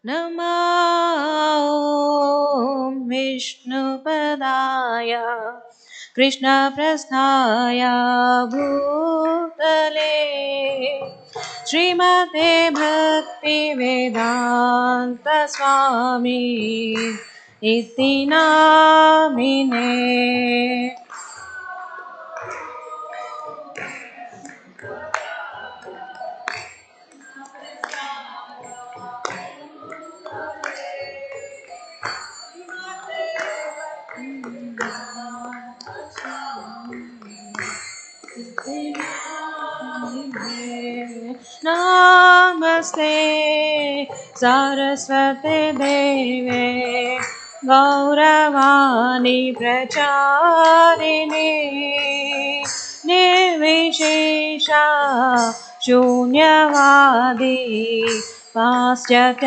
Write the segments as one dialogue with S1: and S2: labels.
S1: नमो विष्णुपदाय कृष्णप्रस्थाय भूतले श्रीमते भक्तिवेदान्त स्वामी इति नामिने। नमस्ते सरस्वती देवे गौरवाणी प्रचारिणे निर्विशेषा शून्यवादी पाश्चात्यादिशतारिणे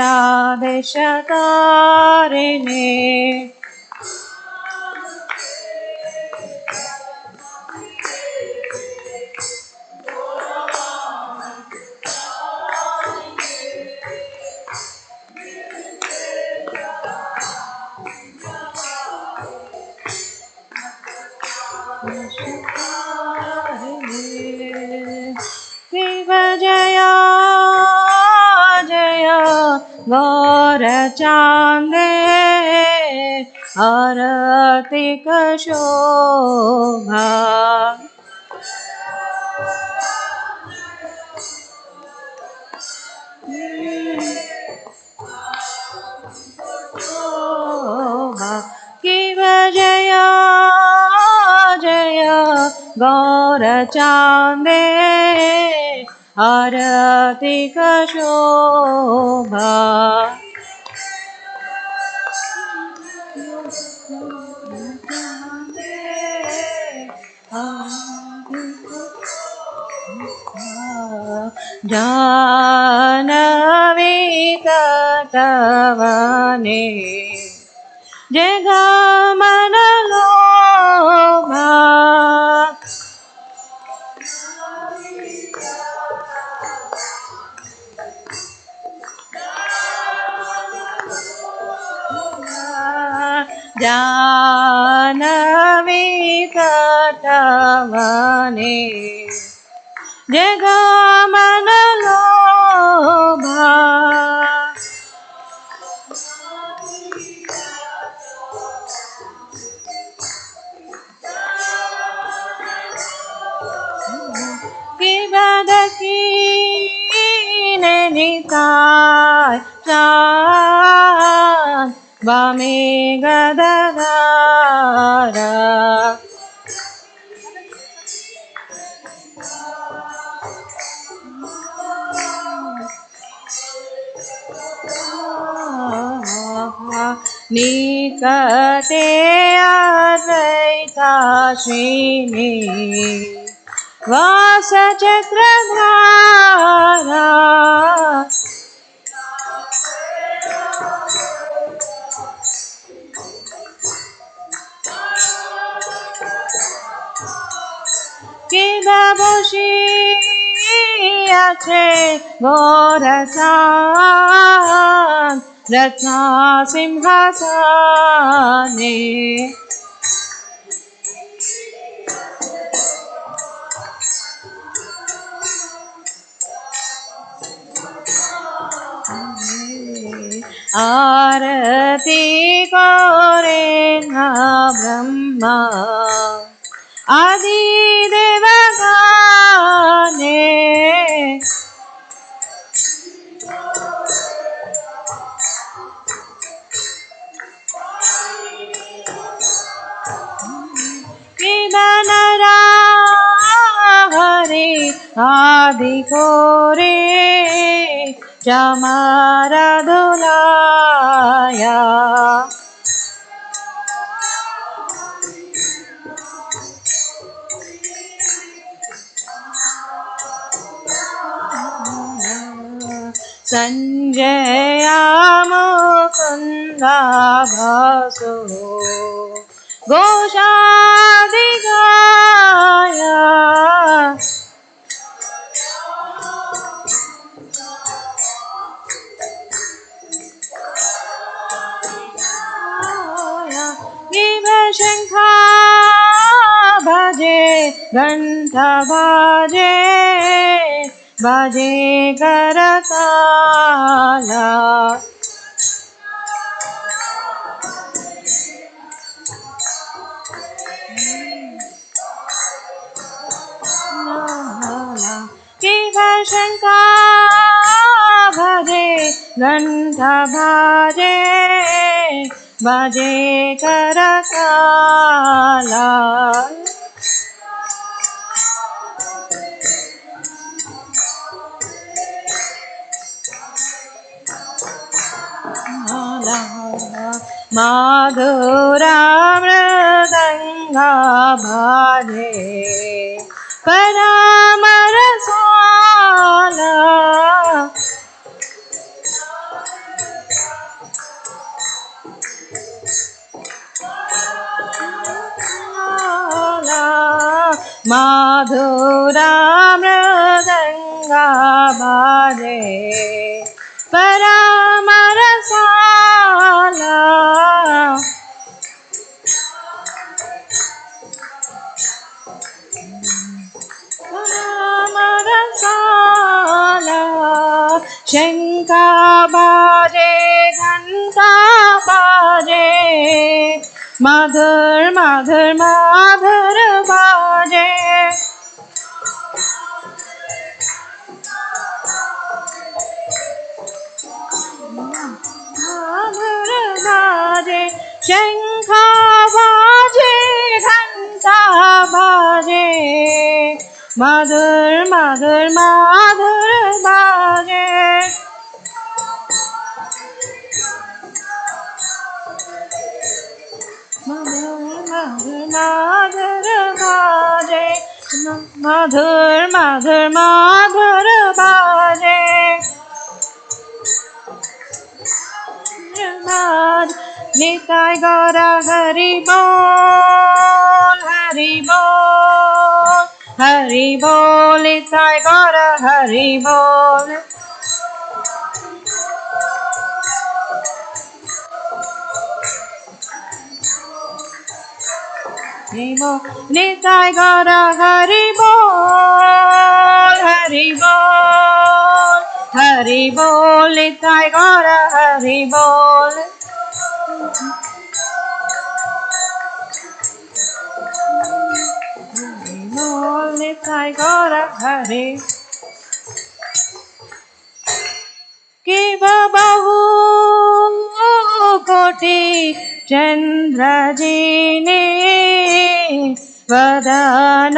S1: शिव जय जय गौरचान्दे आरतिक शोभा शिव जय जय गौरचान्दे आरतिक शोभा जानवी तटवने जगमनलोभा जानवी तटवने जगमनलोभा किबदकी निताय चाँद वामे गदधारा निकटे अद्वैताश्विनी वासचक्रधारा किबबुषि আছে গোরসান রত্না সিংহাসনে आरती करे ना ब्रह्मा आदि देवगाने किदनरा हरि आदि कोरे चमारा दुलाया संजया मुकुंदा भासो घोषादिगाया शङ्खा भजे घण्ट भजे भजे करताल शङ्खा भजे घण्ट भजे भजे करताल माधुरा मृदङ्गा भजे परामरसाल माधुरा मृदङ्गा भजे परामरसाल परामरसाल शङ्खा भजे घण्टा भजे मधुर मधुर मधुर भजे मधुर भजे शङ्खा भजे घण्टा भजे मधुर मधुर मधुर भजे मधुर भजे मधुर मधुर मधुर भजे निताय गौर हरि बोल हरि बोल हरि बोल निताय गौर हरि बोल निताय गौर हरि बोल हरि बोल हरि बोल निताय गौर हरि बोल निताय गौर हरि किव बहु कोटि चन्द्रजिने वदन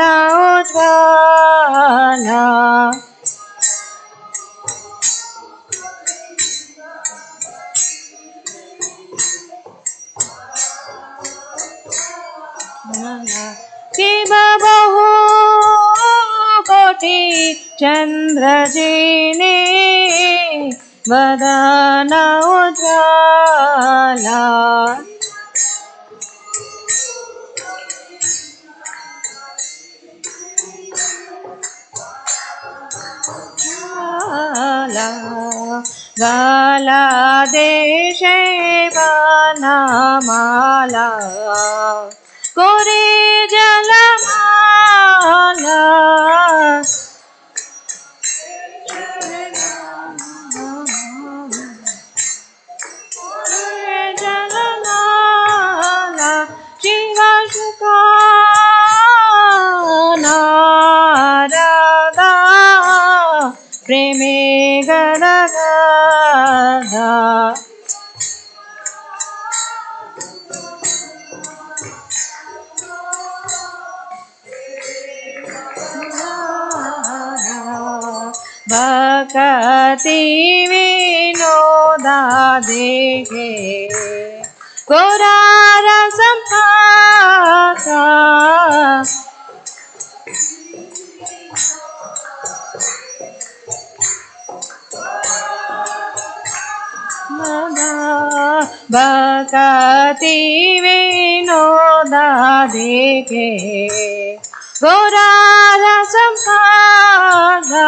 S1: उज्ज्वल किव बहु कोटि चन्द्रजिने वदन उज्ज्वल गलादेशे वनमाला कोरे जलमाला जलमाला शिव शुका नारदा प्रेमे गदगदा भक्ति विनोदा देखे गोरार संभाषा भक्ति विनोदा देखे गोरार संभाषा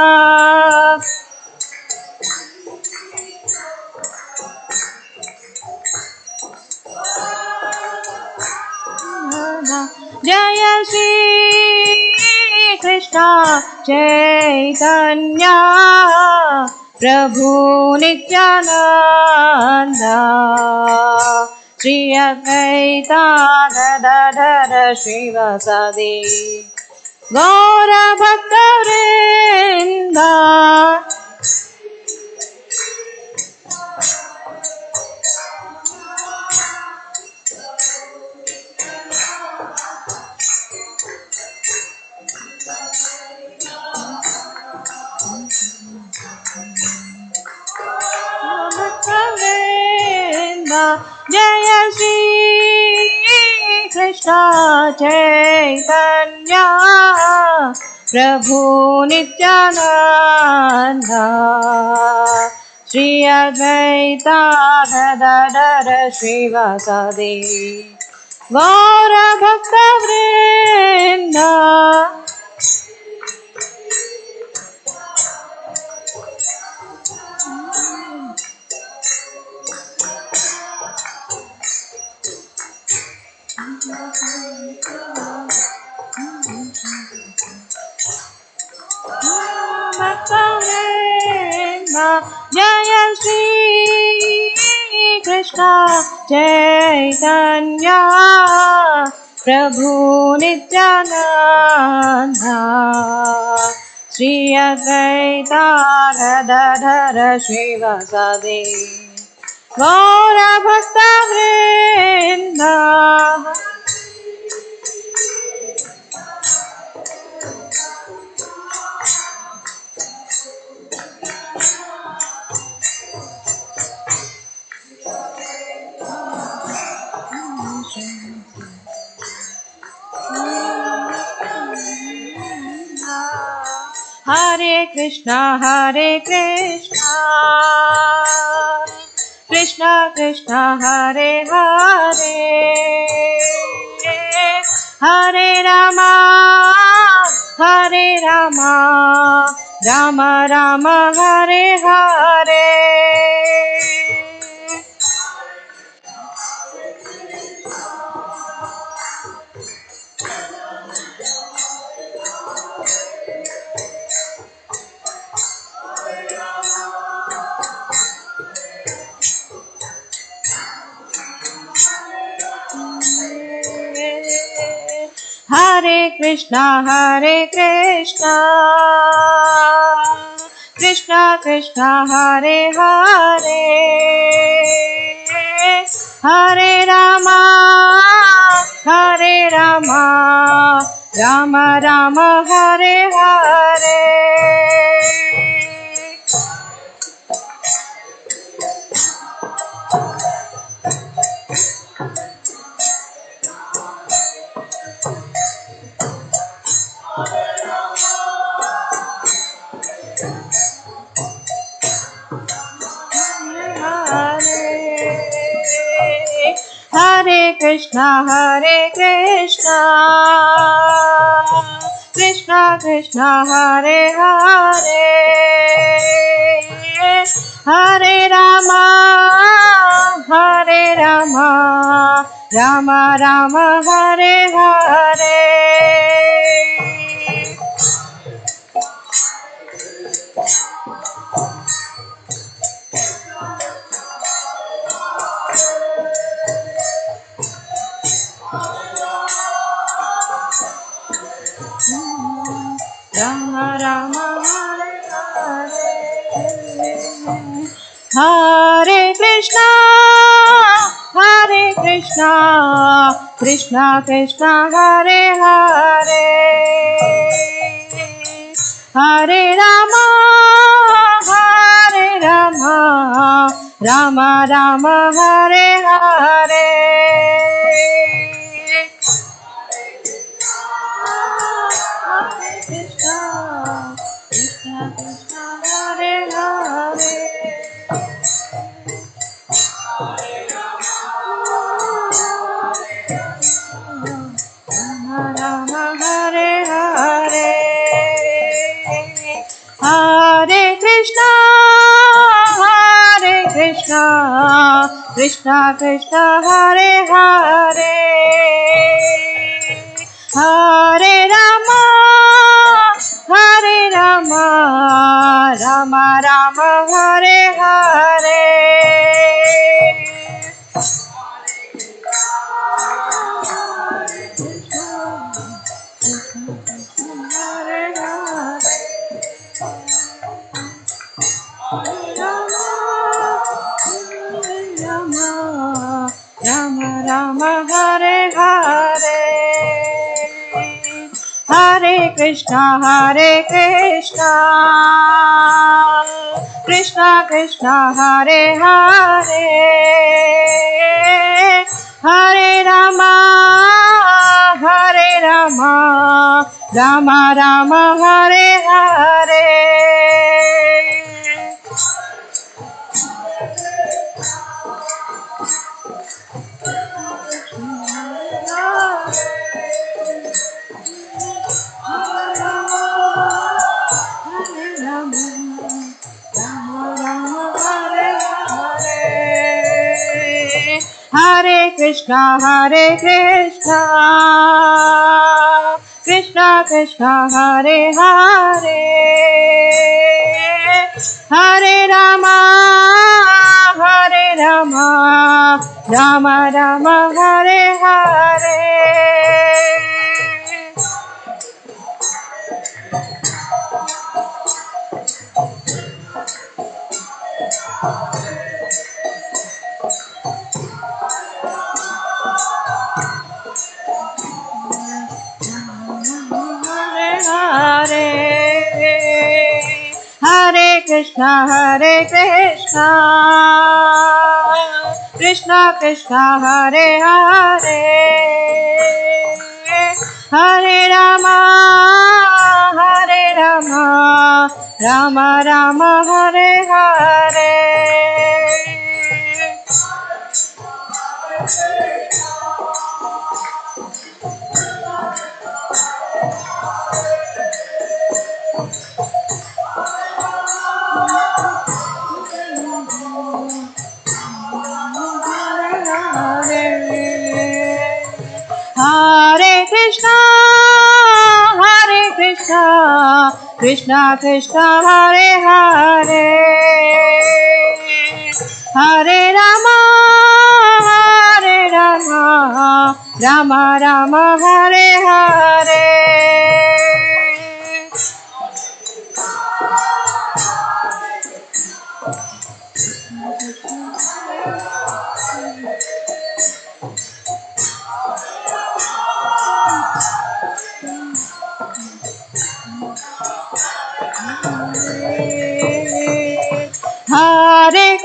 S1: जय श्री कृष्ण चैतन्य प्रभु नित्यानंद श्री अद्वैता गदाधर श्रीवासादि गौर भक्तवृंद जय श्री कृष्ण चैतन्य प्रभु नित्यानंद श्री अद्वैता गदाधर श्रीवासादि गौर भक्तवृंद जय श्री कृष्ण चैतन्य प्रभु नित्यानंद श्री अद्वैता गदाधर श्रीवासादि गौर भक्तवृंद हरे Krishna Krishna Krishna Hare Hare Hare Rama Ram Ram Hare Hare Hare Krishna Krishna Krishna Hare Hare Hare Rama Ram Ram Hare Hare Hare Krishna Krishna Krishna Hare Hare Hare Rama Ram Ram Hare Hare Ram Ram Hare Hare Hare Krishna Krishna Krishna Hare Hare Hare Ram Ram Ram Hare Hare Krishna Krishna Hare Hare Ram Hare Hare Hare Krishna Krishna Krishna Hare Hare Hare Rama, Hare Rama, Rama Rama, Hare Hare. Hare Hare, Rama, Rama Rama, Hare Hare. Hare Krishna, Krishna Krishna, Hare Hare, Hare Rama, Rama Rama, Hare Hare. Hare Krishna, Krishna Krishna, Hare Hare, Hare Rama, Rama Rama, Hare Hare. Hare Hare Krishna, Krishna Krishna, Hare Hare, Hare Rama, Rama Rama, Hare Hare. Hare Krishna, Krishna Krishna, Hare Hare, Hare Rama, Rama Rama, Hare Hare. Hare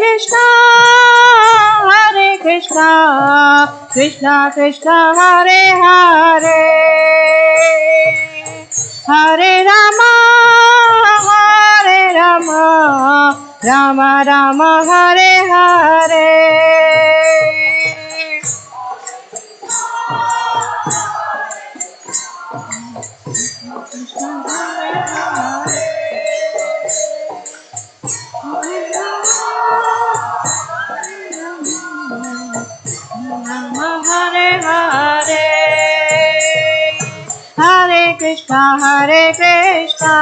S1: Krishna, Krishna Krishna, Hare Hare, Hare Rama, Rama Rama, Hare Hare. Hare Hare, Hare Krishna,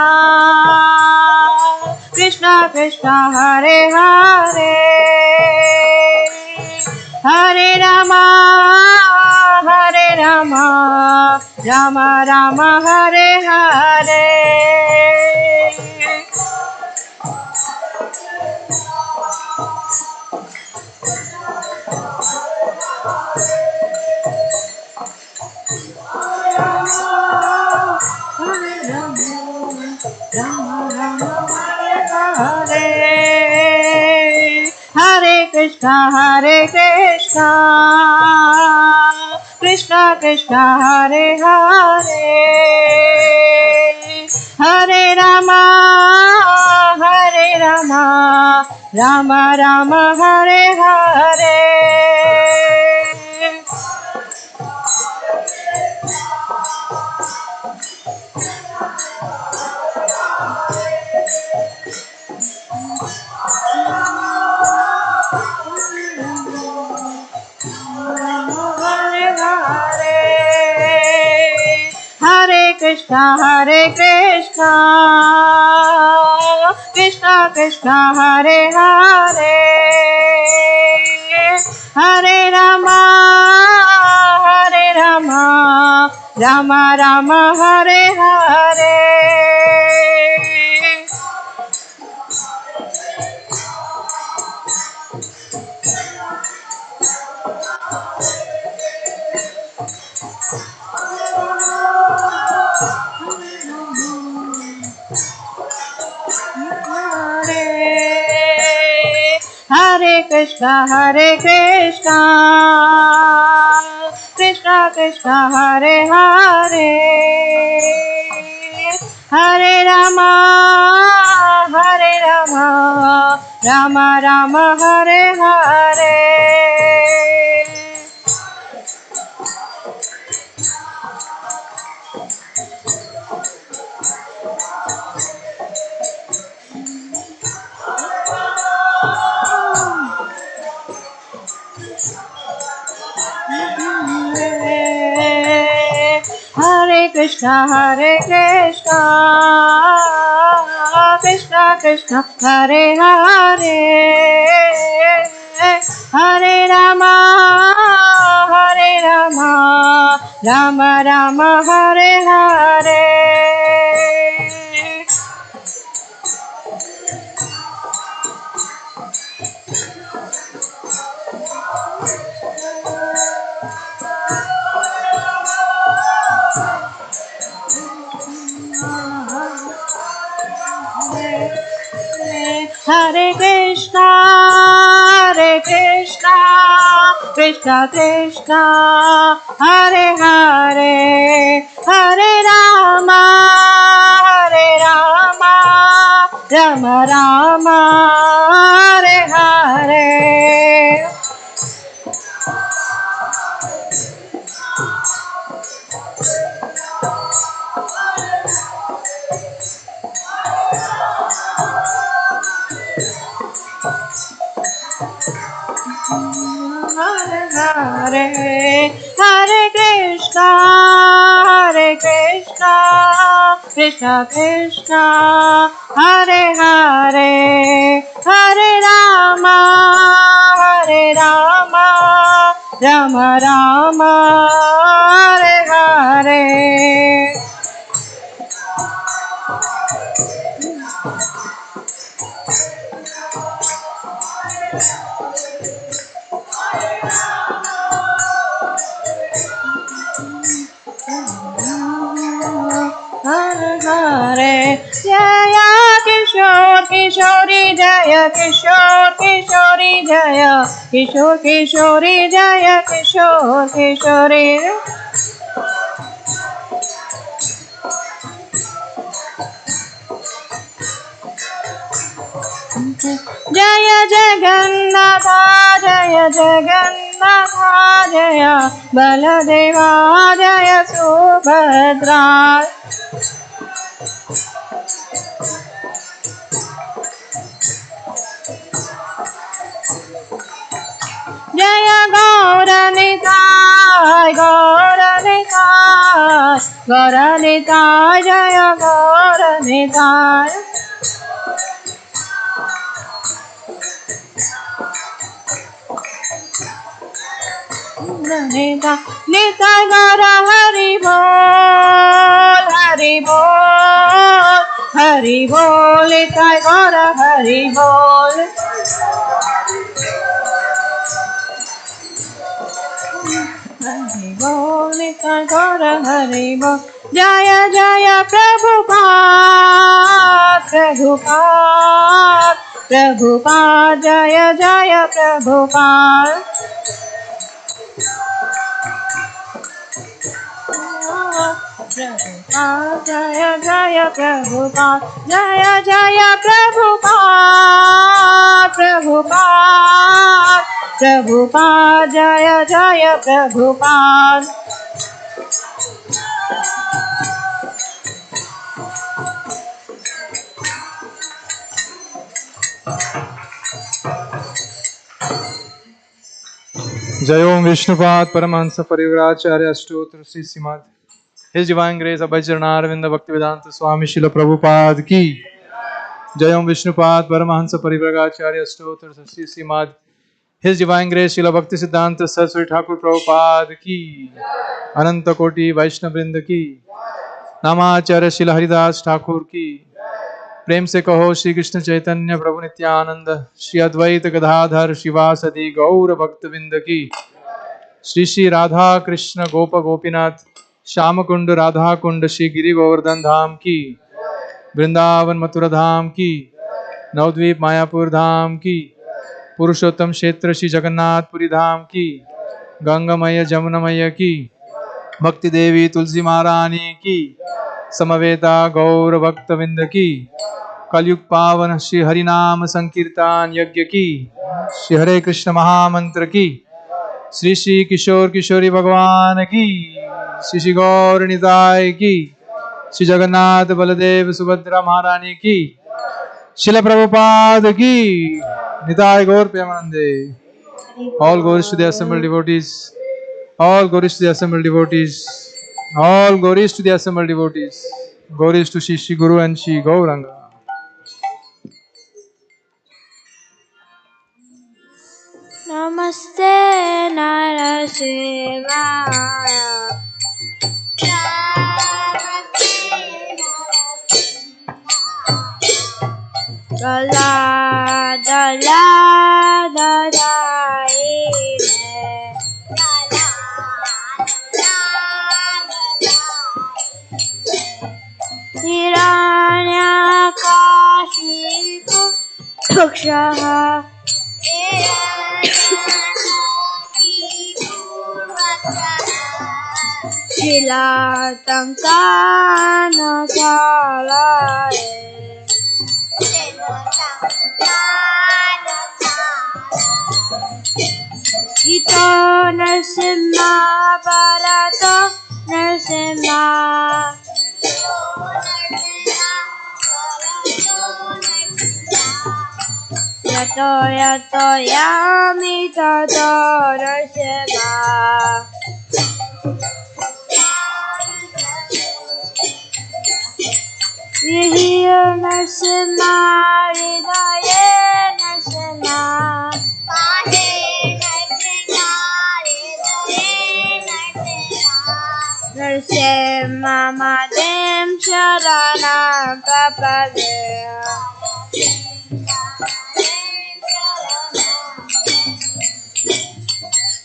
S1: Krishna Krishna, Hare Hare, Hare Rama, Rama Rama, Hare Hare. Hare Krishna, Krishna Krishna, Hare Hare, Hare Rama, Rama Rama, Hare Hare. Krishna Hare Krishna Krishna Krishna Hare Hare Hare Rama Hare Rama Rama Rama Hare Hare Hare Krishna Krishna Krishna Hare Hare Hare Rama Rama Rama Hare Hare Hare Krishna Krishna Krishna Hare Hare Hare Rama Rama Rama Hare Hare Hare Krishna Krishna Krishna Hare Hare Hare Rama Rama Rama Hare Hare Hare Hare Krishna Krishna Krishna Hare Hare Hare Rama Rama Rama Hare Hare Hare Hare Jaya Kishore Kishori Jaya Kishore Kishori Jaya Kishore Kishori Jaya Kishore Kishori Jaya Jagannatha Jaya Jagannatha Jaya Baladeva Jaya Subhadra Jaya Gauranitai Gauranitai Jaya Gauranitai Nitai Gaura Hari Bol Hari Bol Nitai Gaura Hari Bol Hari Bol Nitai Gaura Hari Bol Jaya Jaya Prabhupada Jaya Jaya Prabhupada Jaya Jaya Prabhupada Jaya Jaya Prabhupada Jaya Jaya Prabhupada
S2: जय ओम Vishnupad Paramhans परिव्राचार्य अष्टोत्र Shri Shrimad His Divine Grace Abhay Charanarvinda Bhaktivedanta Swami Srila Prabhupada ki Jai Om Vishnupad Paramahansa Parivragacharya Stotra Sri Srimad His Divine Grace Srila Bhakti Siddhanta Saraswati Thakur Prabhupada ki Ananta Koti Vaishnavrinda ki नामाचार्य Srila Haridas Thakur की प्रेम से कहो श्री कृष्ण चैतन्य प्रभु नित्यानंद श्री अद्वैत गदाधर शिवासदि गौर भक्तविंद की श्री श्री राधा कृष्ण गोप गोपीनाथ श्याम कुंड राधा कुंड श्री गिरि गोवर्धन धाम की वृंदावन मथुरा धाम की नवद्वीप मायापुर धाम की पुरुषोत्तम क्षेत्र श्री जगन्नाथपुरी धाम की गंगामय जमुनामय की भक्ति देवी तुलसी महारानी की समवेता गौर भक्तविंद की कलयुग पावन श्री हरिनाम संकीर्तन यज्ञ की श्री हरे कृष्ण महामंत्र की श्री श्री किशोर किशोरी भगवान की श्री श्री गौर निताय की श्री जगन्नाथ बलदेव सुभद्रा महारानी की शिल प्रभुपाद की निताय गौर प्रेमानंदे all glories to the assembled devotees all glories to the assembled devotees all glories to the assembled devotees glories to Shri Guru and Shri Gauranga.
S3: Namaste Narasivaya Dala dala Hiranyakashipu Pukshaha Shilatankana Salaye Ito Narsimha Bharata Narsimha Yato yato yami tato Narsimha Vihir Narsimha Hridaye Narsimha Narsimha Madem Sharana Kapade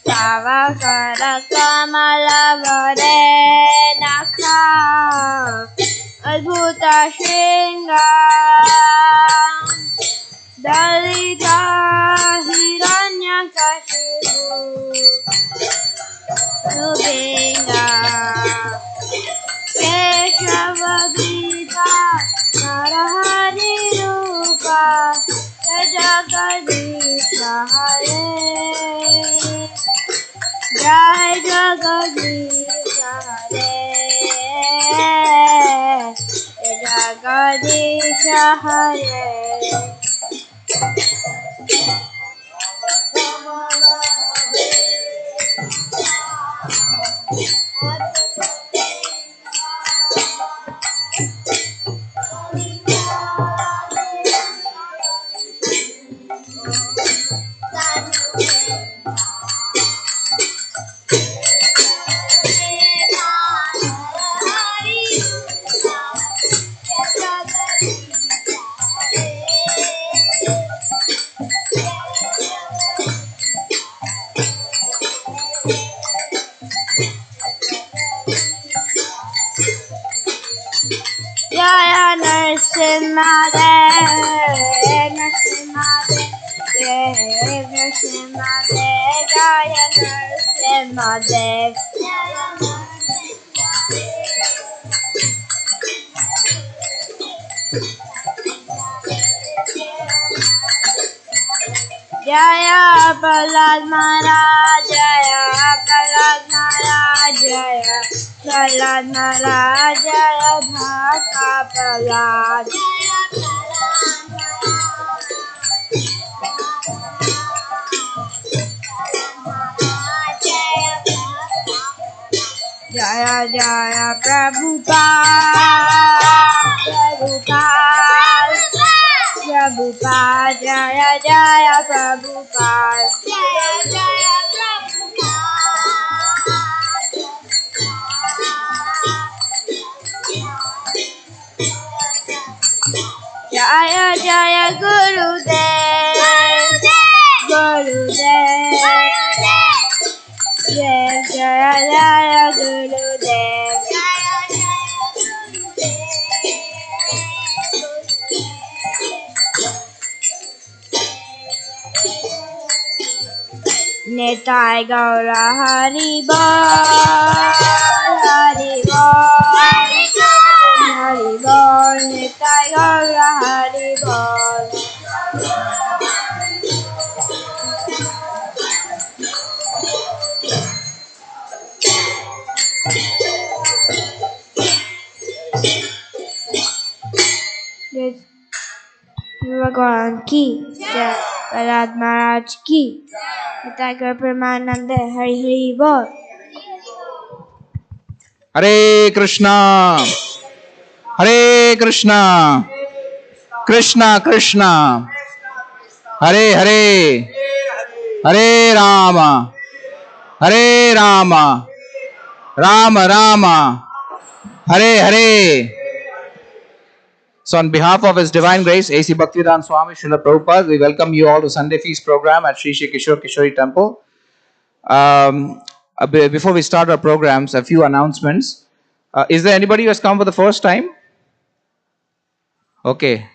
S3: Tavakara Kamala Varenaka Adbhuta Shringa Dalita Hiranyakashipu Subinga Keshavadita Narahari Rupa Jagadisha Hare Jai Jagadisha Hare Jagadisha Hare Jaya Narsimha Dev Narsimha Dev Narsimha Dev Jaya Narsimha Dev Jaya Prahlad Maharaj Jaya Prahlad Maharaj Jaya Prahlad Maharaj Jaya Bhakta Prahlad Jaya Jaya Jaya Prabhupada, Prabhupada, Prabhupada, Jaya Jaya Prabhupada, Jaya Jaya Prabhupada. Jaya Jaya Gurudev, Gurudev, Jaya Jaya Jaya Gurudev, Jaya Jaya Gurudev. Nitai Gaura Hari Bol, Hari Bol, Hari Bol, Nitai Gaura Hari Bol. भगवान की जय, प्रहलाद महाराज की निताई गौर प्रेमानंद हरि हरि बोल।
S4: Hare Krishna, Hare Krishna, Krishna Krishna, Hare Hare, Hare Rama, Hare Rama, Rama Rama, Hare Hare. So on behalf of His Divine Grace, A.C. Bhaktivedanta Swami Srila Prabhupada, we welcome you all to Sunday Feast program at Sri Sri Kishore Kishori Temple. Before we start our programs, a few announcements. Is there anybody who has come for the first time? Okay.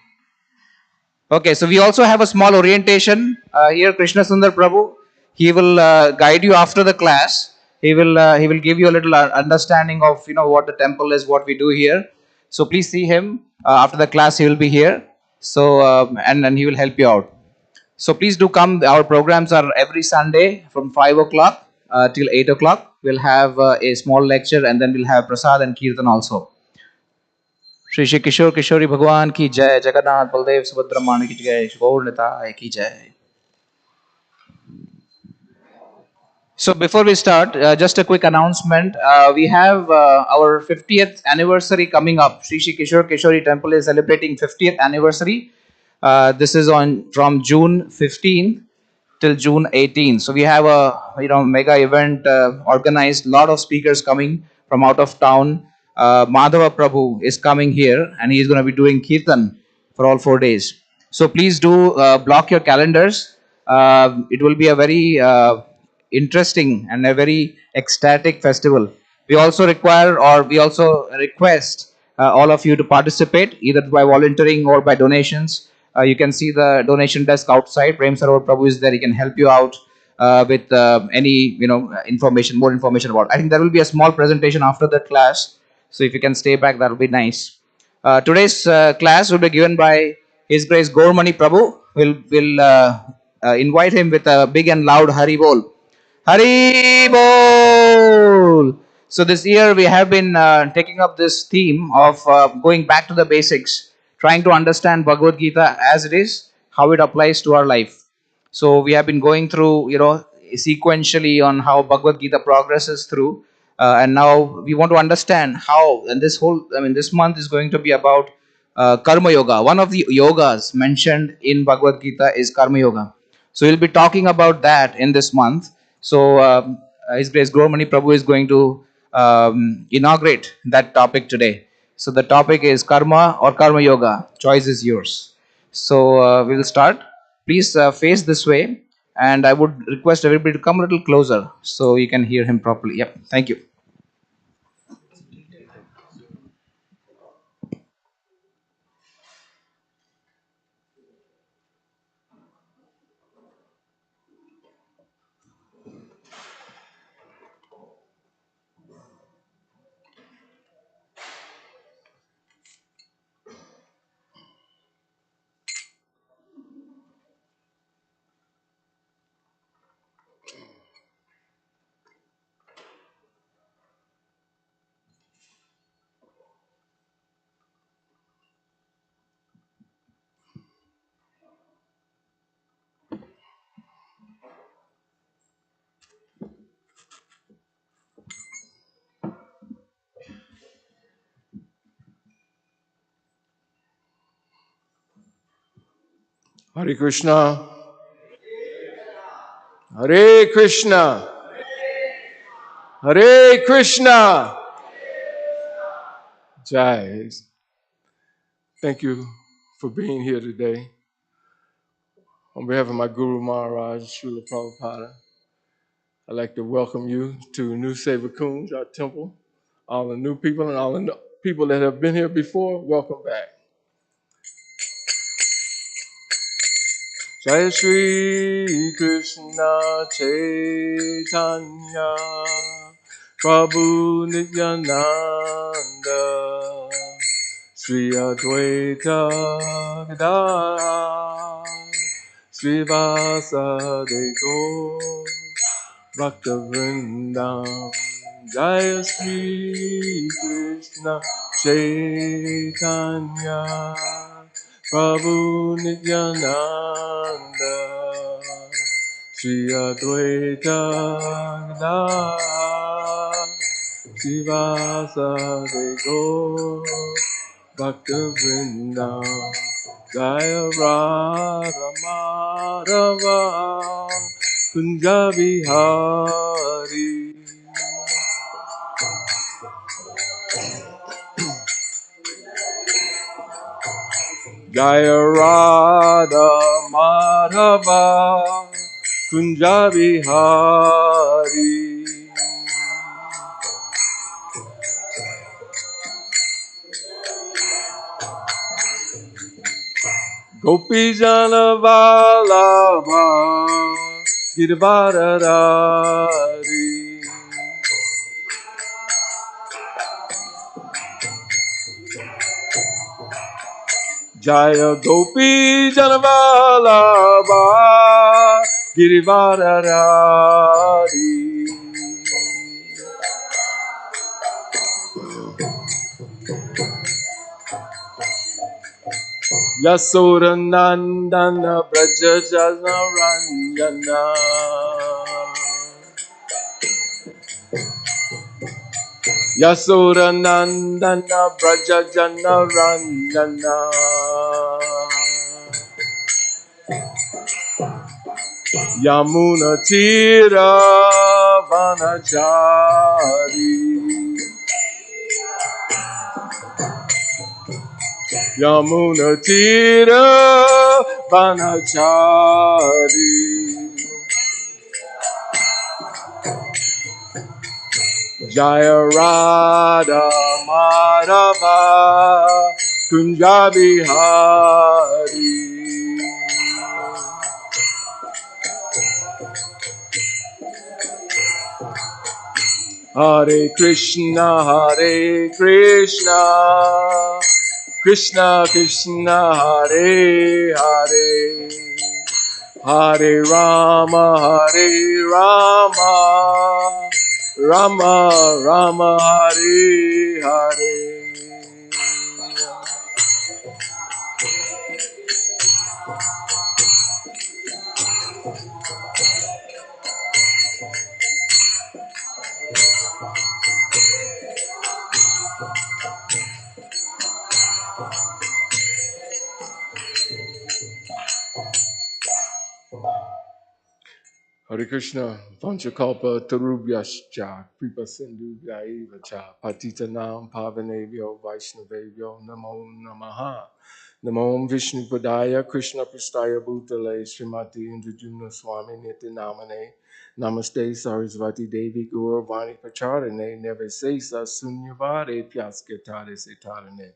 S4: Okay, so we also have a small orientation here. Krishna Sundar Prabhu, he will guide you after the class. He will give you a little understanding of what the temple is, what we do here. So please see him after the class. He will be here. So and he will help you out. So please do come. Our programs are every Sunday from 5 o'clock till 8 o'clock. We'll have a small lecture and then we'll have prasad and kirtan also. Shri Shri किशोर किशोरी भगवान की जय, जगन्नाथ बलदेव सुभद्रा मां की जय, गौर निताय की जय. So before we start, just a quick announcement. We have our 50th anniversary coming up. Sri Sri Kishore Kishori Temple is celebrating 50th anniversary. This is on from June 15th till June 18th. So we have a mega event organized. Lot of speakers coming from out of town. Madhava Prabhu is coming here and he is going to be doing kirtan for all 4 days. So please do block your calendars. It will be a very interesting and a very ecstatic festival. We also request all of you to participate either by volunteering or by donations. You can see the donation desk outside. Prem Sarovar Prabhu is there. He can help you out with any information, more information about. I think there will be a small presentation after the class. So if you can stay back, that will be nice. Today's class will be given by His Grace Gaurmani Prabhu. We'll invite him with a big and loud Hari Bol. Hari Bol! So this year we have been taking up this theme of going back to the basics, trying to understand Bhagavad Gita as it is, how it applies to our life. So we have been going through, sequentially on how Bhagavad Gita progresses through, and now we want to understand how. And this month is going to be about Karma Yoga. One of the yogas mentioned in Bhagavad Gita is Karma Yoga. So we'll be talking about that in this month. So His Grace Gaurmani Prabhu is going to inaugurate that topic today. So the topic is Karma or Karma Yoga. Choice is yours. So we will start. Please face this way, and I would request everybody to come a little closer so you can hear him properly. Yep. Thank you.
S5: Hare Krishna. Hare Krishna. Hare Krishna. Jai. Thank you for being here today. On behalf of my Guru Maharaj, Srila Prabhupada, I'd like to welcome you to New Seva Kunj, our temple. All the new people and all the people that have been here before, welcome back. Jai Shri Krishna Chaitanya Prabhu Nityananda Sri Advaita Gadadhar Sri Vasadi Gaur Bhakta Vrindam Jaya Sri Krishna Chaitanya Prabhu Nityananda Sri Advaita Gadadhar Srivasadi Gaur Bhakta Vrindam Jaya Radha Madhava Kunja Vihari Jaya Radha Madhava Kunja Vihari Gopi Jana Vallabha Girivardhari Jaya Gopi Jana Vallabha Girivardhari Yasoda Nandana Braja Jana Ranjana Yasoda Nandana Braja Jana Ranjana Yamuna Tira Vanachari Yamuna Tira Vanachari Jaya Radha Madhava Kunja Vihari Hare Krishna Krishna Krishna Hare Hare Hare Rama Rama Rama Hare Hare Hare Krishna, Vanchakalpa Tarubhyascha, Kripa Sindhu Vyaivacha, Patitanam Pavanebhyo Vaishnavebhyo Namo Namaha. Namo Vishnu Padaya Krishna Prastaya Bhutale Srimati Indrajuna Swami Nityanamane Namaste Sarasvati Devi Guru Vani Pacharane Neve Sesa Sunyavade Pyaskatare Setarane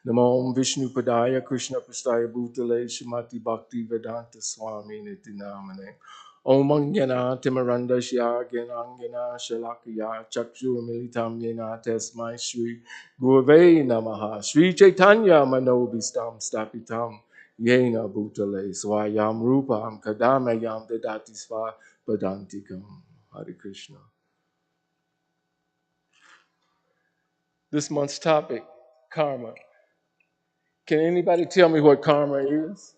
S5: Namo Vishnu Padaya Krishna Prastaya Bhutale Srimati Bhakti Vedanta Swami Nityanamane Om Angana Timaranda Shya Ganangana Shalakya Chakshu Militam Yena Tesmai Shri Gurve Namaha Sri Chaitanya Manobistam Stapitam Yena Bhutale Swayam Rupam Kadamayam Dadati Sva Padantikam. Hare Krishna. This month's topic, karma. Can anybody tell me what karma is?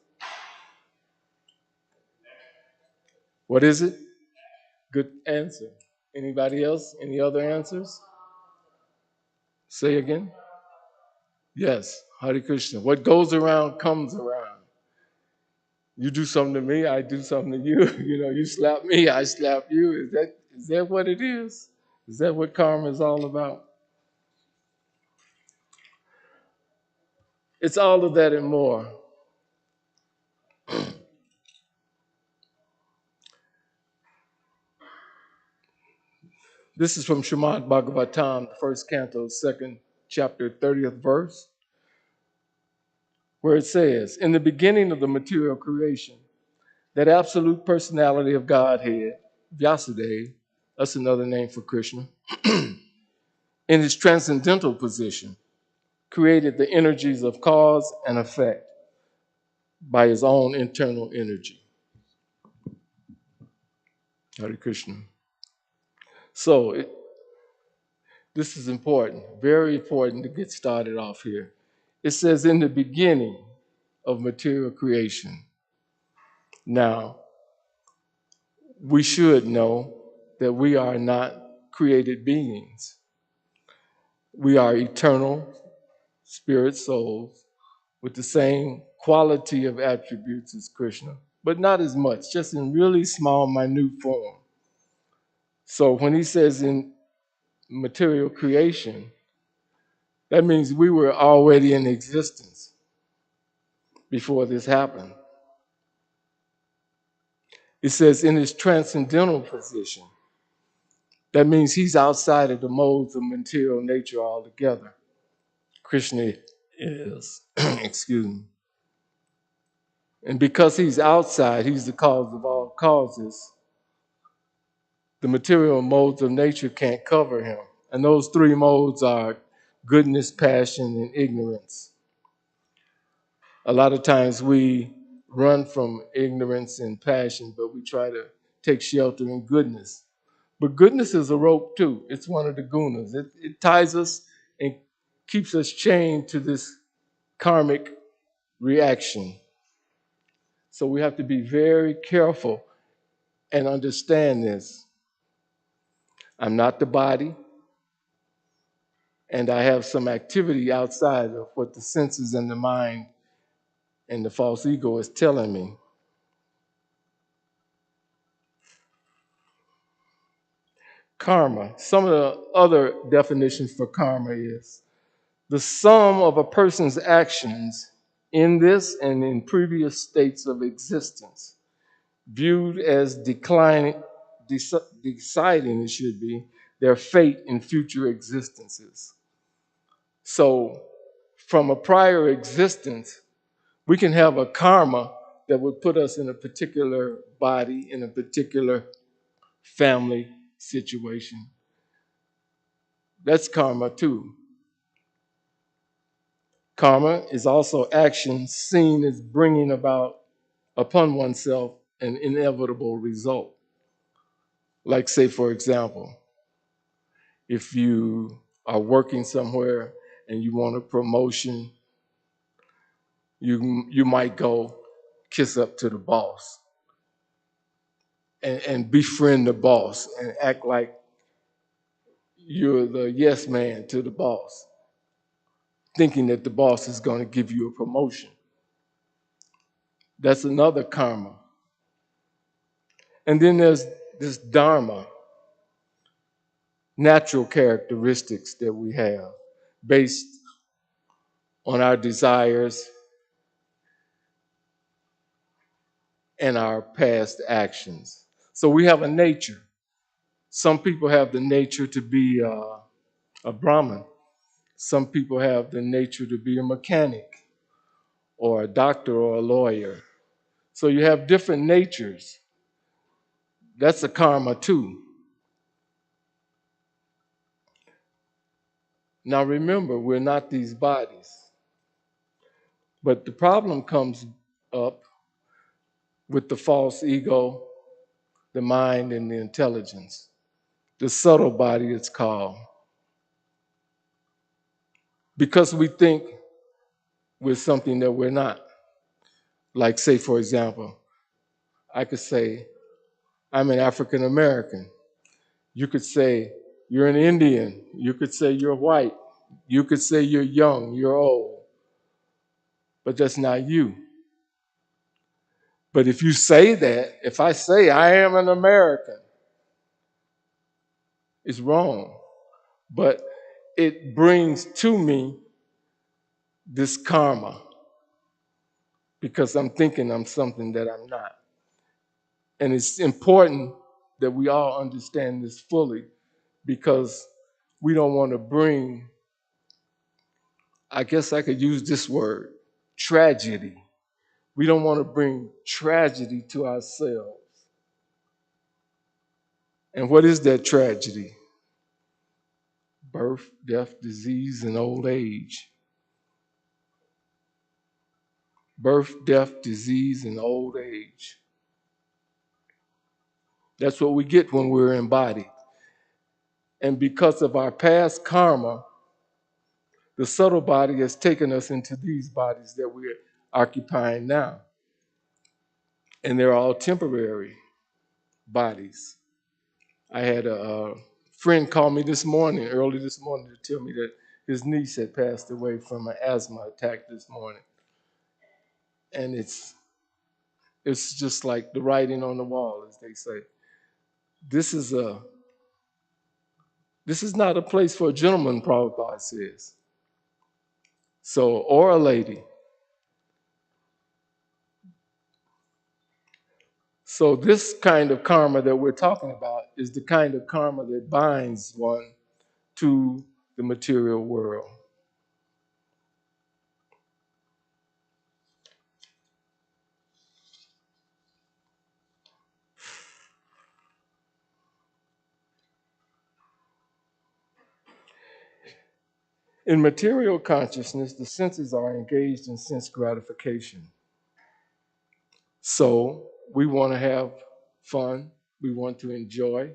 S5: What is it? Good answer. Anybody else? Any other answers? Say again. Yes, Hare Krishna. What goes around comes around. You do something to me, I do something to you. You slap me, I slap you. Is that what it is? Is that what karma is all about? It's all of that and more. This is from Srimad Bhagavatam, the first canto, second chapter, 30th verse, where it says, in the beginning of the material creation, that absolute personality of Godhead, Vyasadeva, that's another name for Krishna, in his transcendental position, created the energies of cause and effect by his own internal energy. Hare Krishna. So this is important, very important to get started off here. It says in the beginning of material creation. Now, we should know that we are not created beings. We are eternal spirit souls with the same quality of attributes as Krishna, but not as much, just in really small, minute form. So when he says in material creation, that means we were already in existence before this happened. It says in his transcendental position. That means he's outside of the modes of material nature altogether. Krishna is, excuse me. And because he's outside, he's the cause of all causes, the material modes of nature can't cover him. And those three modes are goodness, passion, and ignorance. A lot of times we run from ignorance and passion, but we try to take shelter in goodness. But goodness is a rope too. It's one of the gunas. It ties us and keeps us chained to this karmic reaction. So we have to be very careful and understand this. I'm not the body, and I have some activity outside of what the senses and the mind and the false ego is telling me. Karma. Some of the other definitions for karma is the sum of a person's actions in this and in previous states of existence, viewed as deciding, it should be, their fate in future existences. So from a prior existence, we can have a karma that would put us in a particular body, in a particular family situation. That's karma too. Karma is also action seen as bringing about upon oneself an inevitable result. Like, say, for example, if you are working somewhere and you want a promotion, you might go kiss up to the boss and befriend the boss and act like you're the yes man to the boss, thinking that the boss is going to give you a promotion. That's another karma. And then there's this dharma, natural characteristics that we have based on our desires and our past actions. So we have a nature. Some people have the nature to be a Brahmin. Some people have the nature to be a mechanic or a doctor or a lawyer. So you have different natures. That's a karma too. Now remember, we're not these bodies. But the problem comes up with the false ego, the mind, and the intelligence. The subtle body, it's called. Because we think we're something that we're not. Like, say, for example, I could say, I'm an African American. You could say, you're an Indian. You could say, you're white. You could say, you're young, you're old. But that's not you. But if you say that, if I say I am an American, it's wrong. But it brings to me this karma because I'm thinking I'm something that I'm not. And it's important that we all understand this fully because we don't want to bring, I guess I could use this word, tragedy. We don't want to bring tragedy to ourselves. And what is that tragedy? Birth, death, disease, and old age. Birth, death, disease, and old age. That's what we get when we're embodied. And because of our past karma, the subtle body has taken us into these bodies that we're occupying now. And they're all temporary bodies. I had a friend call me early this morning, to tell me that his niece had passed away from an asthma attack this morning. And it's just like the writing on the wall, as they say. This is not a place for a gentleman, Prabhupada says. So, or a lady. So this kind of karma that we're talking about is the kind of karma that binds one to the material world. In material consciousness, the senses are engaged in sense gratification. So we want to have fun, we want to enjoy.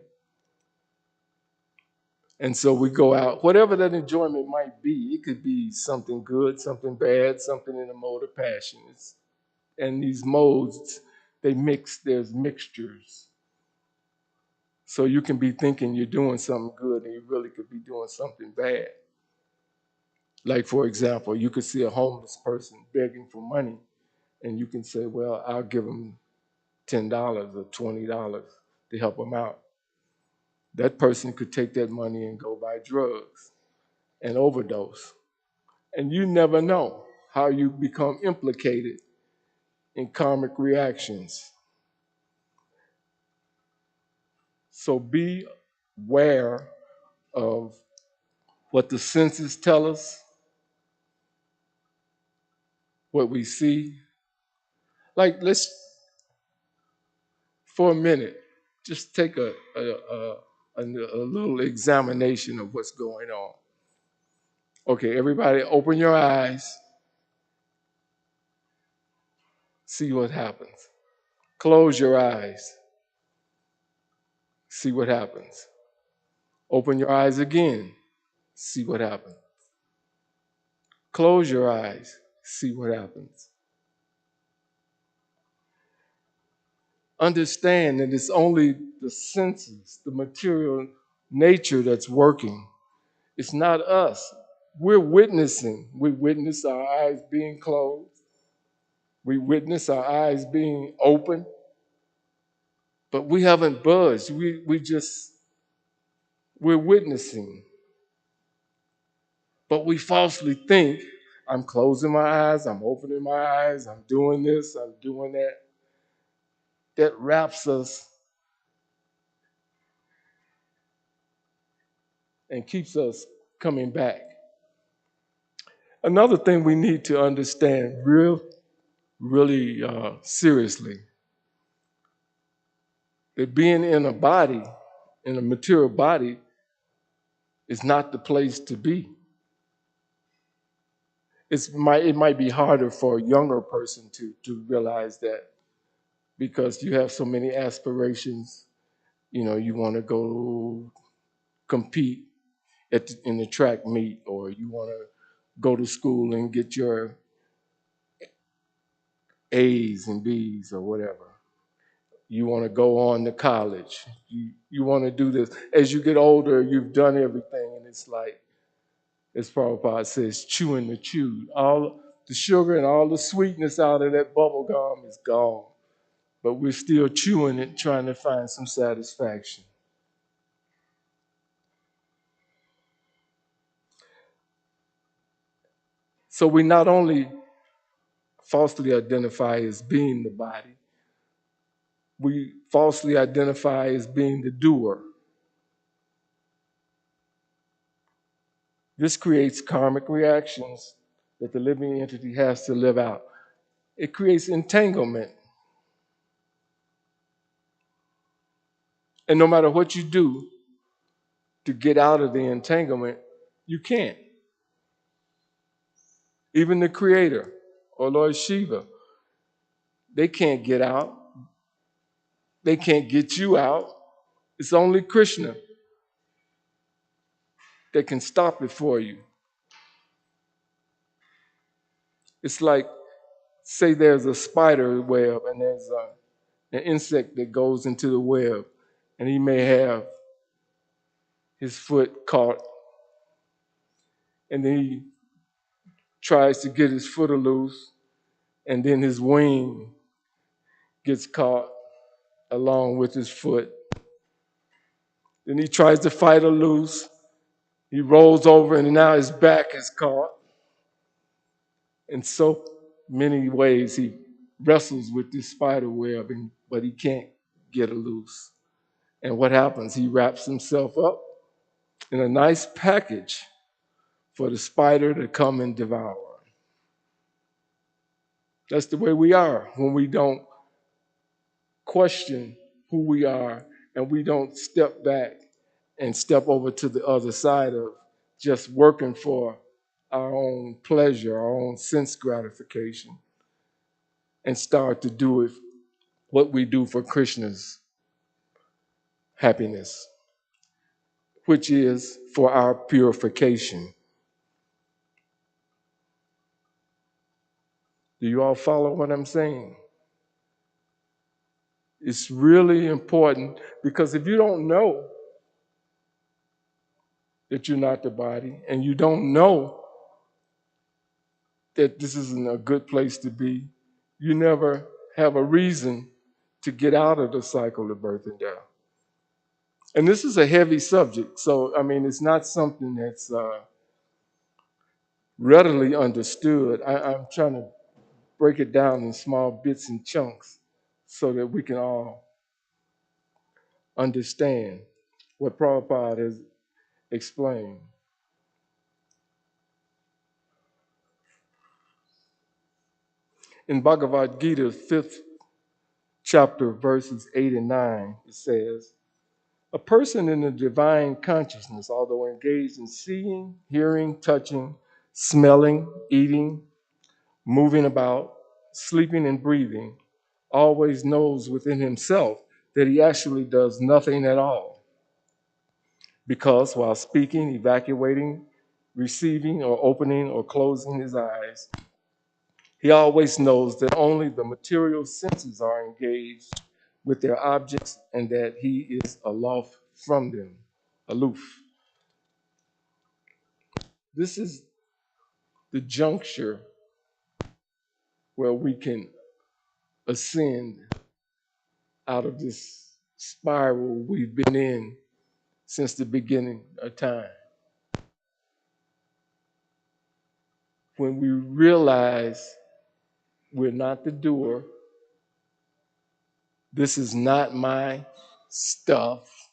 S5: And so we go out, whatever that enjoyment might be. It could be something good, something bad, something in a mode of passion. And these modes, they mix, there's mixtures. So you can be thinking you're doing something good and you really could be doing something bad. Like, for example, you could see a homeless person begging for money and you can say, well, I'll give them $10 or $20 to help them out. That person could take that money and go buy drugs and overdose. And you never know how you become implicated in karmic reactions. So be aware of what the senses tell us, what we see. Like, let's, for a minute, just take a little examination of what's going on. Okay, everybody open your eyes. See what happens. Close your eyes. See what happens. Open your eyes again. See what happens. Close your eyes. See what happens. Understand that it's only the senses, the material nature that's working. It's not us. We're witnessing. We witness our eyes being closed. We witness our eyes being open. But we haven't budged. We're witnessing. But we falsely think, I'm closing my eyes, I'm opening my eyes, I'm doing this, I'm doing that. That wraps us and keeps us coming back. Another thing we need to understand really seriously, that being in a body, in a material body, is not the place to be. It might be harder for a younger person to realize that because you have so many aspirations. You know, you want to go compete in the track meet, or you want to go to school and get your A's and B's or whatever. You want to go on to college. You want to do this. As you get older, you've done everything, and it's like, as Prabhupada says, chewing the chew. All the sugar and all the sweetness out of that bubble gum is gone. but we're still chewing it, trying to find some satisfaction. So we not only falsely identify as being the body, we falsely identify as being the doer. This creates karmic reactions that the living entity has to live out. It creates entanglement. And no matter what you do to get out of the entanglement, you can't. Even the Creator or Lord Shiva, they can't get out. They can't get you out. It's only Krishna that can stop it for you. It's like, say there's a spider web and there's an insect that goes into the web, and he may have his foot caught, and then he tries to get his foot loose, and then his wing gets caught along with his foot. Then he tries to fight her loose. He rolls over, and now his back is caught. In so many ways, he wrestles with this spider web, but he can't get her loose. And what happens? He wraps himself up in a nice package for the spider to come and devour. That's the way we are when we don't question who we are and we don't step back and step over to the other side of just working for our own pleasure, our own sense gratification, and start to do it what we do for Krishna's happiness, which is for our purification. Do you all follow what I'm saying? It's really important, because if you don't know that you're not the body, and you don't know that this isn't a good place to be, you never have a reason to get out of the cycle of birth and death. And this is a heavy subject, so I mean, it's not something that's readily understood. I'm trying to break it down in small bits and chunks so that we can all understand what Prabhupada has explained. In Bhagavad Gita, 5th chapter, verses 8 and 9, it says, "A person in the divine consciousness, although engaged in seeing, hearing, touching, smelling, eating, moving about, sleeping, and breathing, always knows within himself that he actually does nothing at all. Because while speaking, evacuating, receiving, or opening or closing his eyes, he always knows that only the material senses are engaged with their objects and that he is aloof from them, aloof." This is the juncture where we can ascend out of this spiral we've been in since the beginning of time. When we realize we're not the doer, this is not my stuff,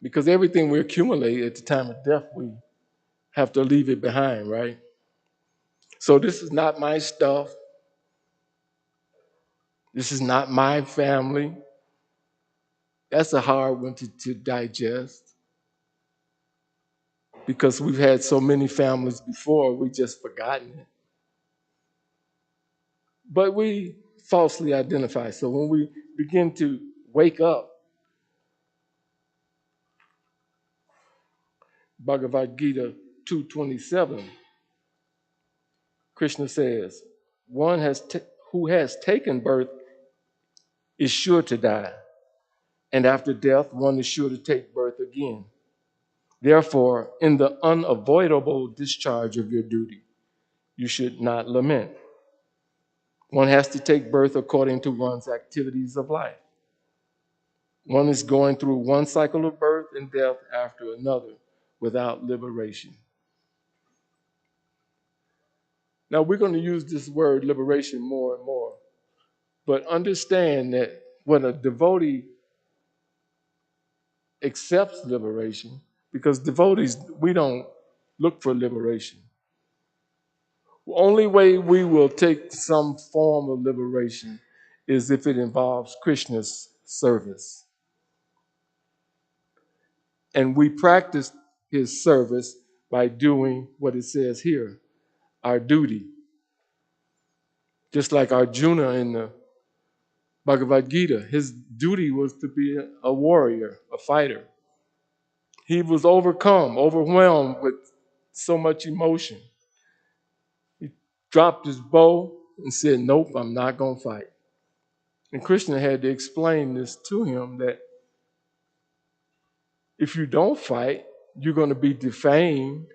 S5: because everything we accumulate at the time of death, we have to leave it behind, right? So this is not my stuff. This is not my family. That's a hard one to digest, because we've had so many families before, we just forgotten it. But we falsely identify. So when we begin to wake up, Bhagavad Gita 2:27, Krishna says, "One who has taken birth is sure to die, and after death, one is sure to take birth again. Therefore, in the unavoidable discharge of your duty, you should not lament." One has to take birth according to one's activities of life. One is going through one cycle of birth and death after another without liberation. Now, we're going to use this word liberation more and more, but understand that when a devotee accepts liberation, because devotees, we don't look for liberation. The only way we will take some form of liberation is if it involves Krishna's service. And we practice his service by doing what it says here, our duty. Just like Arjuna in the Bhagavad Gita, his duty was to be a warrior, a fighter. He was overwhelmed with so much emotion. He dropped his bow and said, "Nope, I'm not going to fight." And Krishna had to explain this to him, that if you don't fight, you're going to be defamed.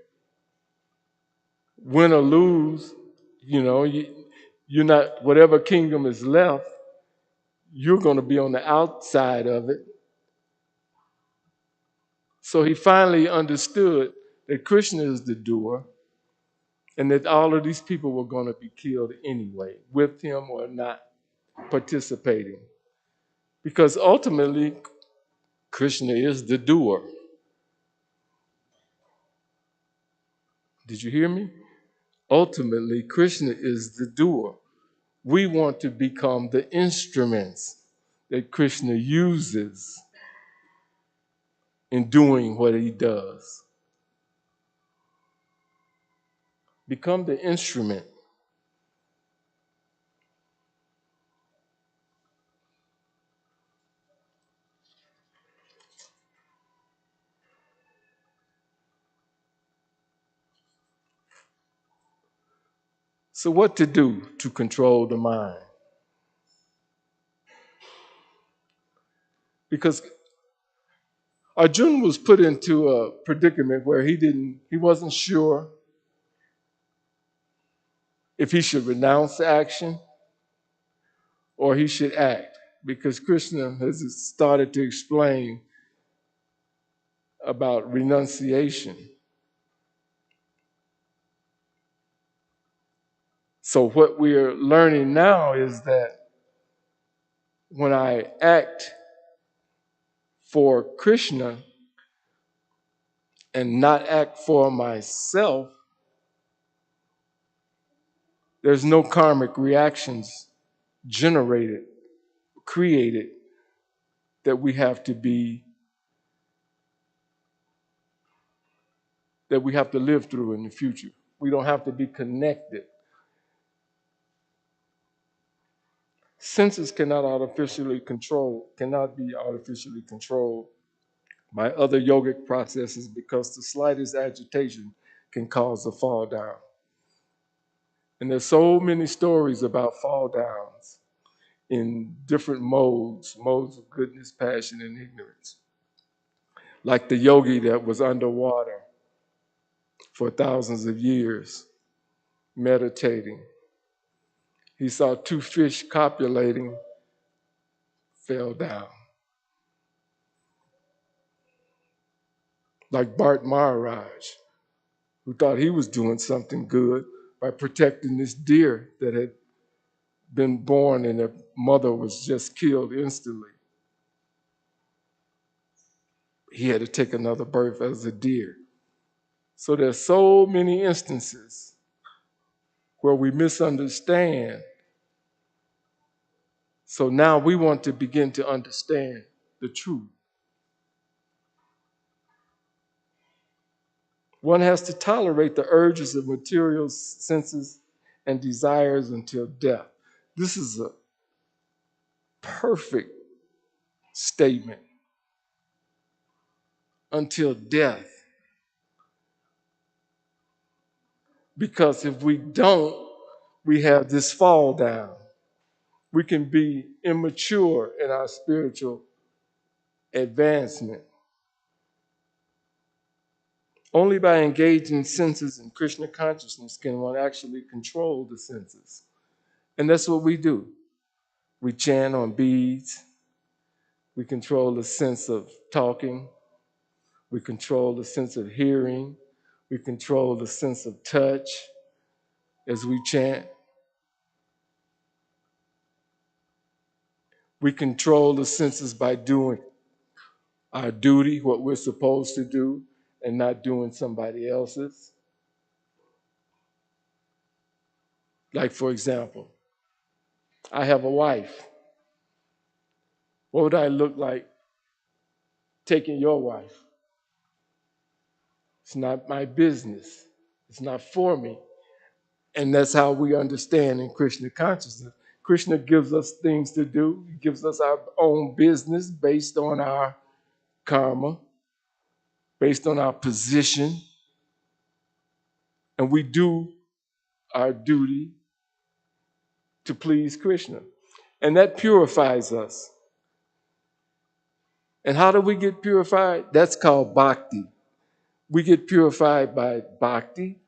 S5: Win or lose, you're not, whatever kingdom is left, you're going to be on the outside of it. So he finally understood that Krishna is the doer and that all of these people were going to be killed anyway, with him or not participating. Because ultimately, Krishna is the doer. Did you hear me? Ultimately, Krishna is the doer. We want to become the instruments that Krishna uses in doing what he does. Become the instrument. So what to do to control the mind? Because Arjuna was put into a predicament where he wasn't sure if he should renounce action or he should act, because Krishna has started to explain about renunciation. So what we're learning now is that when I act for Krishna and not act for myself, there's no karmic reactions generated, created, that we have to live through in the future. We don't have to be connected. Senses cannot be artificially controlled by other yogic processes, because the slightest agitation can cause a fall down. And there's so many stories about fall downs in different modes of goodness, passion, and ignorance. Like the yogi that was underwater for thousands of years, meditating. He saw two fish copulating, fell down. Like Bart Maharaj, who thought he was doing something good by protecting this deer that had been born and the mother was just killed instantly. He had to take another birth as a deer. So there's so many instances where we misunderstand. So now we want to begin to understand the truth. One has to tolerate the urges of material senses and desires until death. This is a perfect statement. Until death. Because if we don't, we have this fall down. We can be immature in our spiritual advancement. Only by engaging senses in Krishna consciousness can one actually control the senses And that's what we do. We chant on beads. We control the sense of talking. We control the sense of hearing. We control the sense of touch as we chant. We control the senses by doing our duty, what we're supposed to do, and not doing somebody else's. Like, for example, I have a wife. What would I look like taking your wife? It's not my business. It's not for me. And that's how we understand in Krishna consciousness. Krishna gives us things to do. He gives us our own business based on our karma, based on our position. And we do our duty to please Krishna. And that purifies us. And how do we get purified? That's called bhakti. We get purified by bhakti,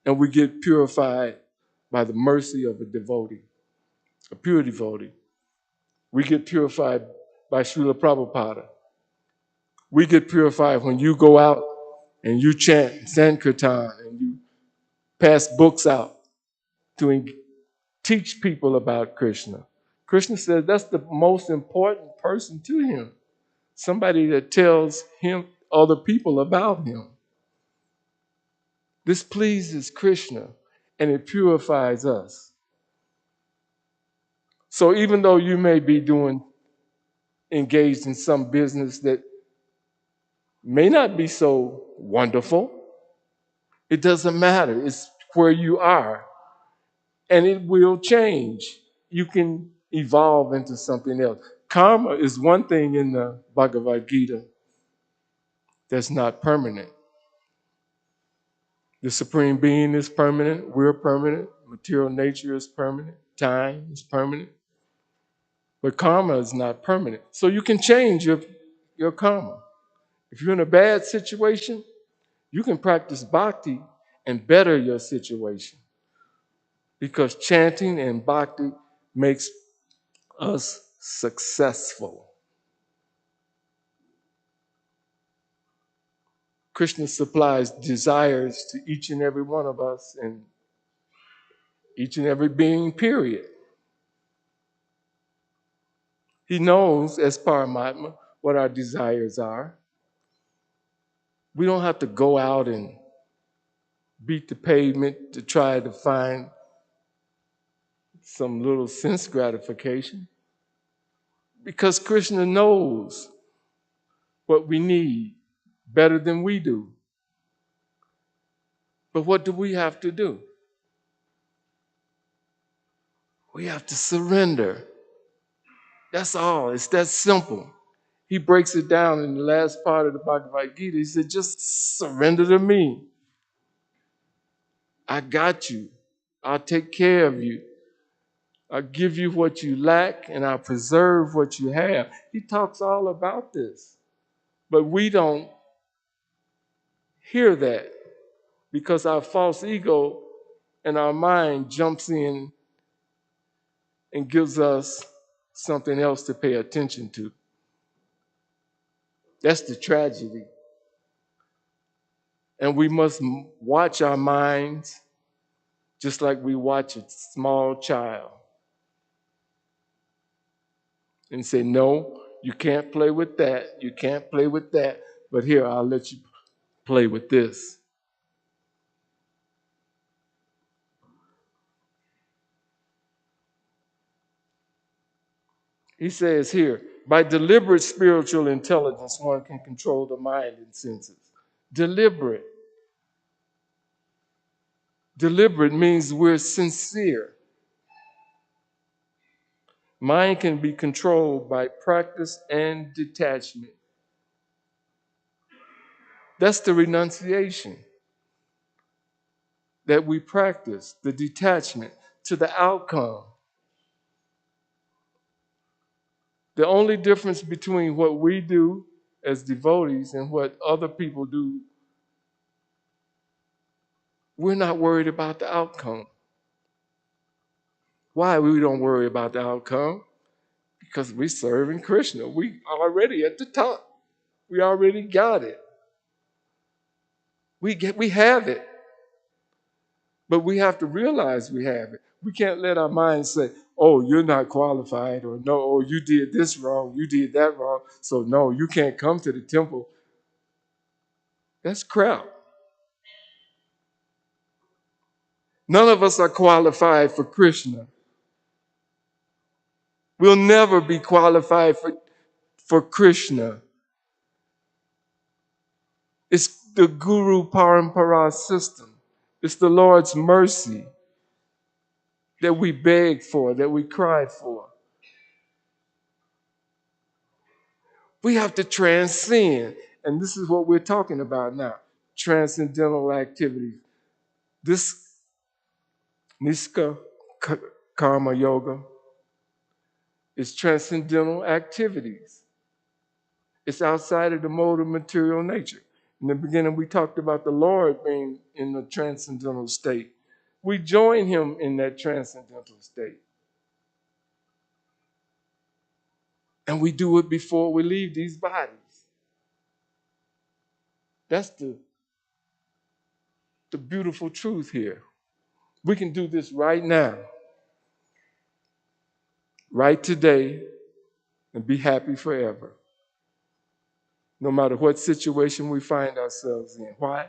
S5: and we get purified by the mercy of a devotee, a pure devotee. We get purified by Srila Prabhupada. We get purified when you go out and you chant Sankirtan and you pass books out to teach people about Krishna. Krishna said that's the most important person to him. Somebody that tells him other people about him. This pleases Krishna and it purifies us. So even though you may be engaged in some business that may not be so wonderful, it doesn't matter. It's where you are. And it will change. You can evolve into something else. Karma is one thing in the Bhagavad Gita that's not permanent. The Supreme Being is permanent. We're permanent. Material nature is permanent. Time is permanent. But karma is not permanent. So you can change your karma. If you're in a bad situation, you can practice bhakti and better your situation. Because chanting and bhakti makes us successful. Krishna supplies desires to each and every one of us and each and every being, period. He knows, as Paramatma, what our desires are. We don't have to go out and beat the pavement to try to find some little sense gratification. Because Krishna knows what we need better than we do. But what do we have to do? We have to surrender. That's all. It's that simple. He breaks it down in the last part of the Bhagavad Gita. He said, just surrender to me. I got you. I'll take care of you. I'll give you what you lack and I'll preserve what you have. He talks all about this. But we don't hear that because our false ego and our mind jumps in and gives us something else to pay attention to. That's the tragedy. And we must watch our minds just like we watch a small child and say, no, you can't play with that. You can't play with that. But here, I'll let you play with this. He says here, by deliberate spiritual intelligence, one can control the mind and senses. Deliberate. Deliberate means we're sincere. Mind can be controlled by practice and detachment. That's the renunciation that we practice, the detachment to the outcome. The only difference between what we do as devotees and what other people do, we're not worried about the outcome. Why we don't worry about the outcome? Because we serving Krishna. We already at the top. We already got it. We have it. But we have to realize we have it. We can't let our minds say, oh, you're not qualified, or no, oh, you did this wrong, you did that wrong, so no, you can't come to the temple. That's crap. None of us are qualified for Krishna. We'll never be qualified for Krishna. It's the Guru Parampara system. It's the Lord's mercy that we beg for, that we cry for. We have to transcend. And this is what we're talking about now. Transcendental activities. This Niska Karma Yoga is transcendental activities. It's outside of the mode of material nature. In the beginning, we talked about the Lord being in the transcendental state. We join him in that transcendental state. And we do it before we leave these bodies. That's the beautiful truth here. We can do this right now, right today, and be happy forever, no matter what situation we find ourselves in. Why?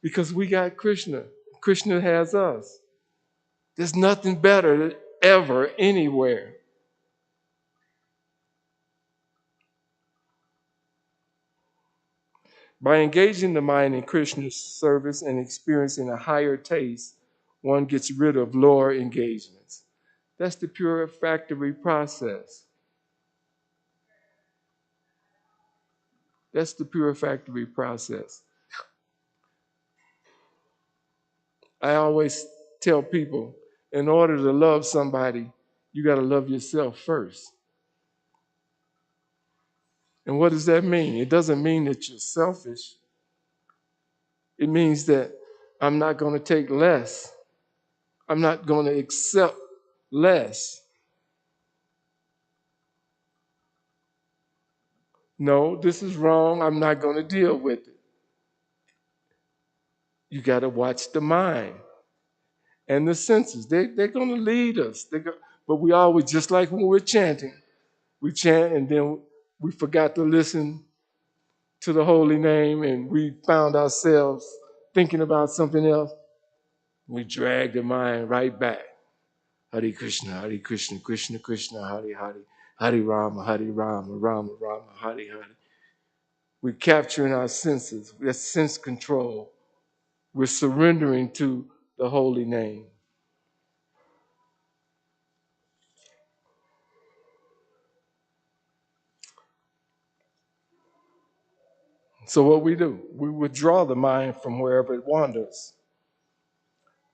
S5: Because we got Krishna. Krishna has us. There's nothing better ever anywhere. By engaging the mind in Krishna's service and experiencing a higher taste, one gets rid of lower engagements. That's the purificatory process. That's the purificatory process. I always tell people, in order to love somebody, you got to love yourself first. And what does that mean? It doesn't mean that you're selfish. It means that I'm not going to take less. I'm not going to accept less. No, this is wrong. I'm not going to deal with it. You got to watch the mind and the senses. They're going to lead us. But we always, just like when we're chanting, we chant and then we forgot to listen to the holy name and we found ourselves thinking about something else. We drag the mind right back. Hare Krishna, Krishna Krishna, Hare Hare, Hare Rama, Rama Rama, Hare Hare. We're capturing our senses. That's sense control. We're surrendering to the holy name. So what we do, we withdraw the mind from wherever it wanders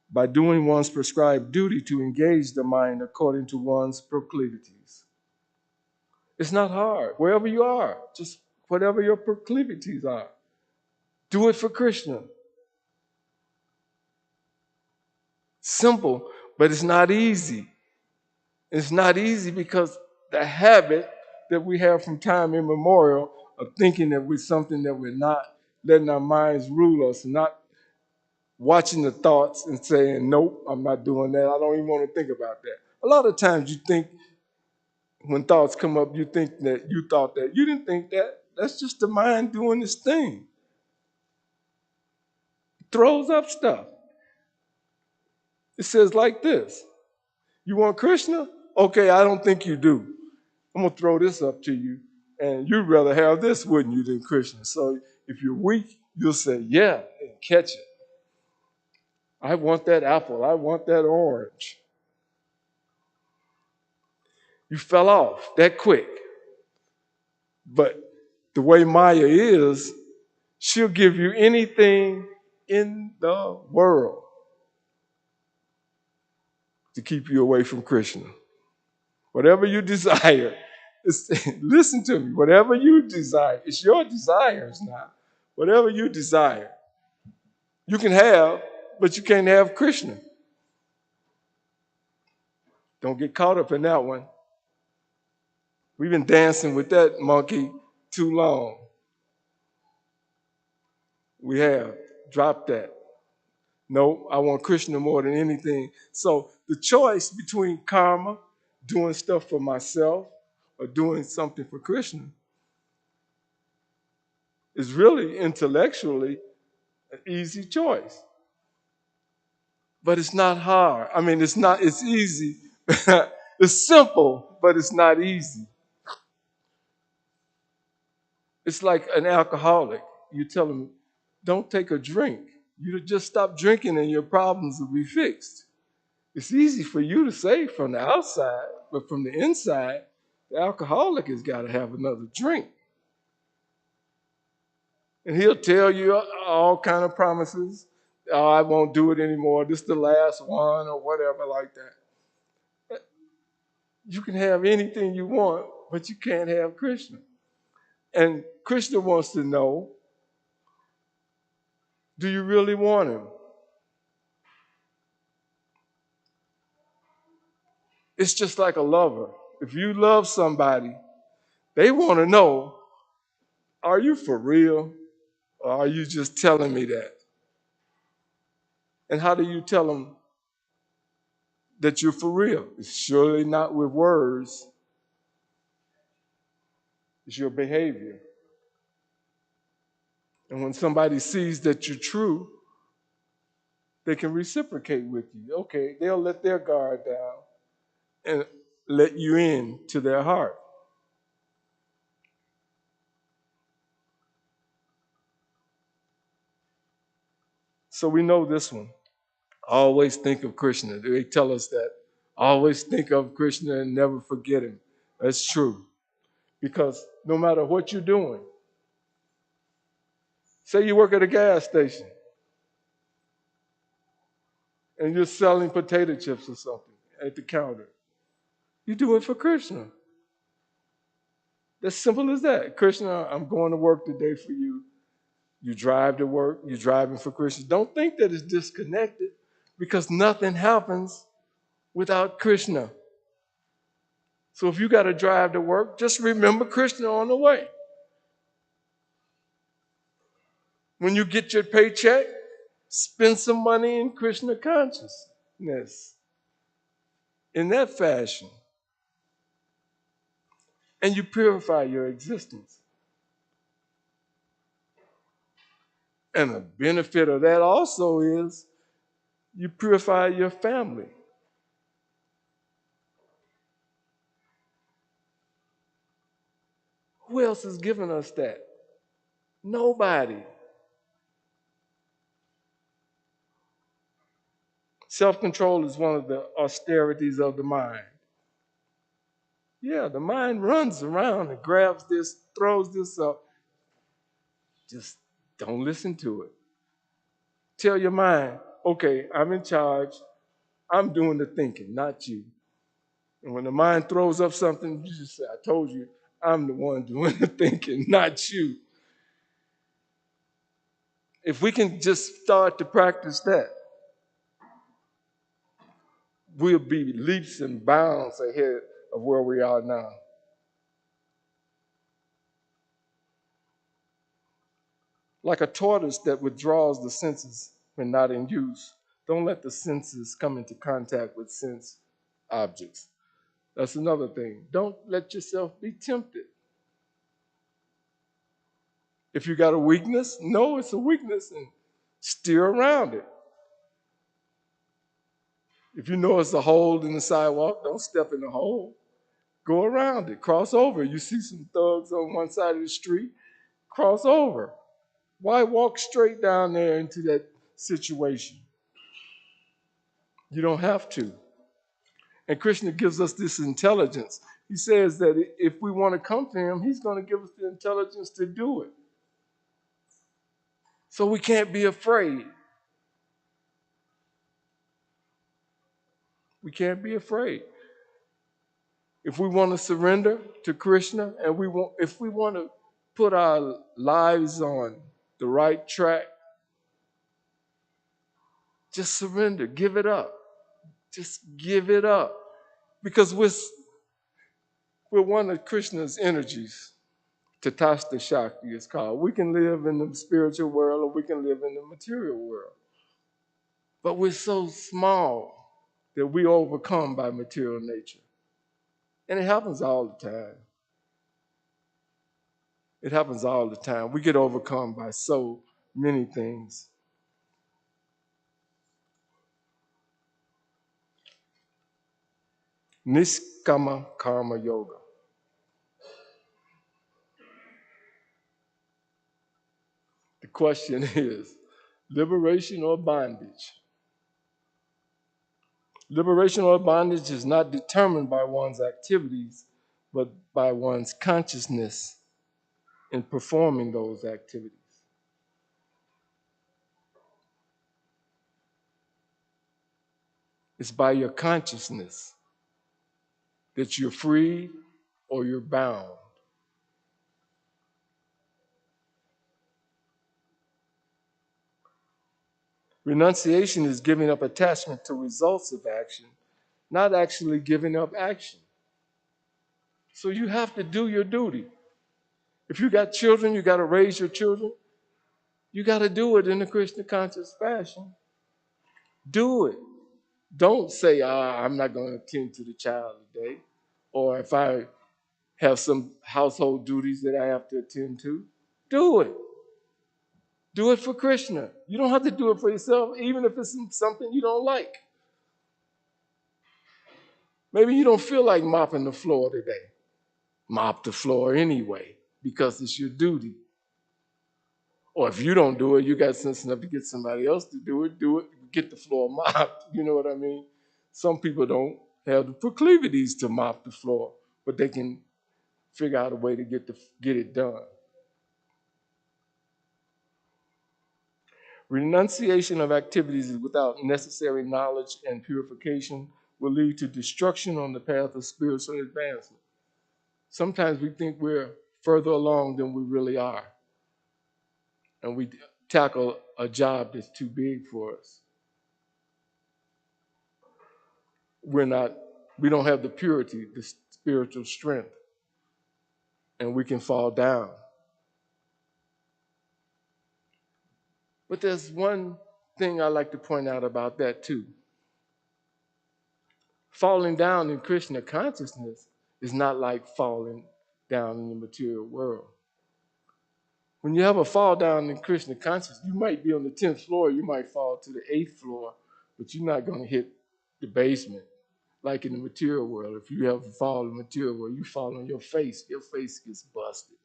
S5: by doing one's prescribed duty to engage the mind according to one's proclivities. It's not hard. Wherever you are, just whatever your proclivities are, do it for Krishna. Simple, but it's not easy. It's not easy because the habit that we have from time immemorial of thinking that we're something that we're not, letting our minds rule us, not watching the thoughts and saying, nope, I'm not doing that. I don't even want to think about that. A lot of times you think, when thoughts come up, you think that you thought that. You didn't think that. That's just the mind doing its thing. It throws up stuff. It says like this. You want Krishna? Okay, I don't think you do. I'm going to throw this up to you. And you'd rather have this, wouldn't you, than Krishna? So if you're weak, you'll say, yeah, and catch it. I want that apple. I want that orange. You fell off that quick. But the way Maya is, she'll give you anything in the world to keep you away from Krishna. Whatever you desire, listen to me, whatever you desire, it's your desires now. Whatever you desire, you can have, but you can't have Krishna. Don't get caught up in that one. We've been dancing with that monkey too long. We have. Drop that. No, I want Krishna more than anything. So the choice between karma, doing stuff for myself, or doing something for Krishna is really intellectually an easy choice. But it's not hard. I mean, it's easy. It's simple, but it's not easy. It's like an alcoholic. You tell them, don't take a drink. You just stop drinking and your problems will be fixed. It's easy for you to say from the outside, but from the inside, the alcoholic has got to have another drink. And he'll tell you all kind of promises. Oh, I won't do it anymore. This is the last one or whatever like that. You can have anything you want, but you can't have Krishna. And Krishna wants to know, do you really want him? It's just like a lover. If you love somebody, they want to know, are you for real? Or are you just telling me that? And how do you tell them that you're for real? It's surely not with words. It's your behavior. And when somebody sees that you're true, they can reciprocate with you. Okay, they'll let their guard down and let you in to their heart. So we know this one. Always think of Krishna. They tell us that. Always think of Krishna and never forget him. That's true. Because no matter what you're doing, say you work at a gas station and you're selling potato chips or something at the counter. You do it for Krishna. As simple as that. Krishna, I'm going to work today for you. You drive to work, you're driving for Krishna. Don't think that it's disconnected because nothing happens without Krishna. So if you got to drive to work, just remember Krishna on the way. When you get your paycheck, spend some money in Krishna consciousness in that fashion. And you purify your existence. And the benefit of that also is you purify your family. Who else has given us that? Nobody. Self-control is one of the austerities of the mind. Yeah, the mind runs around and grabs this, throws this up. Just don't listen to it. Tell your mind, okay, I'm in charge. I'm doing the thinking, not you. And when the mind throws up something, you just say, I told you, I'm the one doing the thinking, not you. If we can just start to practice that, we'll be leaps and bounds ahead of where we are now. Like a tortoise that withdraws the senses when not in use. Don't let the senses come into contact with sense objects. That's another thing. Don't let yourself be tempted. If you got a weakness, know it's a weakness and steer around it. If you know it's a hole in the sidewalk, don't step in the hole. Go around it, cross over. You see some thugs on one side of the street, cross over. Why walk straight down there into that situation? You don't have to. And Krishna gives us this intelligence. He says that if we want to come to him, he's going to give us the intelligence to do it. So we can't be afraid. We can't be afraid. If we want to surrender to Krishna and if we want to put our lives on the right track, just surrender, give it up. Just give it up. Because we're one of Krishna's energies. Tatasta Shakti is called. We can live in the spiritual world or we can live in the material world. But we're so small that we overcome by material nature. And it happens all the time. It happens all the time. We get overcome by so many things. Niskama Karma Yoga. The question is, liberation or bondage? Liberation or bondage is not determined by one's activities, but by one's consciousness in performing those activities. It's by your consciousness that you're free or you're bound. Renunciation is giving up attachment to results of action, not actually giving up action. So you have to do your duty. If you got children, you got to raise your children. You got to do it in a Krishna conscious fashion. Do it. Don't say, I'm not going to attend to the child today. Or if I have some household duties that I have to attend to, do it. Do it for Krishna. You don't have to do it for yourself, even if it's something you don't like. Maybe you don't feel like mopping the floor today. Mop the floor anyway, because it's your duty. Or if you don't do it, you got sense enough to get somebody else to do it, get the floor mopped. You know what I mean? Some people don't have the proclivities to mop the floor, but they can figure out a way to get it done. Renunciation of activities without necessary knowledge and purification will lead to destruction on the path of spiritual advancement. Sometimes we think we're further along than we really are, and we tackle a job that's too big for us. We don't have the purity, the spiritual strength, and we can fall down. But there's one thing I like to point out about that too. Falling down in Krishna consciousness is not like falling down in the material world. When you have a fall down in Krishna consciousness, you might be on the 10th floor, you might fall to the 8th floor, but you're not going to hit the basement. Like in the material world, if you have a fall in the material world, you fall on your face gets busted.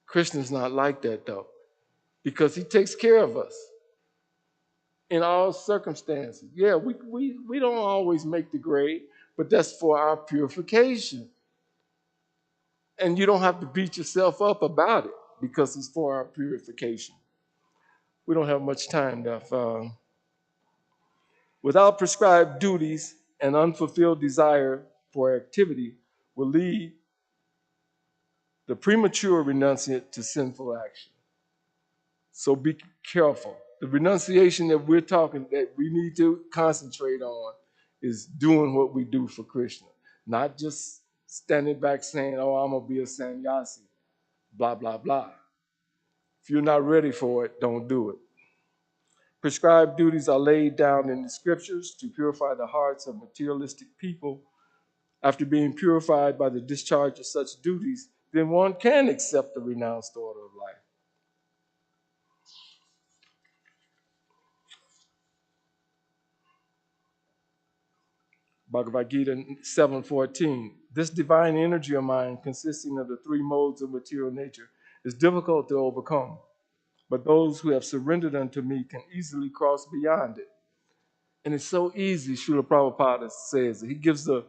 S5: Krishna's not like that though, because he takes care of us in all circumstances. Yeah, we don't always make the grade, but that's for our purification. And you don't have to beat yourself up about it because it's for our purification. We don't have much time left. Without prescribed duties, an unfulfilled desire for activity will lead the premature renunciate to sinful action. So be careful. The renunciation that we're talking that we need to concentrate on is doing what we do for Krishna, not just standing back saying, oh, I'm going to be a sannyasi, blah, blah, blah. If you're not ready for it, don't do it. Prescribed duties are laid down in the scriptures to purify the hearts of materialistic people. After being purified by the discharge of such duties, then one can accept the renounced order of life. Bhagavad Gita 7:14. This divine energy of mine, consisting of the three modes of material nature, is difficult to overcome, but those who have surrendered unto me can easily cross beyond it. And it's so easy, Srila Prabhupada says. He gives the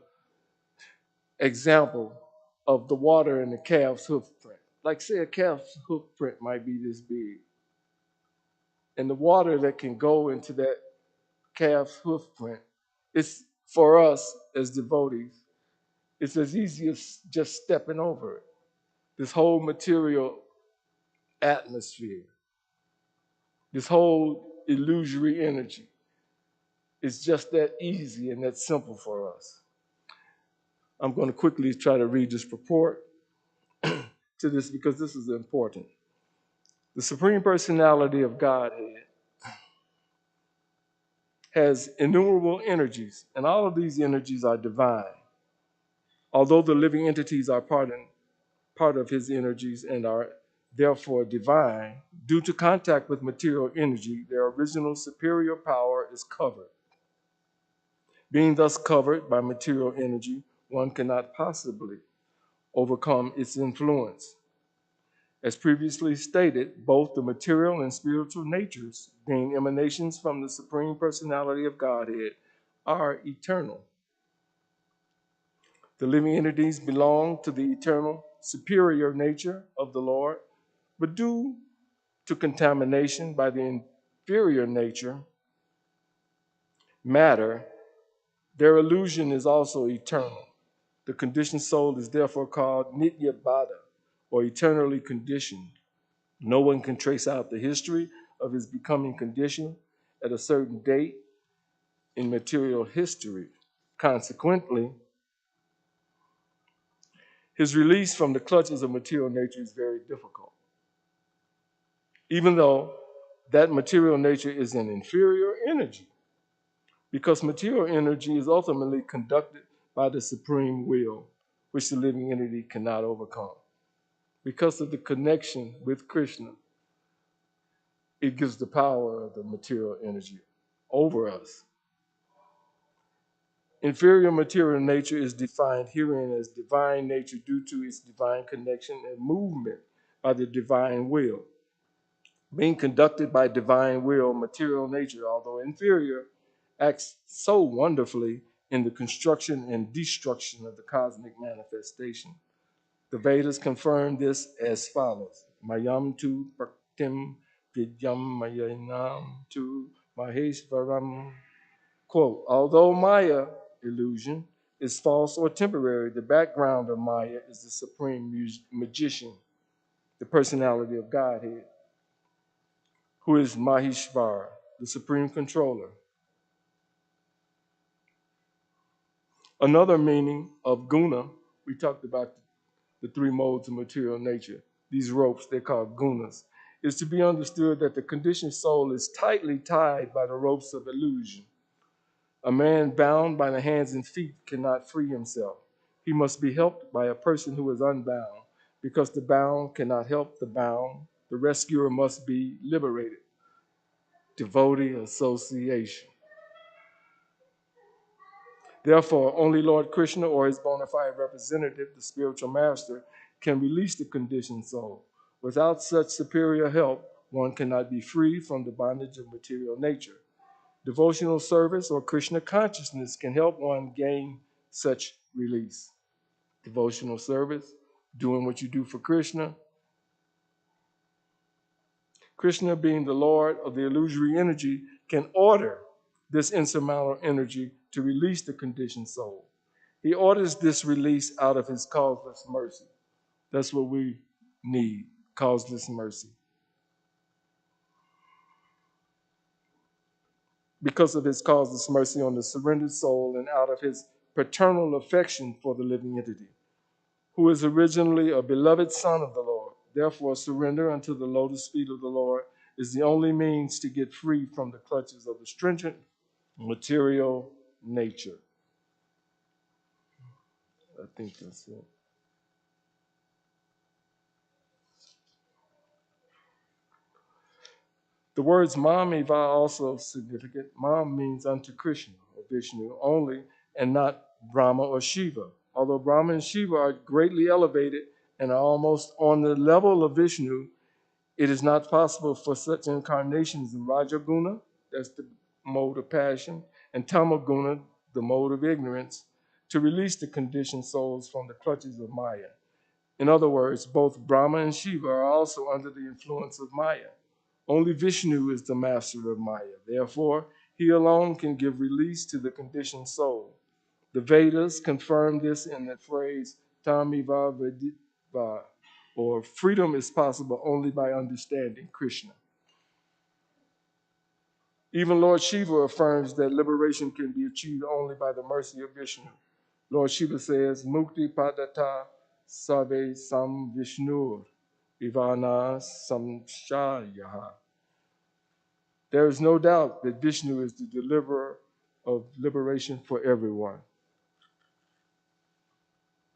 S5: example of the water in the calf's hoof print. Like say a calf's hoof print might be this big. And the water that can go into that calf's hoof print, it's for us as devotees, it's as easy as just stepping over it. This whole material atmosphere, this whole illusory energy. It's just that easy and that simple for us. I'm going to quickly try to read this purport to this because this is important. The Supreme Personality of Godhead has innumerable energies, and all of these energies are divine. Although the living entities are part of his energies and are therefore divine, due to contact with material energy, their original superior power is covered. Being thus covered by material energy, one cannot possibly overcome its influence. As previously stated, both the material and spiritual natures, being emanations from the Supreme Personality of Godhead, are eternal. The living entities belong to the eternal superior nature of the Lord, but due to contamination by the inferior nature, matter, their illusion is also eternal. The conditioned soul is therefore called Nitya Bada, or eternally conditioned. No one can trace out the history of his becoming conditioned at a certain date in material history. Consequently, his release from the clutches of material nature is very difficult. Even though that material nature is an inferior energy, because material energy is ultimately conducted by the supreme will, which the living entity cannot overcome. Because of the connection with Krishna, it gives the power of the material energy over us. Inferior material nature is defined herein as divine nature due to its divine connection and movement by the divine will. Being conducted by divine will, material nature, although inferior, acts so wonderfully in the construction and destruction of the cosmic manifestation. The Vedas confirm this as follows. Mayam tu praktim vidyam mayanam tu maheshvaram. Quote, although Maya, illusion, is false or temporary, the background of Maya is the supreme magician, the personality of Godhead, who is Maheshvara, the supreme controller. Another meaning of guna, we talked about the three modes of material nature. These ropes, they're called gunas, is to be understood that the conditioned soul is tightly tied by the ropes of illusion. A man bound by the hands and feet cannot free himself. He must be helped by a person who is unbound. Because the bound cannot help the bound, the rescuer must be liberated. Devotee association. Therefore, only Lord Krishna or his bona fide representative, the spiritual master, can release the conditioned soul. Without such superior help, one cannot be free from the bondage of material nature. Devotional service or Krishna consciousness can help one gain such release. Devotional service, doing what you do for Krishna. Krishna, being the Lord of the illusory energy, can order this insurmountable energy to release the conditioned soul. He orders this release out of his causeless mercy. That's what we need, causeless mercy. Because of his causeless mercy on the surrendered soul and out of his paternal affection for the living entity, who is originally a beloved son of the Lord. Therefore, surrender unto the lotus feet of the Lord is the only means to get free from the clutches of the stringent material nature. I think that's it. The words Mam Eva are also significant. Mam means unto Krishna or Vishnu only, and not Brahma or Shiva. Although Brahma and Shiva are greatly elevated and are almost on the level of Vishnu, it is not possible for such incarnations in Rajaguna, that's the mode of passion, and Tamaguna, the mode of ignorance, to release the conditioned souls from the clutches of Maya. In other words, both Brahma and Shiva are also under the influence of Maya. Only Vishnu is the master of Maya. Therefore, he alone can give release to the conditioned soul. The Vedas confirm this in the phrase Tamiva Veditva, or freedom is possible only by understanding Krishna. Even Lord Shiva affirms that liberation can be achieved only by the mercy of Vishnu. Lord Shiva says, Mukti Padata Sarve Sam Vishnur Ivana Samshayaha. There is no doubt that Vishnu is the deliverer of liberation for everyone.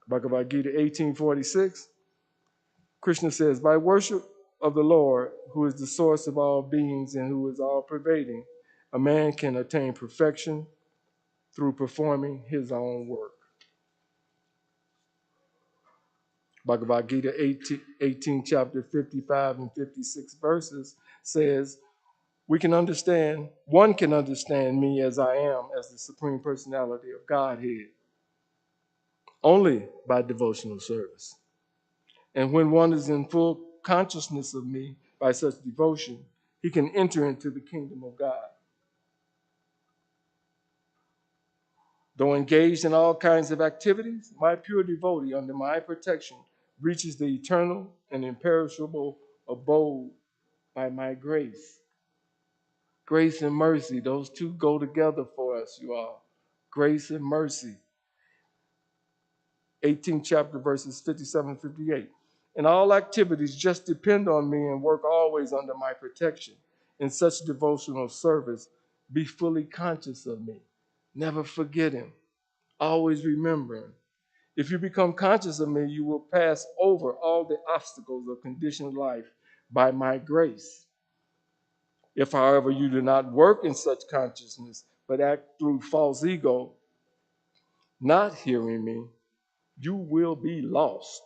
S5: Bhagavad Gita 18:46, Krishna says, by worship of the Lord, who is the source of all beings and who is all pervading, a man can attain perfection through performing his own work. Bhagavad Gita 18 chapter 55 and 56 verses says, one can understand me as I am, as the Supreme Personality of Godhead, only by devotional service. And when one is in full consciousness of me by such devotion, he can enter into the kingdom of God. Though engaged in all kinds of activities, my pure devotee under my protection reaches the eternal and imperishable abode by my grace. Grace and mercy, those two go together for us, you all. Grace and mercy. 18th chapter, verses 57 and 58. And all activities just depend on me and work always under my protection. In such devotional service, be fully conscious of me. Never forget him. Always remember him. If you become conscious of me, you will pass over all the obstacles of conditioned life by my grace. If, however, you do not work in such consciousness, but act through false ego, not hearing me, you will be lost.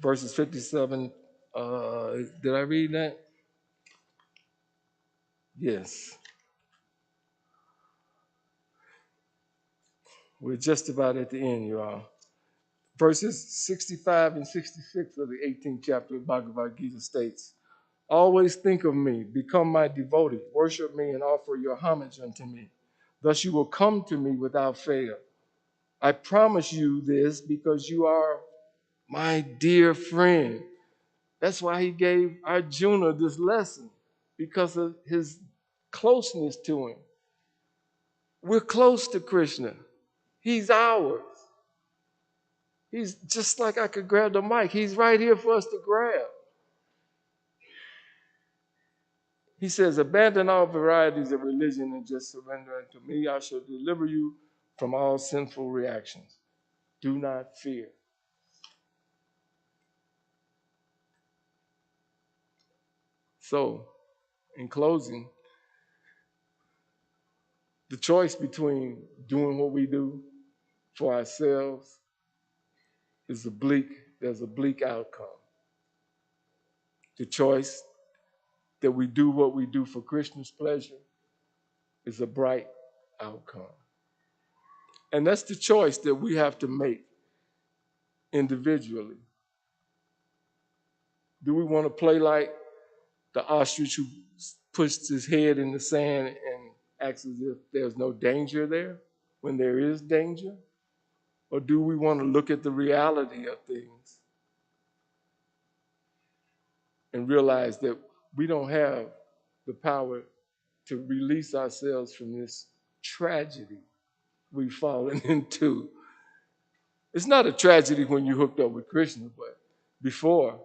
S5: Verses 57, did I read that? Yes. We're just about at the end, you all. Verses 65 and 66 of the 18th chapter of Bhagavad Gita states, always think of me, become my devotee, worship me, and offer your homage unto me. Thus you will come to me without fail. I promise you this because you are my dear friend. That's why he gave Arjuna this lesson, because of his closeness to him. We're close to Krishna. He's ours. He's just like I could grab the mic. He's right here for us to grab. He says, abandon all varieties of religion and just surrender unto me. I shall deliver you from all sinful reactions. Do not fear. So, in closing, the choice between doing what we do for ourselves is there's a bleak outcome. The choice that we do what we do for Krishna's pleasure is a bright outcome. And that's the choice that we have to make individually. Do we want to play like the ostrich who puts his head in the sand and acts as if there's no danger there when there is danger? Or do we want to look at the reality of things and realize that we don't have the power to release ourselves from this tragedy we've fallen into? It's not a tragedy when you're hooked up with Krishna, but before,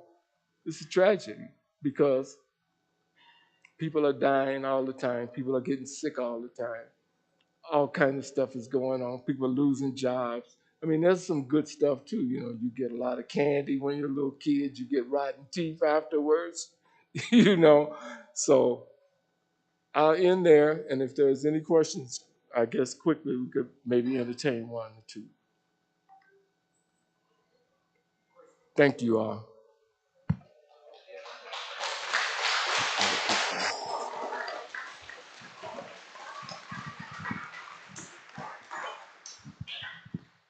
S5: it's a tragedy because people are dying all the time. People are getting sick all the time. All kinds of stuff is going on. People are losing jobs. I mean, there's some good stuff too. You know, you get a lot of candy when you're a little kid. You get rotten teeth afterwards, you know. So I'll end there. And if there's any questions, I guess quickly we could maybe entertain one or two. Thank you all.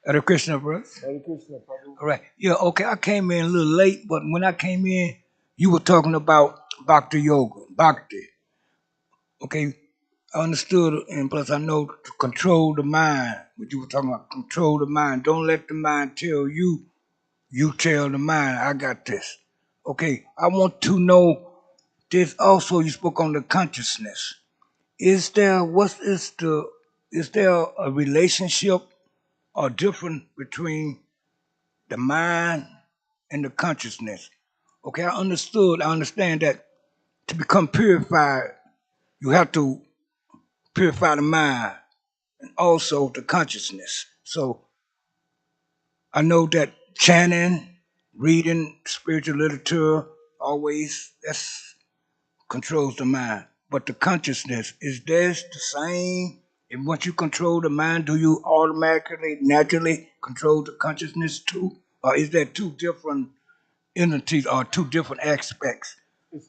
S6: Hare Krishna, brother.
S5: Hare Krishna, Prabhu.
S6: All right. Yeah, okay. I came in a little late, but when I came in, you were talking about Bhakti Yoga. Bhakti. Okay. I understood, and plus I know to control the mind. What you were talking about, control the mind. Don't let the mind tell you. You tell the mind, I got this. Okay, I want to know this also. You spoke on the consciousness. Is there is there a relationship or difference between the mind and the consciousness? Okay, I understand that to become purified, you have to purify the mind and also the consciousness. So I know that chanting, reading spiritual literature, always that's controls the mind. But the consciousness, is this the same? And once you control the mind, do you automatically, naturally control the consciousness too? Or is there two different entities or two different aspects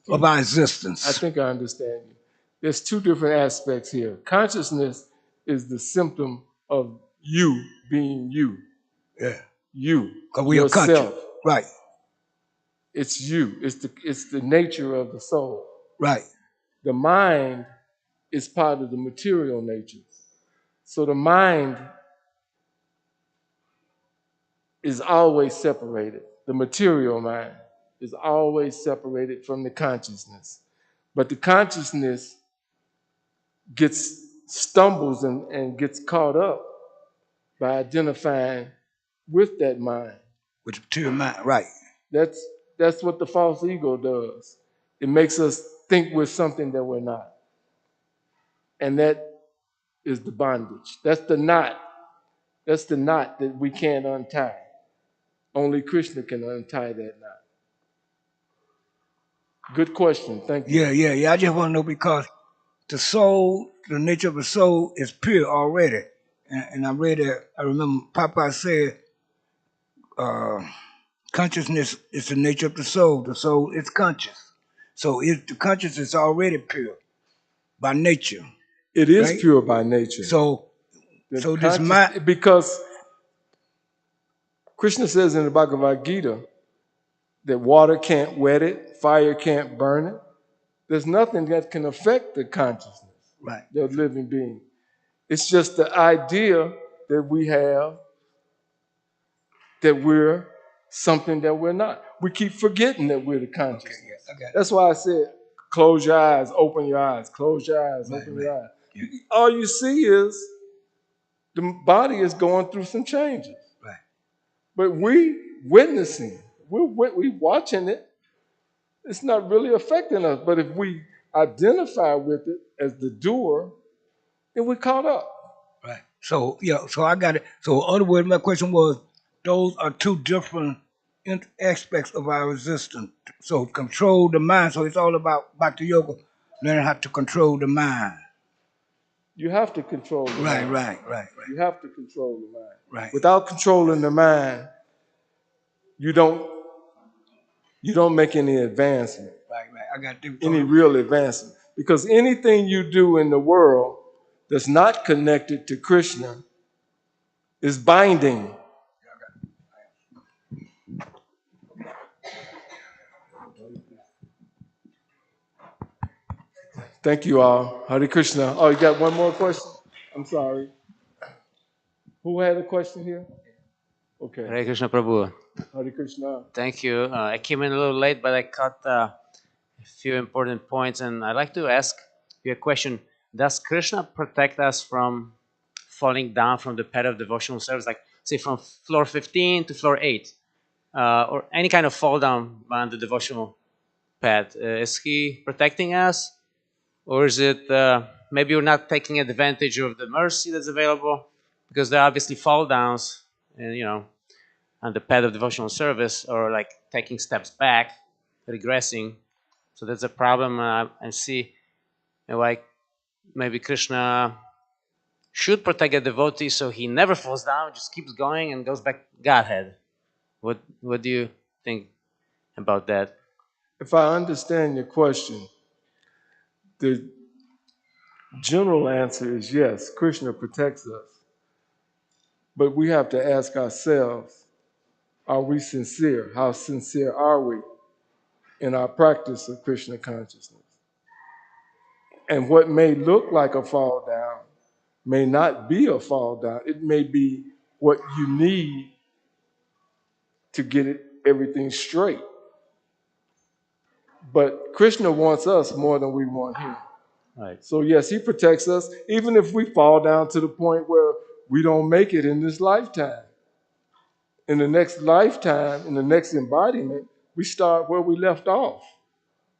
S6: of our
S5: I
S6: existence?
S5: think I understand you. There's two different aspects here. Consciousness is the symptom of you being you.
S6: Yeah.
S5: You.
S6: Because we are conscious.
S5: Yourself.
S6: Right,
S5: It's you. It's the nature of the soul.
S6: right,
S5: The mind is part of the material nature. So the mind is always separated. The material mind is always separated from the consciousness. But the consciousness stumbles and gets caught up by identifying with that mind.
S6: with the pure mind, right.
S5: That's what the false ego does. It makes us think we're something that we're not. And that is the bondage. That's the knot. That's the knot that we can't untie. Only Krishna can untie that knot. Good question. Thank you.
S6: Yeah. I just want to know because the soul, the nature of the soul is pure already. And I read it, I remember Popeye said, consciousness is the nature of the soul. The soul is conscious. So the conscious is already pure by nature.
S5: It is
S6: Right?
S5: pure by nature.
S6: So this mind,
S5: Because Krishna says in the Bhagavad Gita that water can't wet it, fire can't burn it. There's nothing that can affect the consciousness,
S6: right,
S5: the living being. It's just the idea that we have that we're something that we're not. We keep forgetting that we're the consciousness.
S6: okay, yeah, I got it.
S5: That's why I said, close your eyes, open your eyes, close your eyes, open your eyes.
S6: Yeah.
S5: All you see is the body is going through some changes.
S6: Right.
S5: But we witnessing, we watching it. It's not really affecting us. But if we identify with it as the doer, then we're caught up.
S6: Right. So I got it. So in other words, my question was, those are two different aspects of our existence. So control the mind. So it's all about Bhakti Yoga, learning how to control the mind.
S5: You have to control the mind.
S6: Right.
S5: You have to control the mind.
S6: Right.
S5: Without controlling the mind, you don't make any advancement.
S6: Right. I got
S5: Any real advancement. Because anything you do in the world that's not connected to Krishna is binding. Thank you all. Hare Krishna. Oh, you got one more question? I'm sorry. Who had a question here? Okay.
S7: Hare Krishna Prabhu.
S5: Hare Krishna.
S7: Thank you. I came in a little late, but I caught a few important points, and I'd like to ask you a question. Does Krishna protect us from falling down from the path of devotional service, like say from floor 15 to floor 8, or any kind of fall down on the devotional path? Is he protecting us, or is it maybe we're not taking advantage of the mercy that's available? Because there are obviously fall downs, and on the path of devotional service, or like taking steps back, regressing. So that's a problem. And see, like maybe Krishna should protect a devotee so he never falls down, just keeps going and goes back to Godhead. What do you think about that?
S5: If I understand your question, the general answer is yes, Krishna protects us. But we have to ask ourselves, are we sincere? How sincere are we in our practice of Krishna consciousness? And what may look like a fall down may not be a fall down. It may be what you need to get everything straight. But Krishna wants us more than we want him.
S7: Right.
S5: So yes, he protects us, even if we fall down to the point where we don't make it in this lifetime. In the next lifetime, in the next embodiment, we start where we left off.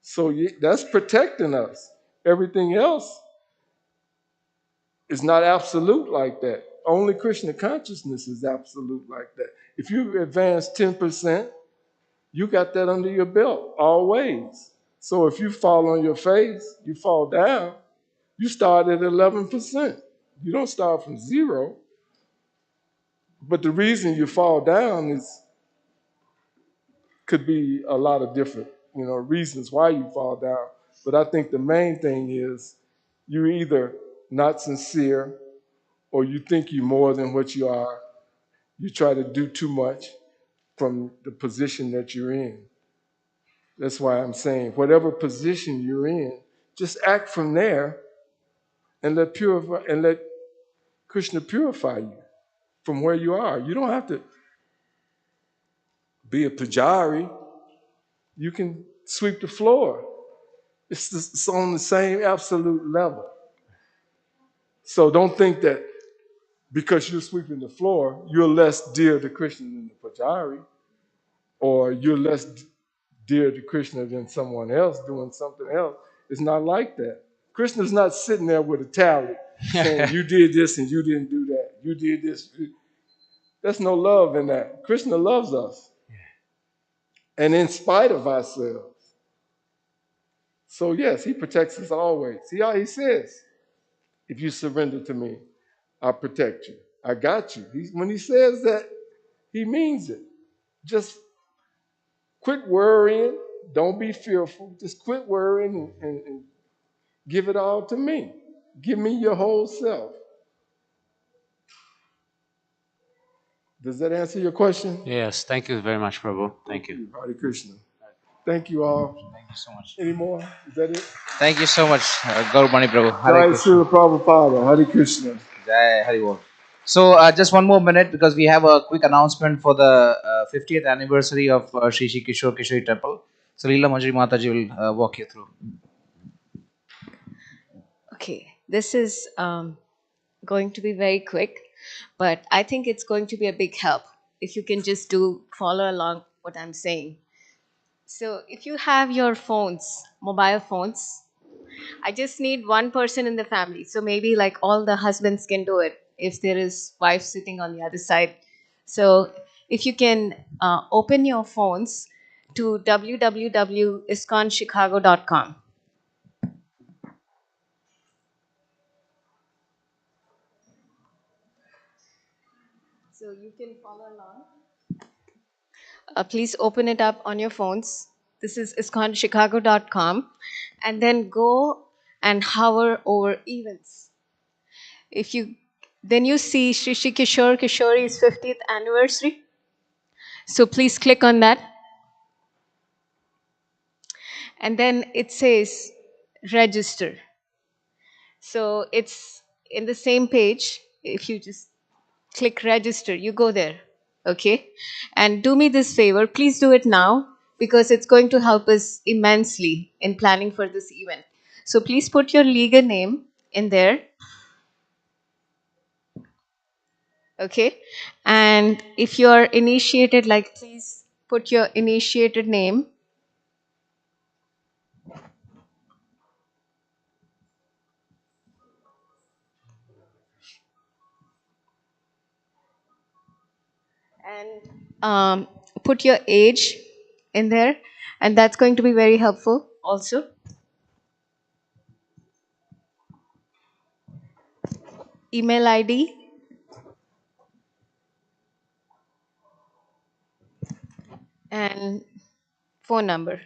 S5: So that's protecting us. Everything else is not absolute like that. Only Krishna consciousness is absolute like that. If you advance 10%, you got that under your belt always. So if you fall on your face, you fall down, you start at 11%. You don't start from zero. But the reason you fall down could be a lot of different, reasons why you fall down. But I think the main thing is you're either not sincere or you think you're more than what you are. You try to do too much from the position that you're in. That's why I'm saying whatever position you're in, just act from there and let Krishna purify you from where you are. You don't have to be a pujari. You can sweep the floor. It's on the same absolute level. So don't think that because you're sweeping the floor, you're less dear to Krishna than the pujari, or you're less dear to Krishna than someone else doing something else. It's not like that. Krishna's not sitting there with a tally saying, you did this and you didn't do that. You did this. There's no love in that. Krishna loves us. And in spite of ourselves. So yes, he protects us always. See how he says, if you surrender to me, I'll protect you. I got you. When he says that, he means it. Just quit worrying. Don't be fearful. Just quit worrying and give it all to me. Give me your whole self. Does that answer your question?
S7: Yes, thank you very much, Prabhu. Thank you.
S5: Hare Krishna. Thank you all.
S4: Thank you so much.
S5: Any more? Is that it?
S4: Thank you so much, Gaurmani Prabhu. Hare
S5: Jai
S4: Krishna.
S5: Srila Prabhupada. Hare Krishna.
S4: Jai Hari Bol. So, just one more minute because we have a quick announcement for the 50th anniversary of Shri Shri Kishore Kishori Temple. So, Leela Manjari Mataji will walk you through.
S8: Okay, this is going to be very quick, but I think it's going to be a big help if you can just follow along what I'm saying. So if you have your phones, mobile phones, I just need one person in the family. So maybe like all the husbands can do it if there is wife sitting on the other side. So if you can open your phones to www.iskonchicago.com. So you can follow along. Please open it up on your phones. This is iskonchicago.com. And then go and hover over events. Then you see Shri Shri Kishore Kishori's 50th anniversary. So please click on that. And then it says register. So it's in the same page. If you just click register, you go there. Okay? And do me this favor, please do it now because it's going to help us immensely in planning for this event. So please put your legal name in there. Okay? And if you're initiated, like please put your initiated name. And put your age in there, and that's going to be very helpful also. Email ID, and phone number.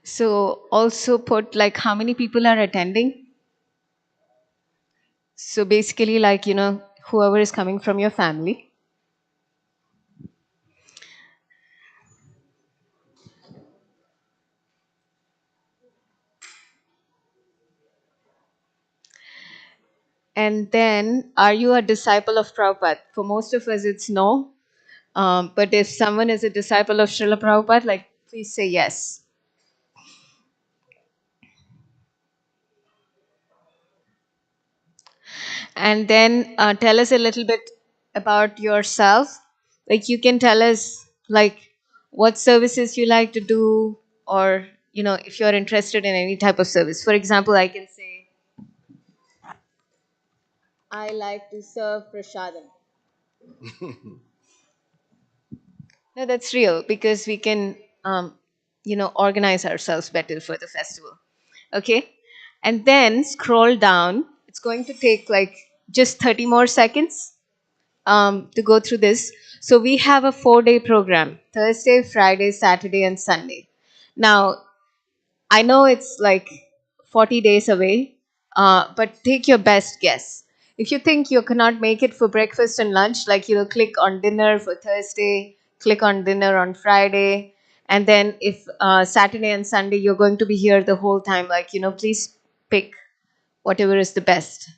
S8: So also put like how many people are attending. So basically like, whoever is coming from your family. And then, are you a disciple of Prabhupada? For most of us, it's no. But if someone is a disciple of Srila Prabhupada, like, please say yes. And then tell us a little bit about yourself. Like, you can tell us like what services you like to do, or if you're interested in any type of service. For example, I can say I like to serve prasadam. No, that's real, because we can organize ourselves better for the festival. Okay, and then scroll down. It's going to take like just 30 more seconds to go through this. So we have a 4-day program: Thursday, Friday, Saturday, and Sunday. Now, I know it's like 40 days away, but take your best guess. If you think you cannot make it for breakfast and lunch, like, click on dinner for Thursday, click on dinner on Friday, and then if Saturday and Sunday you're going to be here the whole time, like, please pick whatever is the best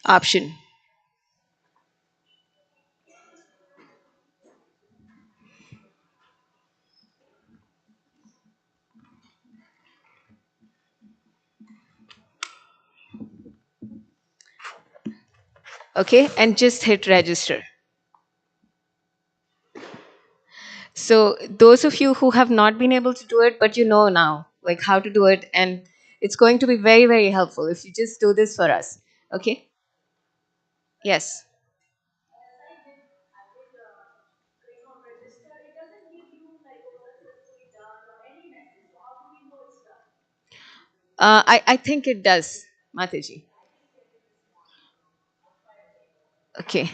S8: option. Okay, and just hit register. So those of you who have not been able to do it, but you know now, like, how to do it, and it's going to be very, very helpful if you just do this for us. Okay? Yes. I think it does, Mataji. Okay.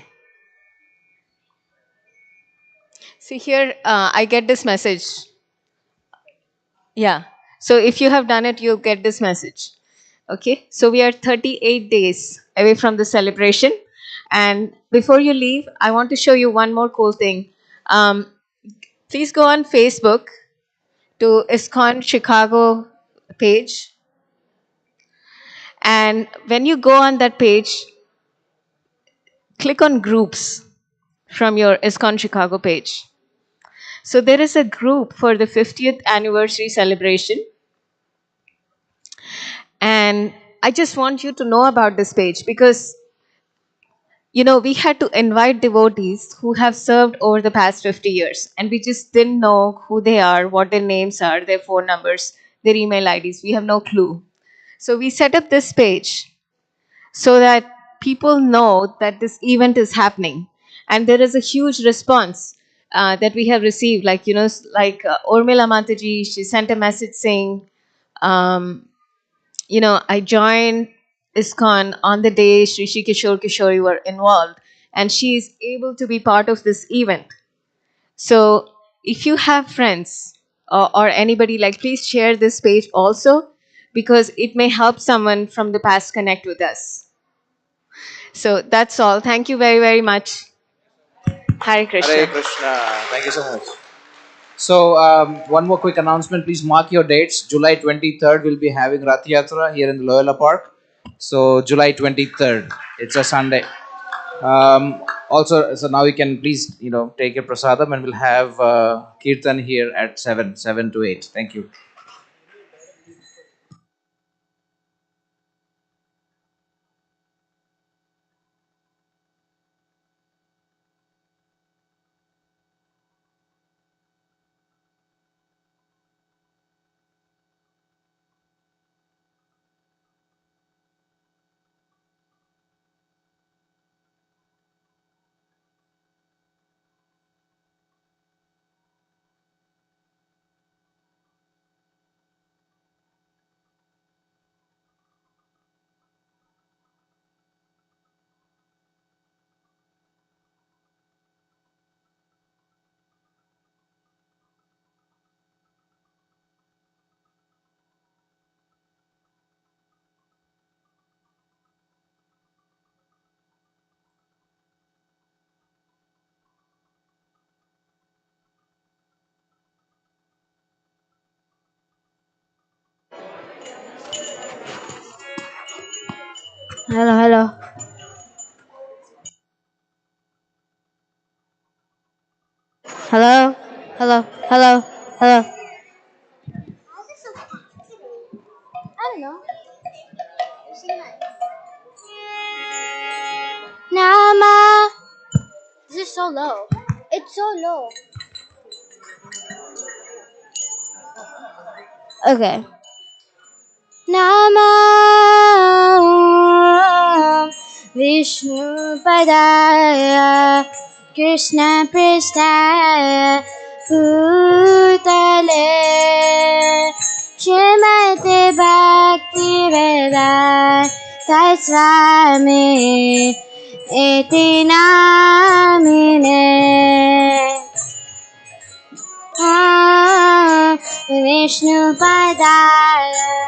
S8: See here, I get this message. Yeah. So if you have done it, you'll get this message. Okay. So we are 38 days away from the celebration. And before you leave, I want to show you one more cool thing. Please go on Facebook to ISKCON Chicago page. And when you go on that page, click on groups from your ISKCON Chicago page. So there is a group for the 50th anniversary celebration. And I just want you to know about this page because, we had to invite devotees who have served over the past 50 years. And we just didn't know who they are, what their names are, their phone numbers, their email IDs. We have no clue. So we set up this page so that people know that this event is happening. And there is a huge response that we have received. Like, Urmila Mataji, she sent a message saying, I joined ISKCON on the day Sri Shri Kishore Kishori were involved, and she is able to be part of this event. So if you have friends or anybody, like, please share this page also, because it may help someone from the past connect with us. So that's all. Thank you very, very much. Hare Krishna.
S4: Hare Krishna. Thank you so much. So, one more quick announcement. Please mark your dates. July 23rd, we'll be having Rath Yatra here in the Loyola Park. So, July 23rd. It's a Sunday. Also, so now you can please, take your prasadam, and we'll have Kirtan here at 7 to 8. Thank you.
S3: Hello, hello. Hello, hello, hello, hello. I don't know. Nama. This is so low. It's so low. Okay. Namah Vishnu Padaya Krishna Pristaya Bhutale Srimati Bhakti Vedanta Swami Iti Namine Vishnu Padaya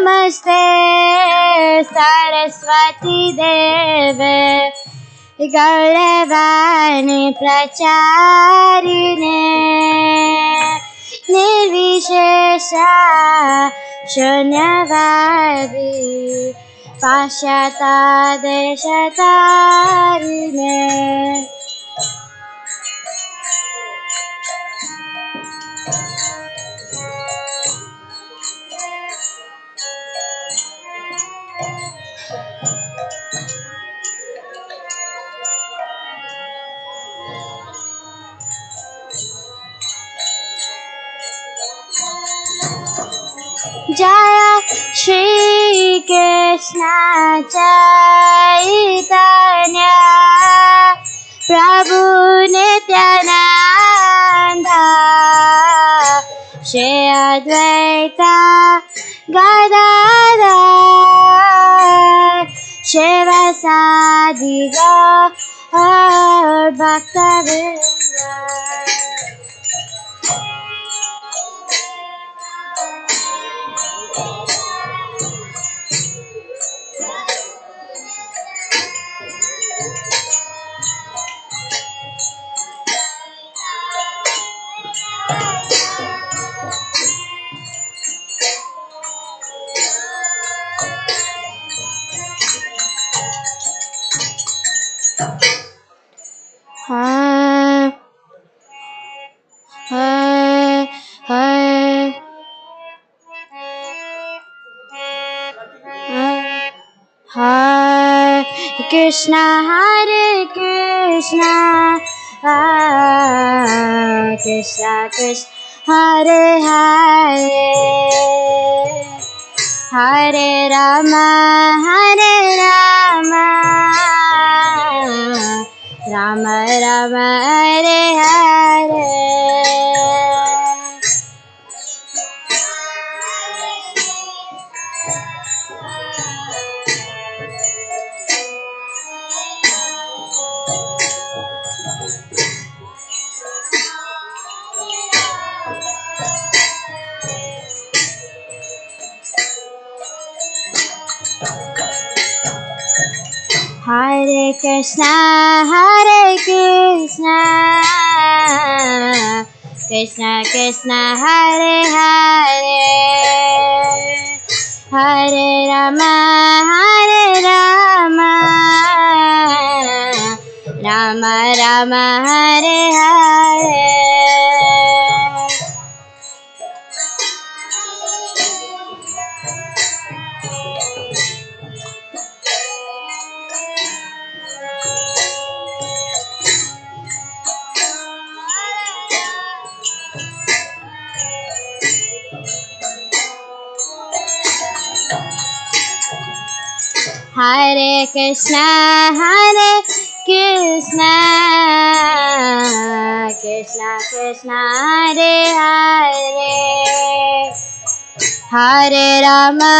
S3: Namaste Saraswati Deve Gauravani Pracharine Nirvishesha Shunyavadi Pashyata Deshatarine Jaya Shri Krishna Chaitanya Prabhu Nityananda Shri Advaita Gadadhar Shivasadi Gaur Bhaktavinda Hare Hare Hare Hare Krishna Hare Krishna Hare Krishna Krishna Hare Hare Hare Rama Hare Rama Rama Rama Hare Hare Hare Krishna, Krishna Krishna, Hare Hare, Hare Rama, Rama Rama, Hare Hare. Hare Krishna, Krishna Krishna, Hare Hare, Hare Rama,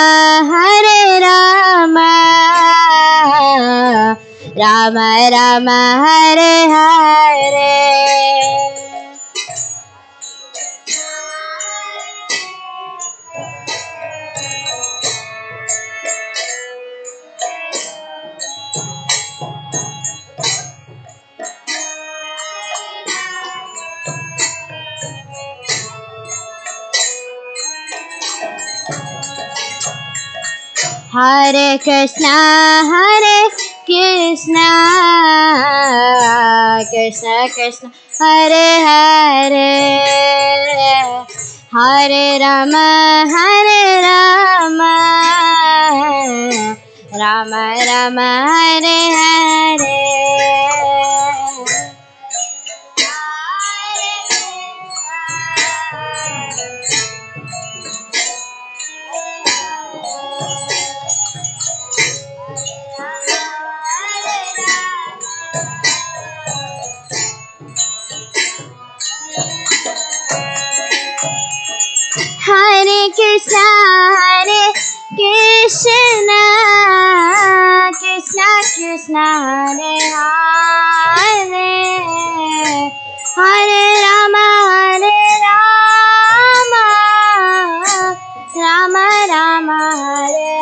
S3: Rama Rama, Hare Hare. Hare Krishna, Krishna Krishna, Hare Hare, Hare Rama, Rama Rama, Hare Hare. Hare Krishna, Krishna Krishna, Hare Hare, Hare Rama, Rama Rama, Hare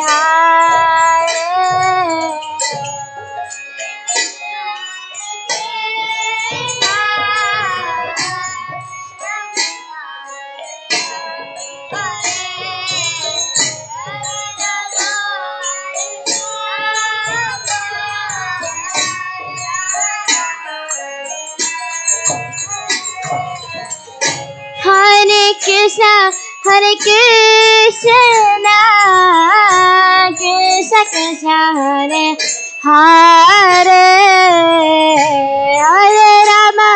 S3: Hare Krishna, Krishna Krishna, Hare Hare, Hare Rama,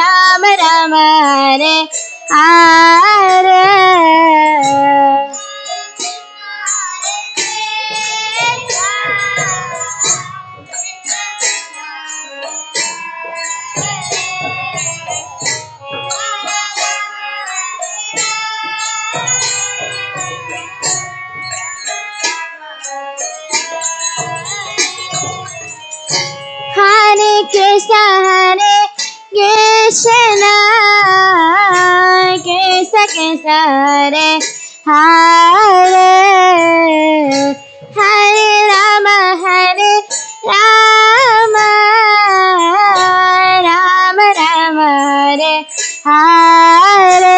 S3: Rama Rama, Hare Hare. Hare Krishna, Krishna Krishna, Hare Hare, Hare Rama, Rama Rama, Hare Hare.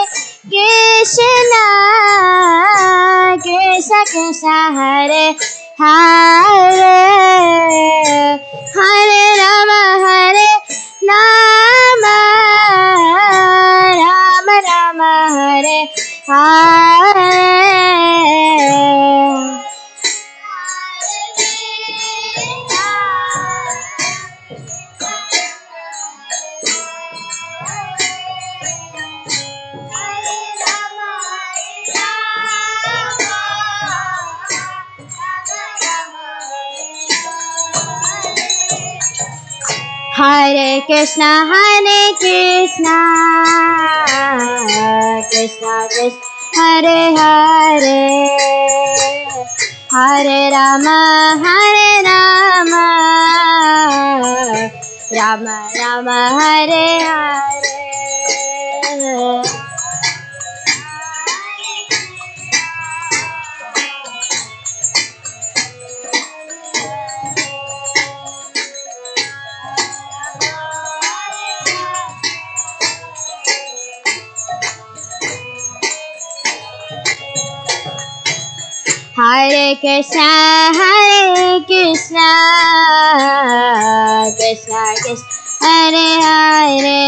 S3: Hare Krishna, Krishna Hare Hare, Hare Rama, Rama Rama, Hare Hare. Hare Krishna, Krishna Krishna, Hare Hare, Hare Rama, Rama Rama, Hare Hare. Hare Krishna, Krishna Krishna, Hare Hare,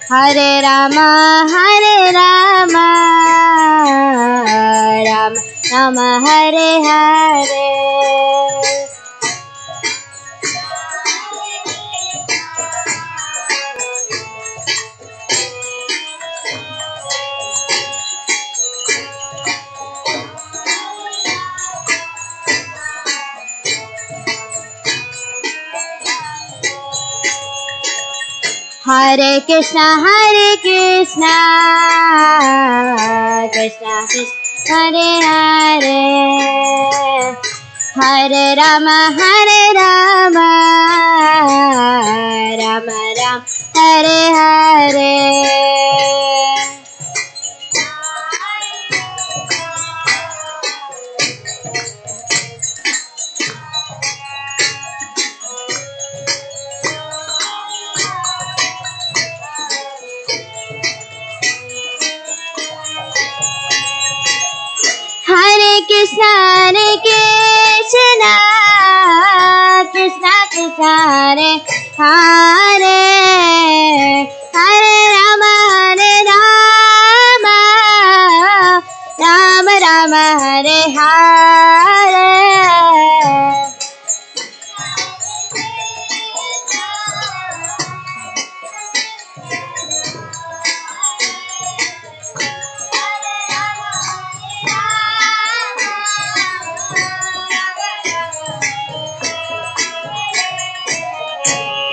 S3: Hare Rama, Rama Rama, Hare Hare. Hare Krishna, Krishna Krishna, Hare Hare, Hare Rama, Hare Rama, Rama Rama, Hare Hare. Hare Krishna, Krishna Krishna, Hare Hare, Hare Rama, Rama Rama, Hare Hare.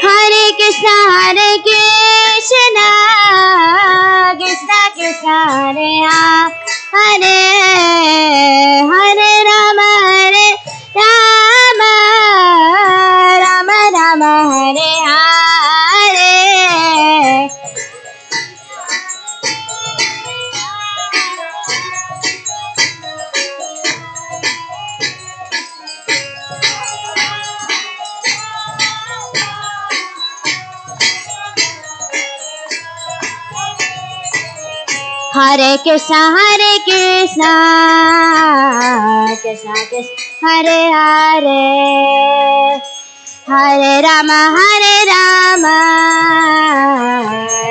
S3: Hare Krishna, Krishna Krishna, Hare Hare, Hare Rama, Rama Rama, Hare Hare. Hare Krishna, Krishna Krishna, Hare Hare, Hare Rama,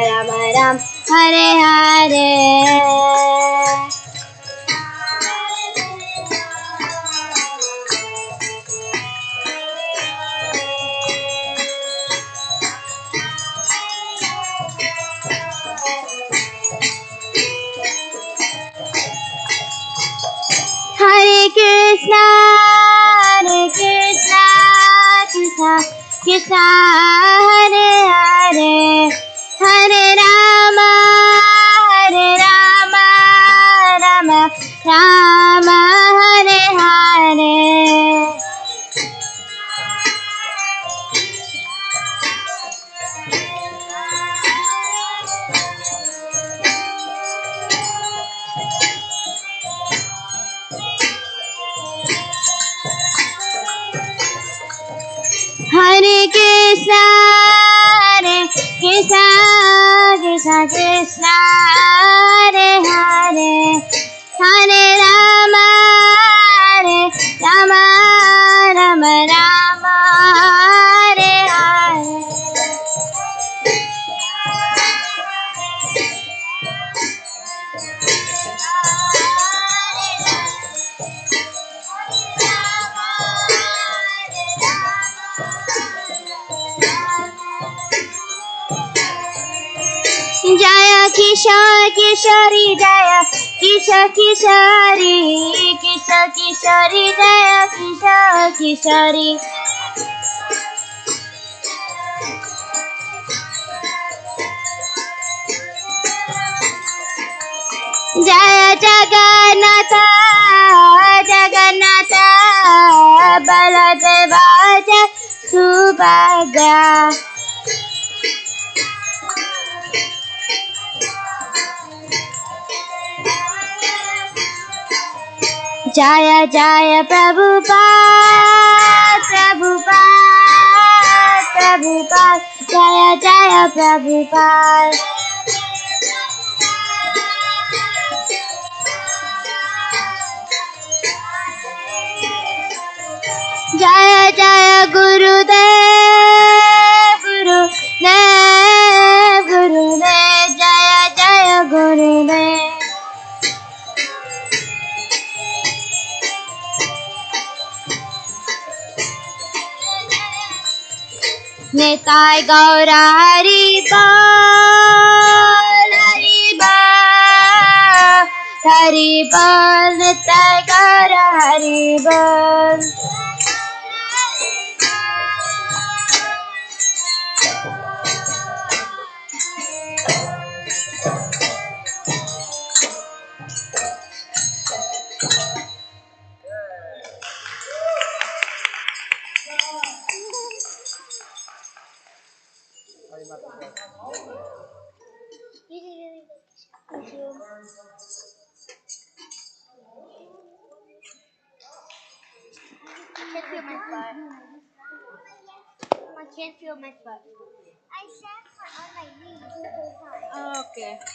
S3: Rama Rama, Hare Hare. Hare Krishna, Krishna Krishna, Hare Hare, Hare Rama, Rama Rama, Hare Hare. Hare Krishna, Krishna Krishna, Hare Hare, Hare Rama, Rama Rama, Hare Hare. Jaya Kishore Kishori, Jaya Kishori, Kishori, Jaya Kishori. Jaya Jagannatha, Baladeva, Subhadra. Jaya Jaya Prabhupada, Jaya Jaya Prabhupada. Jaya Jaya Gurudev, Jaya Jaya Gurudev. Nitai Gaura Hari Bol, Hari Bol, Nitai Gaura Hari Bol.
S9: Okay.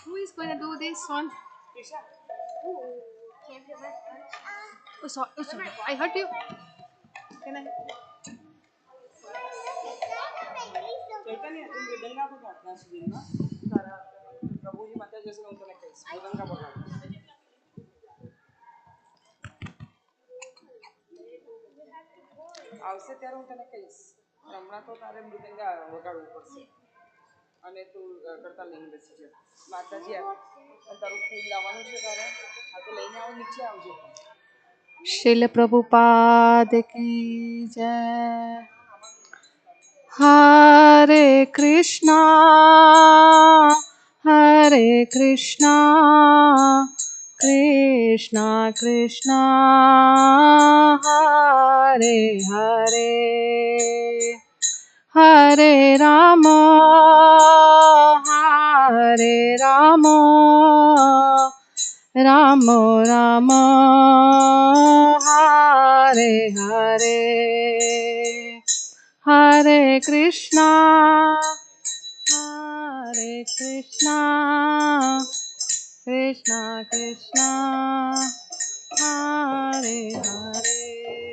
S9: Who is going to do this one? Oh, sorry. Oh, sorry. I hurt you. Can I?
S10: આવશે ત્યારે હું તને કહીશ પણ હમણાં તો તારે મૃદંગ વગાડવું પડશે અને તું કરતા લઈને બેસી છે માતાજી તારું ફૂલ લાવવાનું છે તારે આ તો લઈને આવો નીચે આવજો.
S9: शिल प्रभुपाद की जय. हरे कृष्णा कृष्णा कृष्णा हरे हरे हरे राम राम राम हरे हरे हरे कृष्णा कृष्णा कृष्णा हरे हरे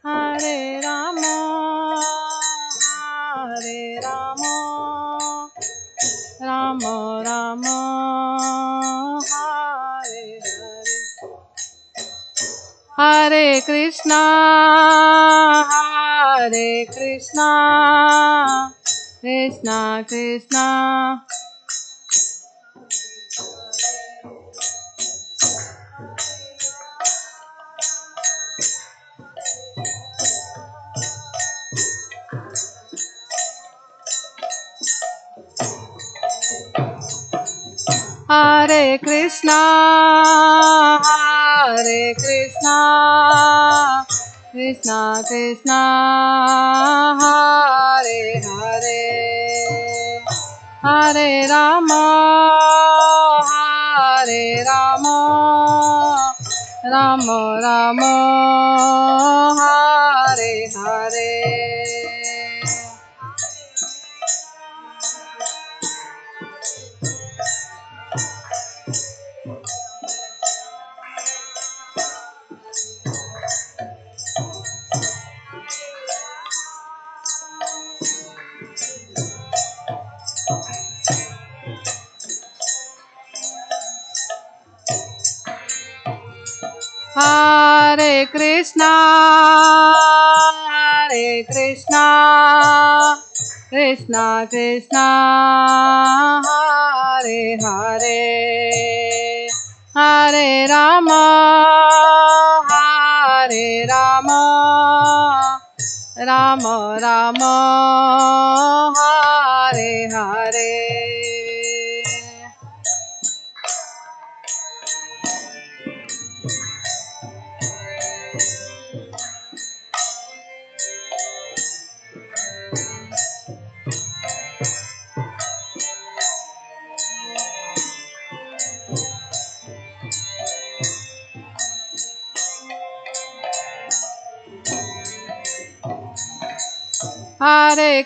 S9: हरे राम राम राम हरे हरे हरे कृष्णा कृष्णा कृष्णा हरे कृष्णा कृष्णा कृष्णा हरे हरे हरे राम राम राम हरे हरे हरे कृष्णा कृष्णा कृष्णा हरे हरे हरे राम राम राम हरे हरे हरे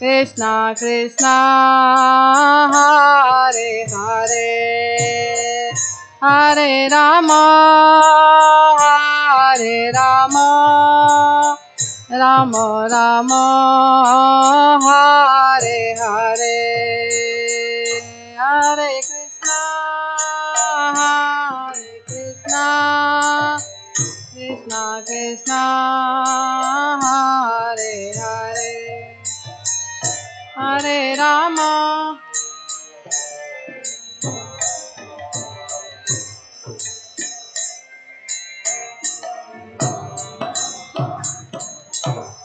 S9: कृष्णा कृष्णा हरे हरे हरे राम राम राम हरे हरे हरे कृष्णा कृष्णा हरे हरे हरे राम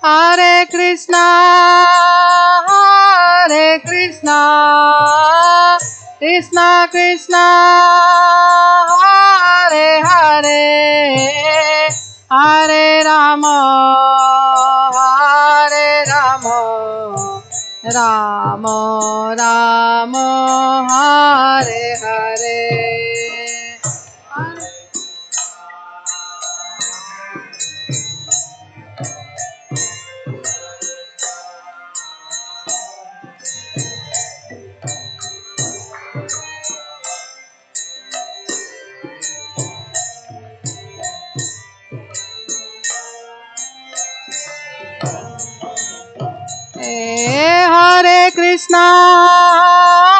S9: हरे Krishna Krishna Hare Hare Hare Ram
S1: Ram Ram Hare Hare. Hare Krishna,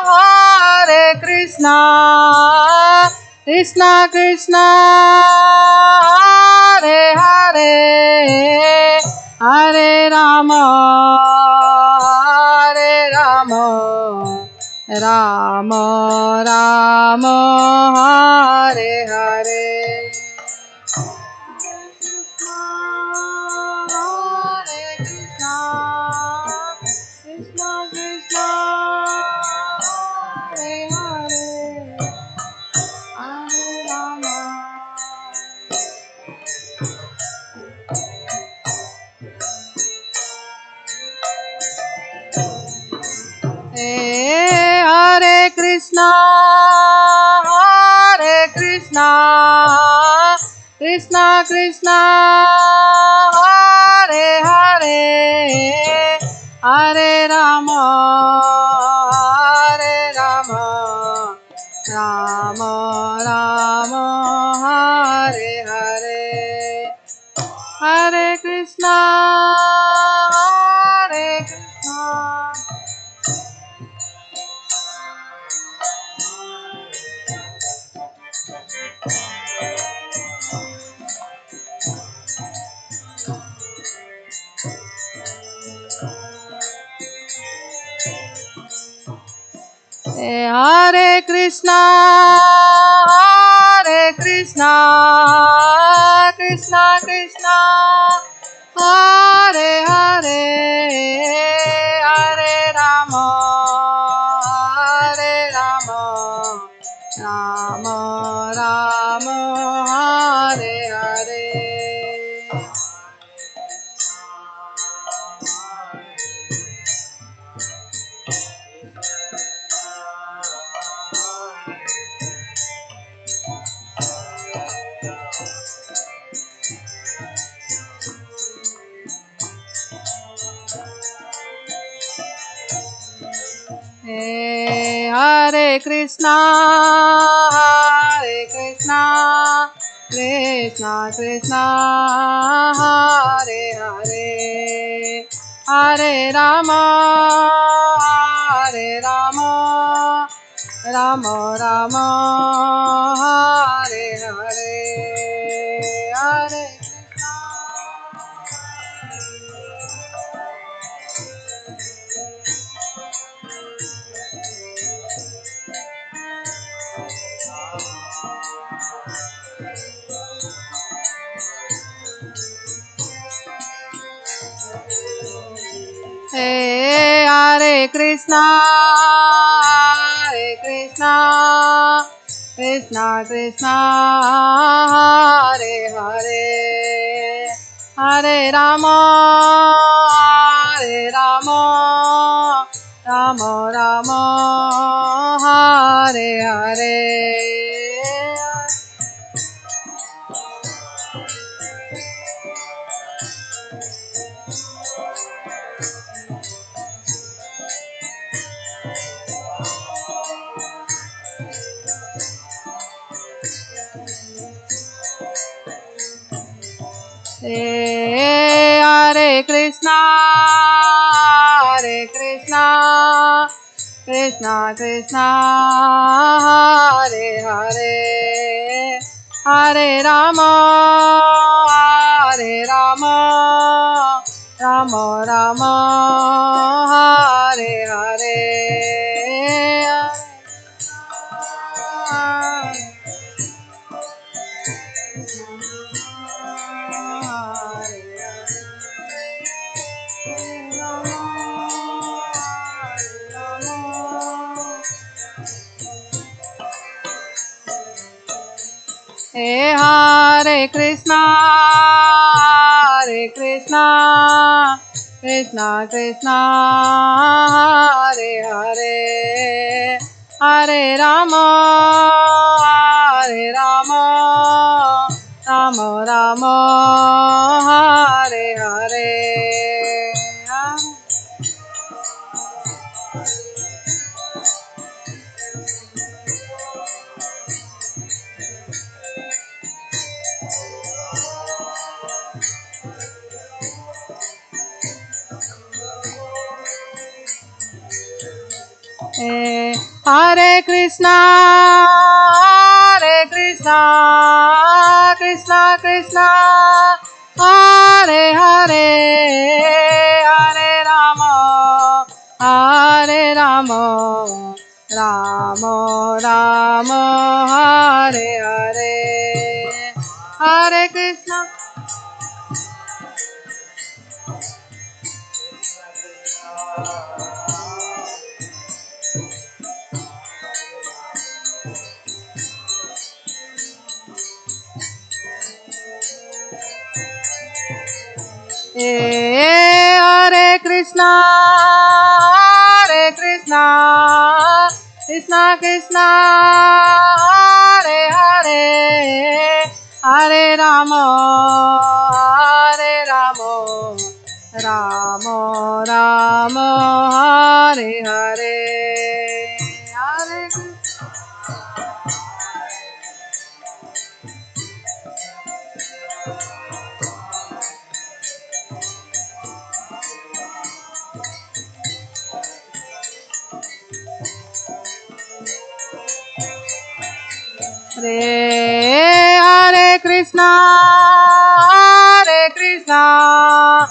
S1: Hare Krishna, Krishna Krishna, Hare Hare, Hare Rama, Hare Rama, Rama Rama, Hare Hare. Krishna Krishna, Hare Hare, Hare Rama. Hare Krishna, Hare Krishna, Krishna Krishna, Hare Hare, Hare Rama, Hare Rama, Rama Rama, Hare Hare, Hare Krishna, Hare Krishna. Hare Krishna, Hare Krishna, Krishna Krishna, Hare Hare, Hare Rama, Hare Rama, Rama Rama, Hare Hare. Hare Krishna, Hare Krishna, Krishna Krishna, Hare Hare, Hare Rama, Hare Rama, Rama Rama, Hare Hare, Hare Hare Krishna, Hare Krishna, Krishna Krishna, Hare Hare, Hare Rama, Hare Rama, Rama Rama, Hare Hare. Hare Krishna, Hare Krishna, Krishna Krishna, Hare Hare, Hare Rama, Hare Rama, Rama Rama, Hare Hare. Hare Krishna, Hare Krishna, Krishna Krishna Hare Hare Hare Rama Hare Rama Rama Rama Hare Hare Hare Krishna Krishna Krishna Hare Hare Hare Rama Rama Rama Hare Hare Hare Krishna Hare Krishna Krishna Krishna Hare Hare Hare Rama Rama Rama Hare Hare Hare Krishna Hare Krishna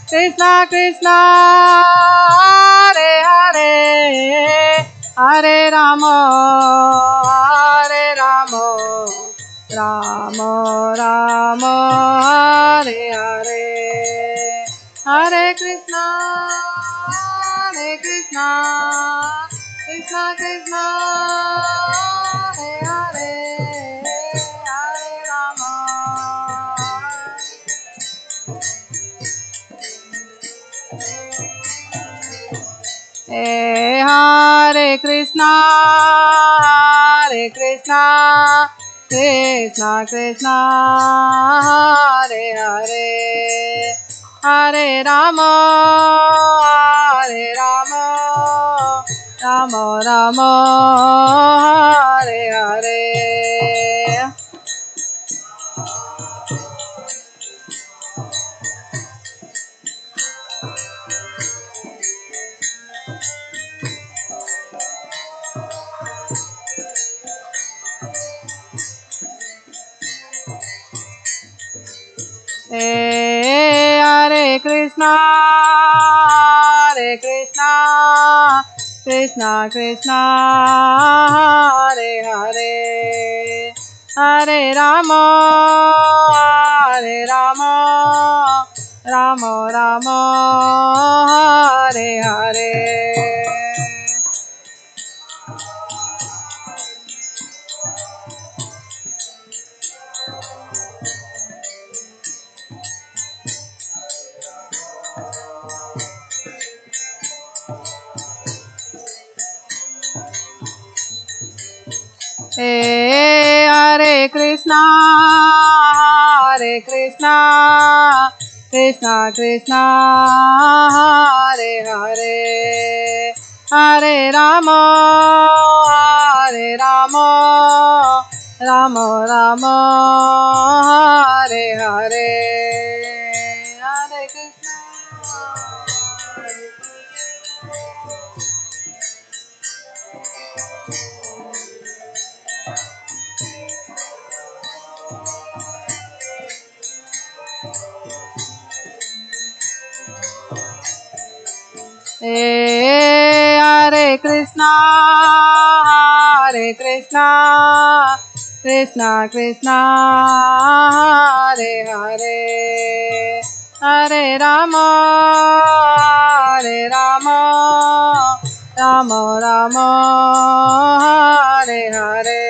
S1: Krishna Krishna Hare Hare Hare Rama Rama Rama Hare Hare Hare Krishna Krishna Krishna Hare Hare Hare Rama Hare Krishna Krishna Krishna Hare Hare Hare Rama Rama Rama Hare Hare Hare Krishna Krishna Krishna Hare Hare Hare Rama Rama Rama Hare Hare Hare Krishna Krishna Krishna Hare Hare Hare Rama Rama Rama Hare Hare Hare Krishna Hare Krishna Krishna Krishna Hare Hare Hare Rama Rama Rama Hare Hare Hare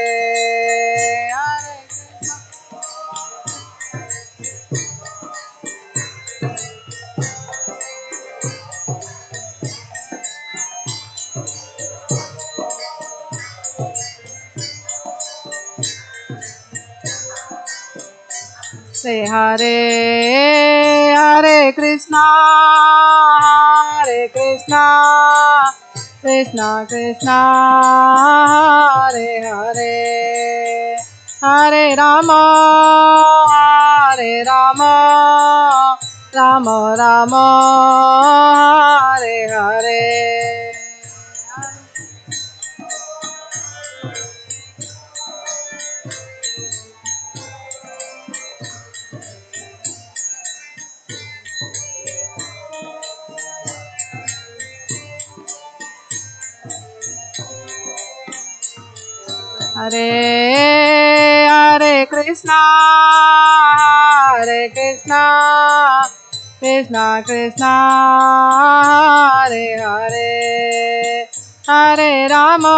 S1: Say Hare Hare Krishna, Hare Krishna, Krishna Krishna, Hare Hare, Hare Rama, Hare Rama, Rama Rama, Hare Hare. Hare Hare Krishna, Hare Krishna, Krishna Krishna, Hare Hare, Hare Rama,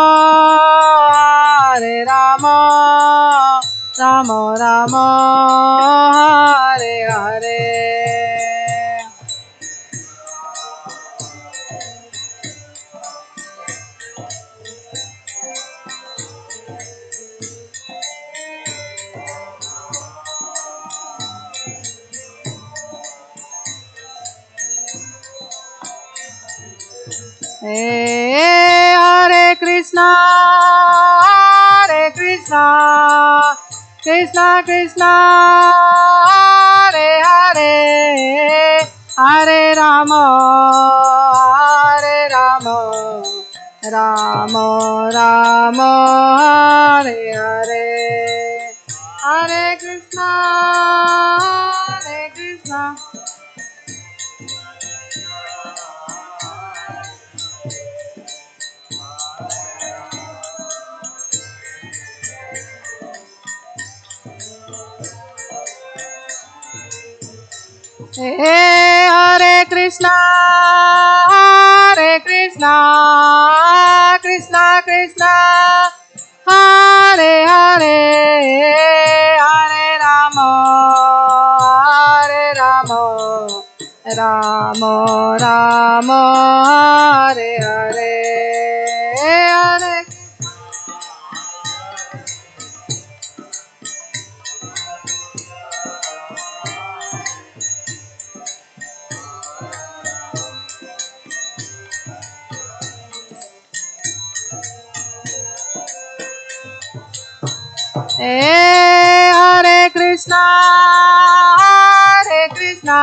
S1: Hare Rama, Rama Rama, Hare Hare. Hare Krishna, Hare Krishna, Krishna Krishna, Hare Hare, Hare Rama, Hare Rama, Rama Rama, Hare Hare, Hare Krishna, Hare Krishna. Hare Krishna, Hare Krishna, Krishna Krishna, Hare Hare, Hare Rama, Hare Rama, Rama Rama, Hare Hare, Hare. Hare Krishna, Hare Krishna,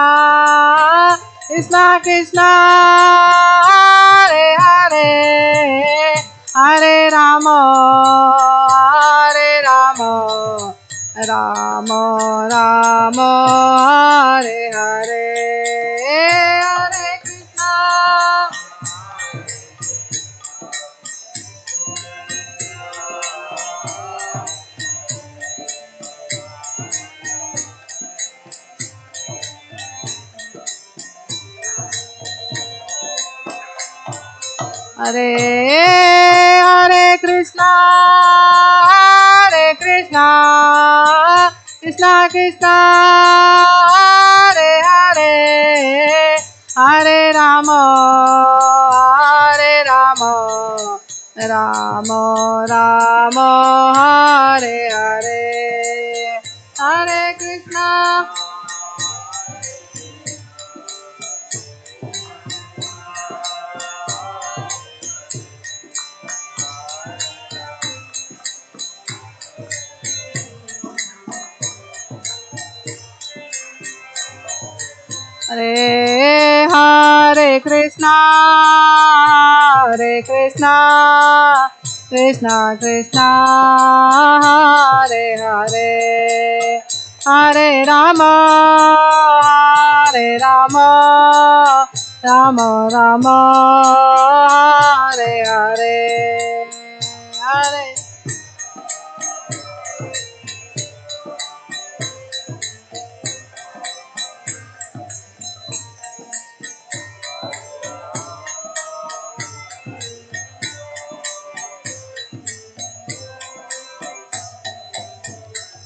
S1: Krishna Krishna, Hare Hare, Hare Rama, Hare Rama, Rama Rama, Hare Hare, Hare Krishna. Hare Hare Krishna, Hare Krishna, Krishna Krishna, Hare Hare, Hare Rama, Hare Rama, Rama Rama, Hare Hare, Hare Krishna. Hare Hare Krishna, Hare Krishna, Krishna Krishna, Hare Hare, Hare Rama, Hare Rama, Rama Rama, Hare Hare, Hare.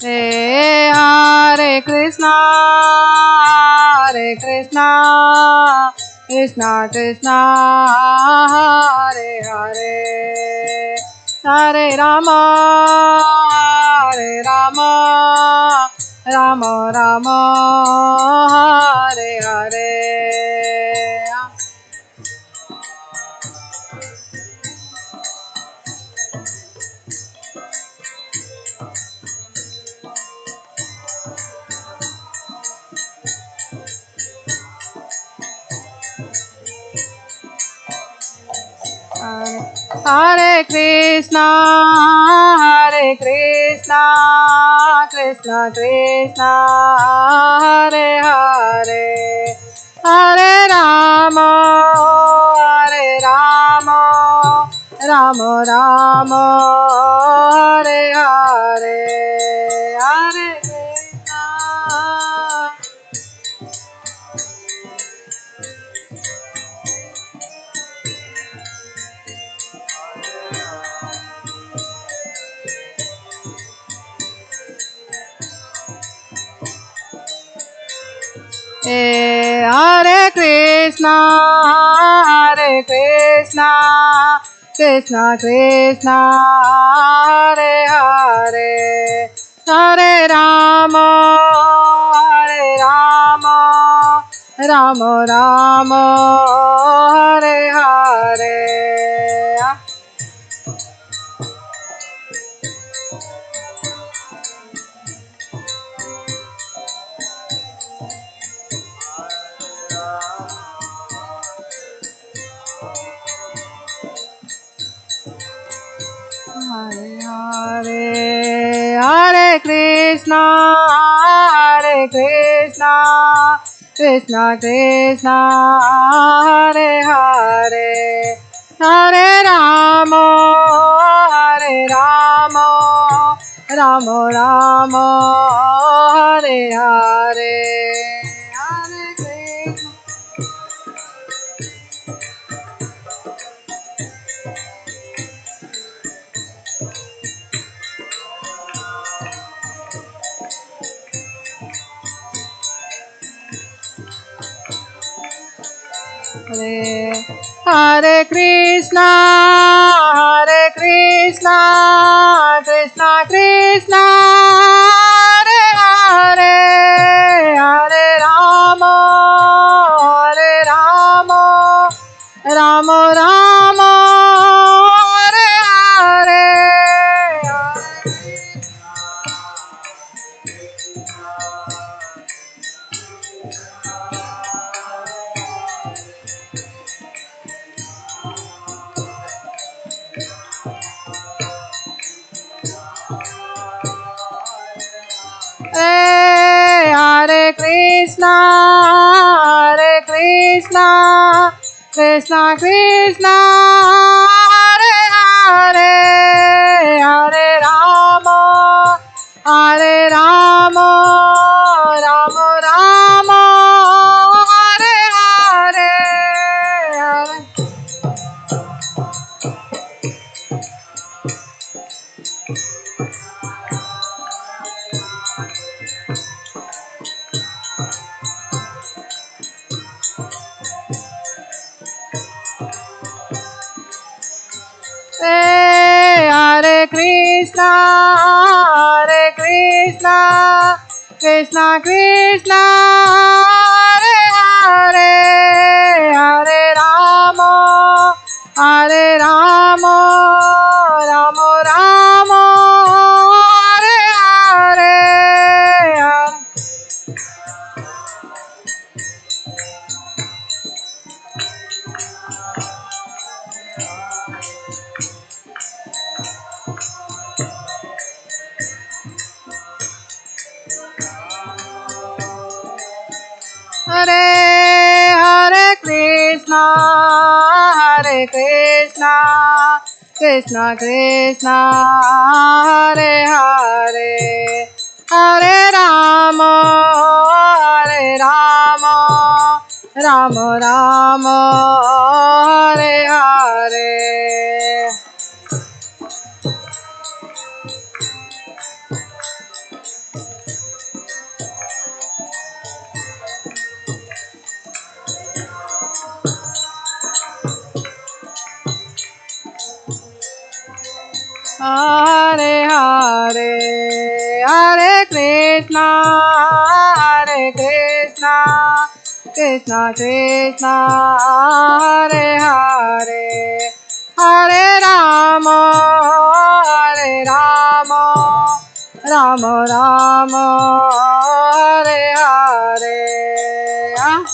S1: Hare Krishna, Hare Krishna, Krishna Krishna, Hare Hare, Hare Rama, Hare Rama, Rama Rama Hare Hare. Hare Krishna, Hare Krishna, Krishna Krishna, Hare Hare, Hare Rama, Hare Rama, Rama Rama, Hare Hare, Hare Krishna. Hare Krishna, Hare Krishna, Krishna Krishna, Hare Hare, Hare Rama, Hare Rama, Rama Rama, Hare Hare. Hare Hare, Hare Krishna, Hare Krishna, Krishna Krishna, Hare Hare, Hare Rama, Hare Rama, Rama Rama, Hare Hare, Hare Krishna. Hare Krishna, Hare Krishna, Krishna Krishna, Hare Hare, Hare Rama, Hare Rama, Rama Rama, Hare Hare, Hare Krishna, Hare Krishna, Krishna Krishna, Hare Hare, Hare Rama, Hare Rama, Rama Rama, Hare Hare, Hare. Hare Krishna, Hare Krishna, Krishna Krishna, Hare Hare, Hare Rama, Hare Rama, Rama Rama, Hare Hare, Hare. Hare Hare Krishna, Hare Krishna, Krishna Krishna, Hare Hare, Hare Rama, Hare Rama, Rama Rama, Hare Hare. Hare Hare, Hare Krishna, Krishna Krishna, Hare Hare, Hare Rama, Rama Rama, Hare Hare.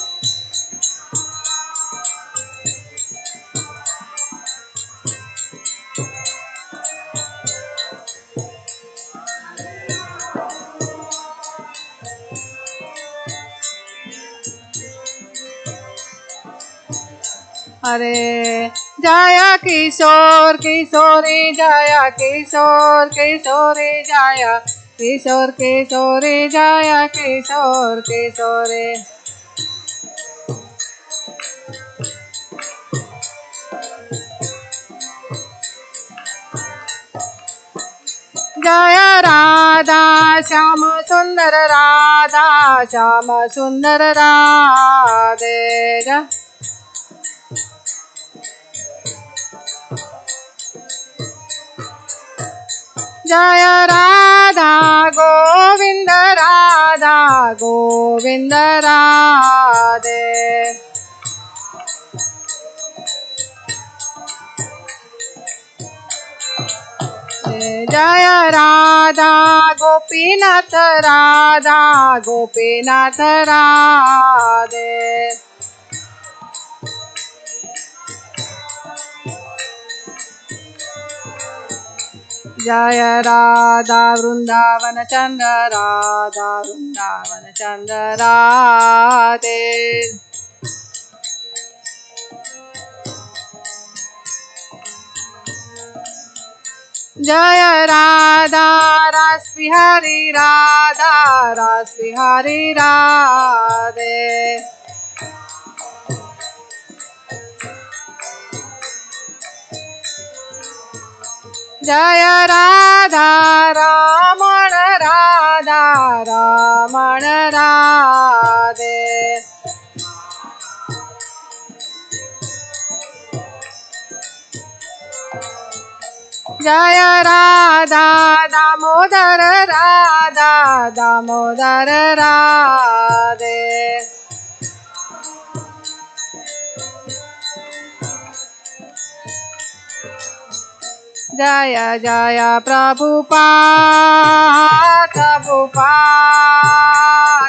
S1: Hare Jaya Kishore Kishori Jaya Kishore Kishori Jaya Kishore Kishori Jaya Kishore Kishore Jaya Radha Shama Sundar Radha Shama Sundar Radhe Jaya Radha Govinda Radha Govinda Radhe Jaya Radha Gopinath Radha Gopinath Radhe Jaya Radha Vrindavan Chandra Radha Vrindavan Chandra Radhe Jaya Radha Ras Bihari Radha Ras Bihari Radhe Jaya Radha Ramana Radha Ramana Radhe Jaya Radha Damodar Radha Damodar Radhe Jaya Jaya Prabhupada Prabhupada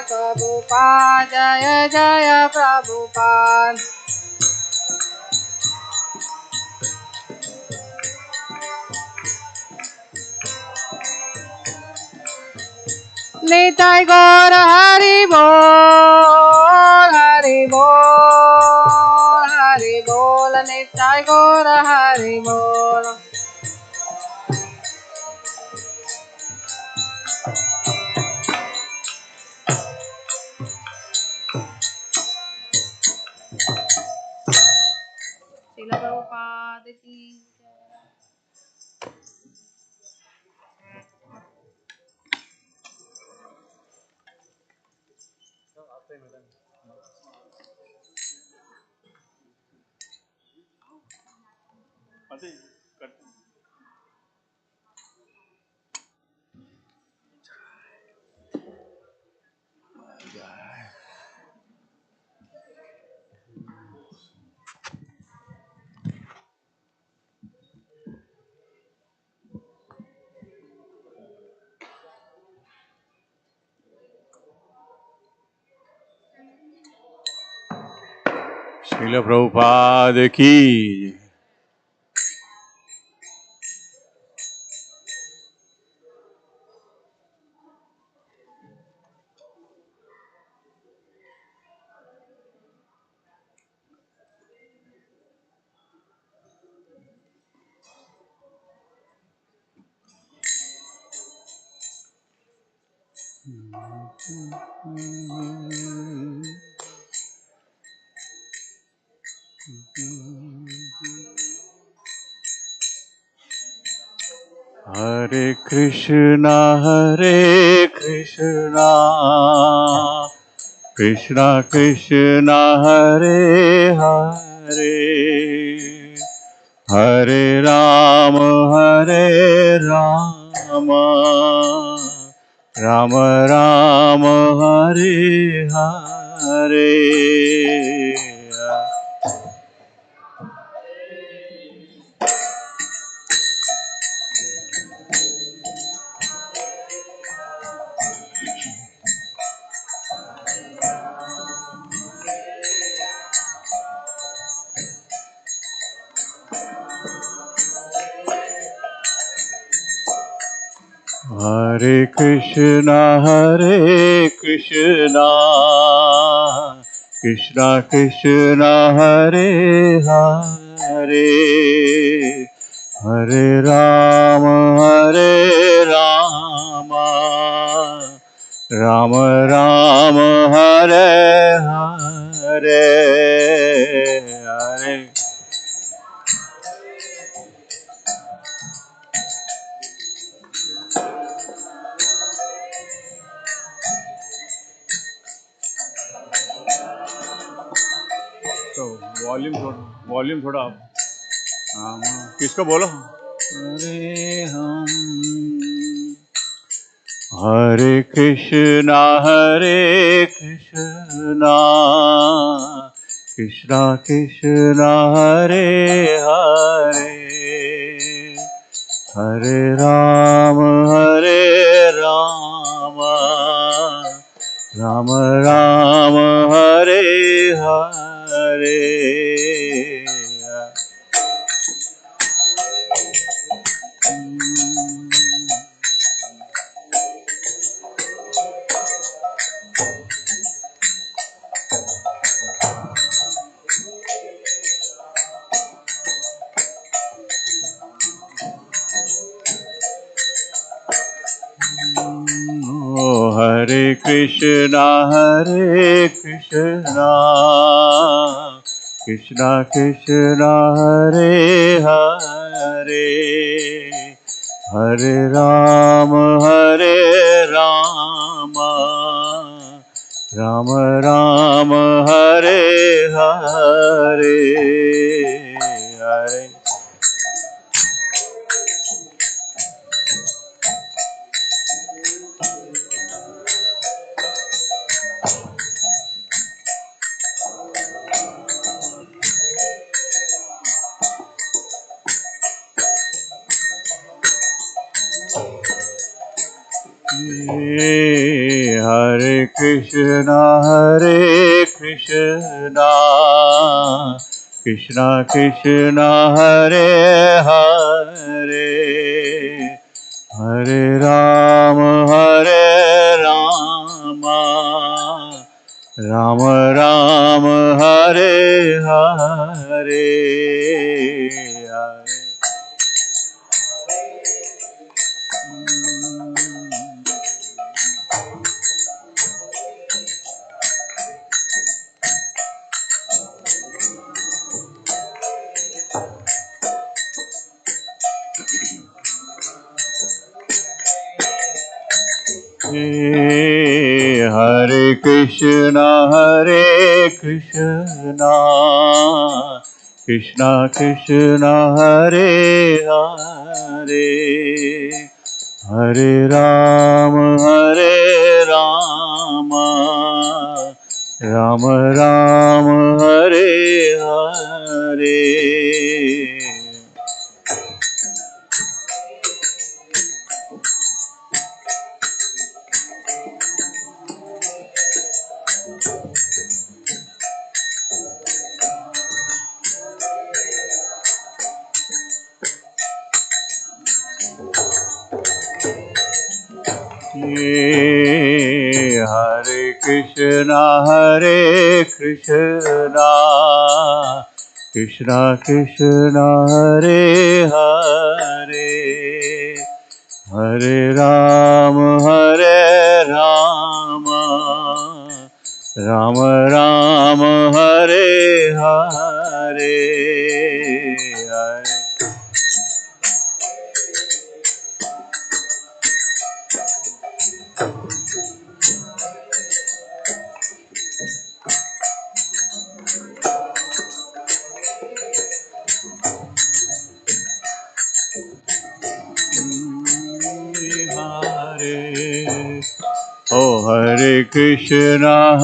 S1: Prabhupada Jaya Jaya Prabhupada Nitai Gaur Hari Bol Hari Bol Hari Bol Nitai Gaur Hari Bol Srila Prabhupada ki
S11: Srila Prabhupada ki. Hare Krishna, Krishna Krishna, Hare Hare, Hare Rama, Ram Ram Hare Hare. Hare Krishna, Krishna Krishna, Hare Hare, Hare Rama, Rama Rama, Hare Hare, Hare. तो volume थोड़ा आप। हाँ किसको बोलो। हरे हम हरे कृष्णा कृष्णा कृष्णा हरे हरे, हरे Ram Ram Ram Hare Hare. Hare Krishna, Krishna Krishna, Hare Hare, Hare Ram, Ram Ram, Hare Hare, Hare. Hare Krishna, Krishna Krishna, Hare Hare, Hare Ram, Ram Ram, Hare Hare, Hare. Hare Krishna, Krishna Krishna, Hare Hare, Hare Ram, Ram Ram, Hare Hare. Hare Krishna, Krishna Krishna, Hare Hare, Hare Ram, Ram Ram, Hare Hare, Hare. Oh Hare Krishna,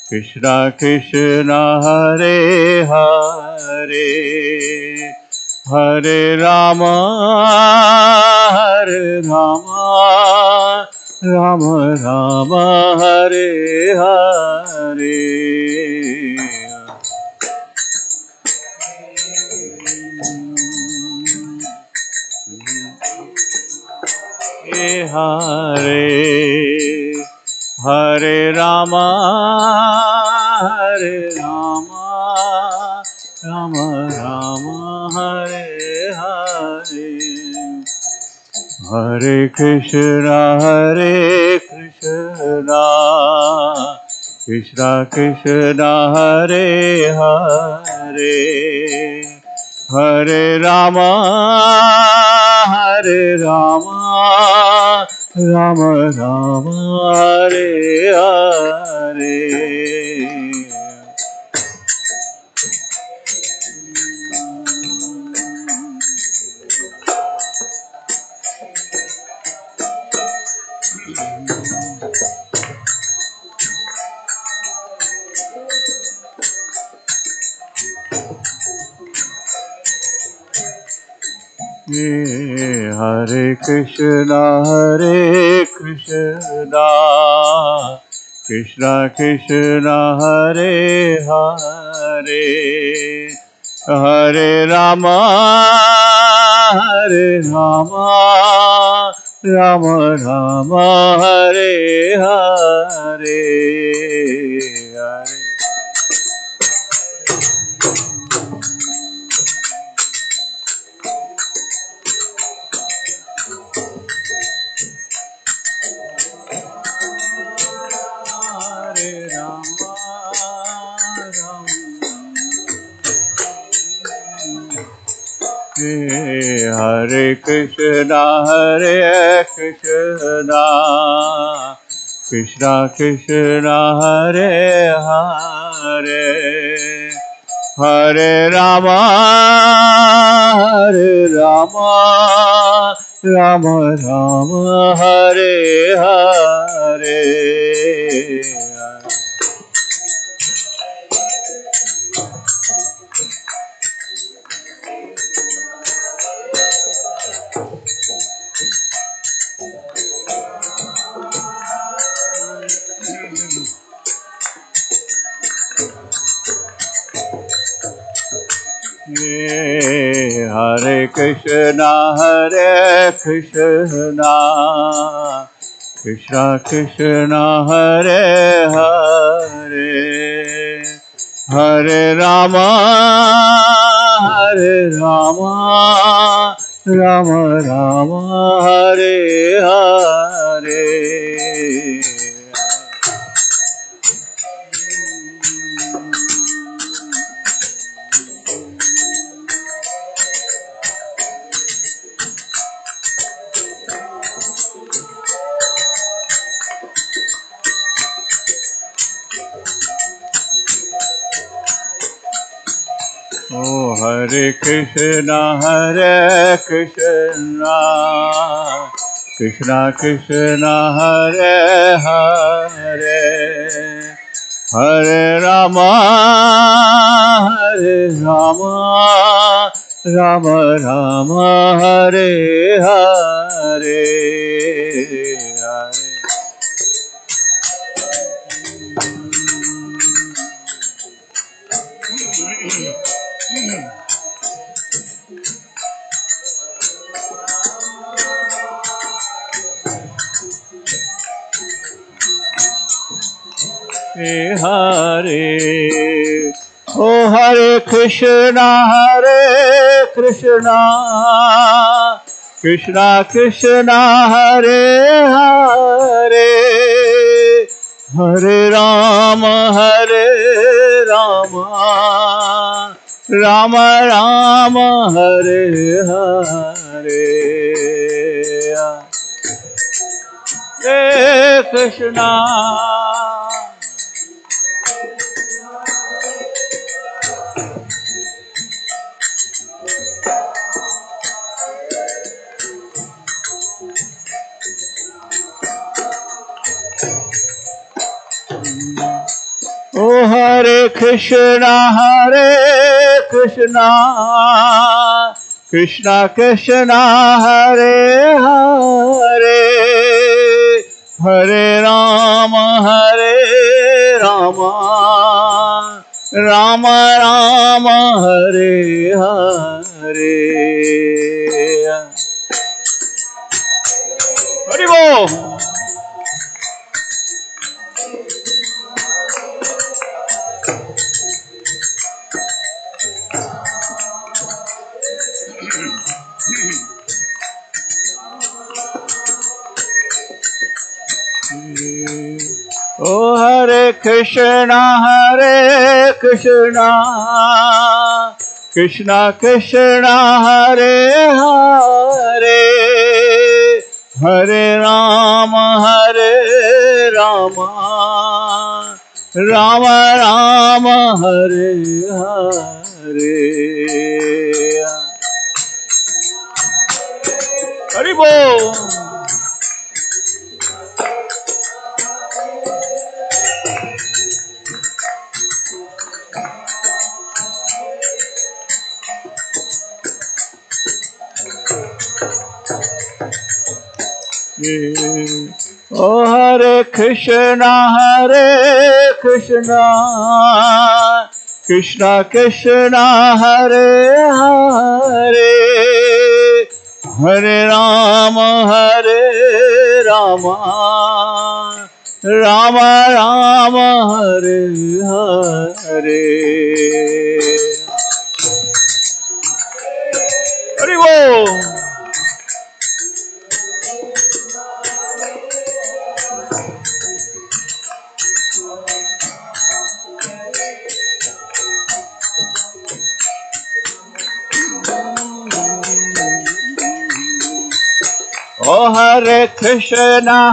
S11: Krishna Krishna, Hare Hare, Hare Rama, Hare Rama, Rama Rama, Hare Hare. Hare Hare Rama, Hare Rama, Rama Rama, Hare Hare. Hare Krishna, Krishna Krishna, Hare Hare, Hare Rama, Hare Rama, Rama Rama, Hare Hare. Hare Krishna, Krishna Krishna, Hare Hare, Hare Rama, Hare Rama, Rama Rama, Hare Hare. Hare Krishna, Krishna Krishna, Hare Hare, Hare Rama, Hare Rama, Rama Rama, Hare Hare. Hare Krishna, Krishna Krishna, Hare Hare, Hare Rama, Hare Rama, Rama Rama, Hare Hare. Oh Hare Krishna, Krishna Krishna, Hare Hare, Hare Rama, Hare Rama, Rama Rama, Hare Hare. Hare, oh Hare Krishna, Krishna Krishna, Hare Hare, Hare Rama, Hare Rama, Rama Rama, Hare Hare. Hare Krishna. Hare Krishna, Krishna Krishna, Hare Hare, Hare Rama, Rama Rama, Hare Hare. Haribol. Oh Hare Krishna, Krishna Krishna, Hare Hare, Hare Rama, Rama Rama, Hare Hare. Haribol. Oh Hare Krishna, Krishna Krishna, Hare Hare, Hare Rama, Rama Rama, Hare Hare. Haribol. Oh Hare Krishna,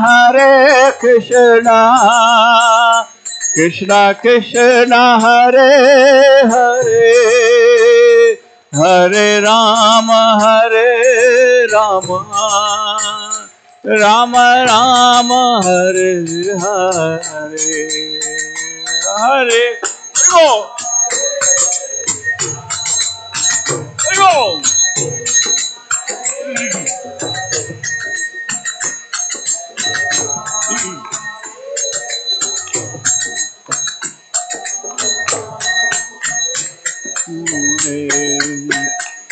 S11: Krishna Krishna, Hare Hare, Hare Rama, Rama Rama, Hare Hare. Hare Go. Go.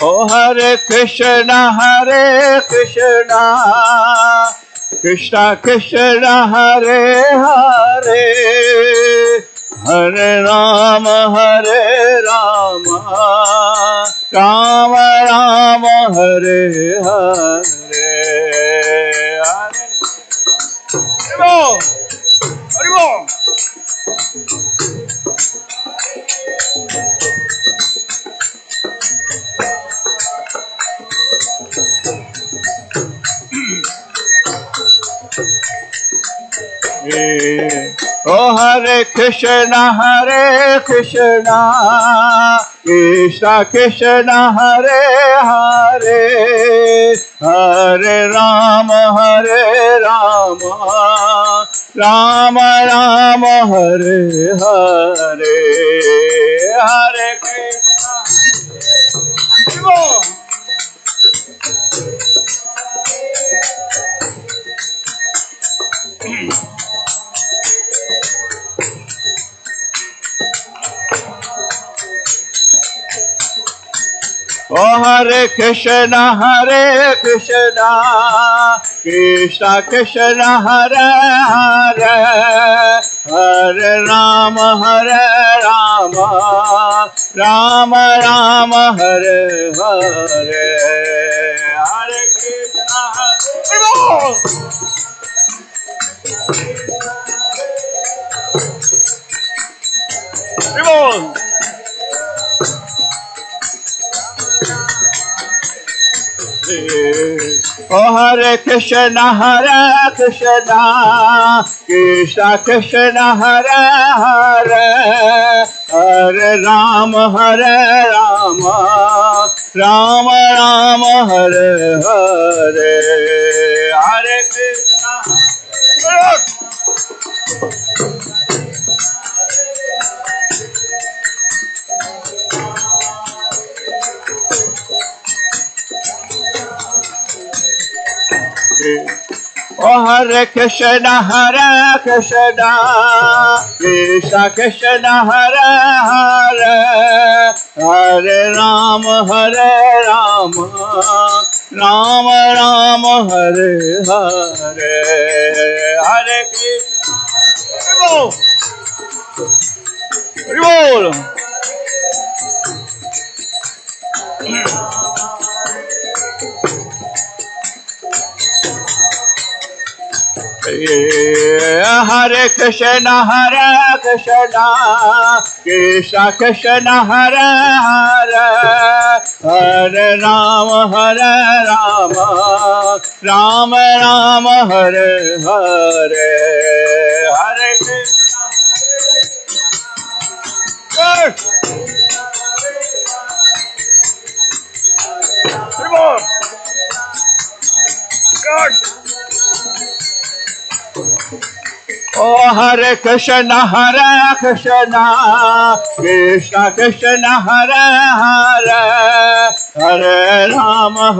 S11: Oh Hare Krishna, Krishna Krishna, Hare Hare, Hare Rama, Rama Rama, Hare Hare. Go. Haribol. Oh Hare Krishna, Krishna Krishna, Hare Hare, Hare Rama, Rama Rama, Hare Hare. Hare Krishna. Oh Hare Krishna, Krishna Krishna, Hare Hare, Hare Rama, Rama Rama, Hare Hare. Hare Krishna, Haribol. Oh Hare Krishna, Krishna Krishna, Hare Hare, Hare Rama, Rama Rama, Hare Hare. Hare Krishna. Oh Hare Krishna Krishna Krishna Hare Hare Hare Rama Rama Rama Hare Hare Hare Krishna Ribol Hare Krishna Krishna Krishna Hare Hare Hare Rama Rama Rama Hare Hare Hare Krishna God. Oh Hare Krishna Krishna Krishna Hare Hare Hare Rama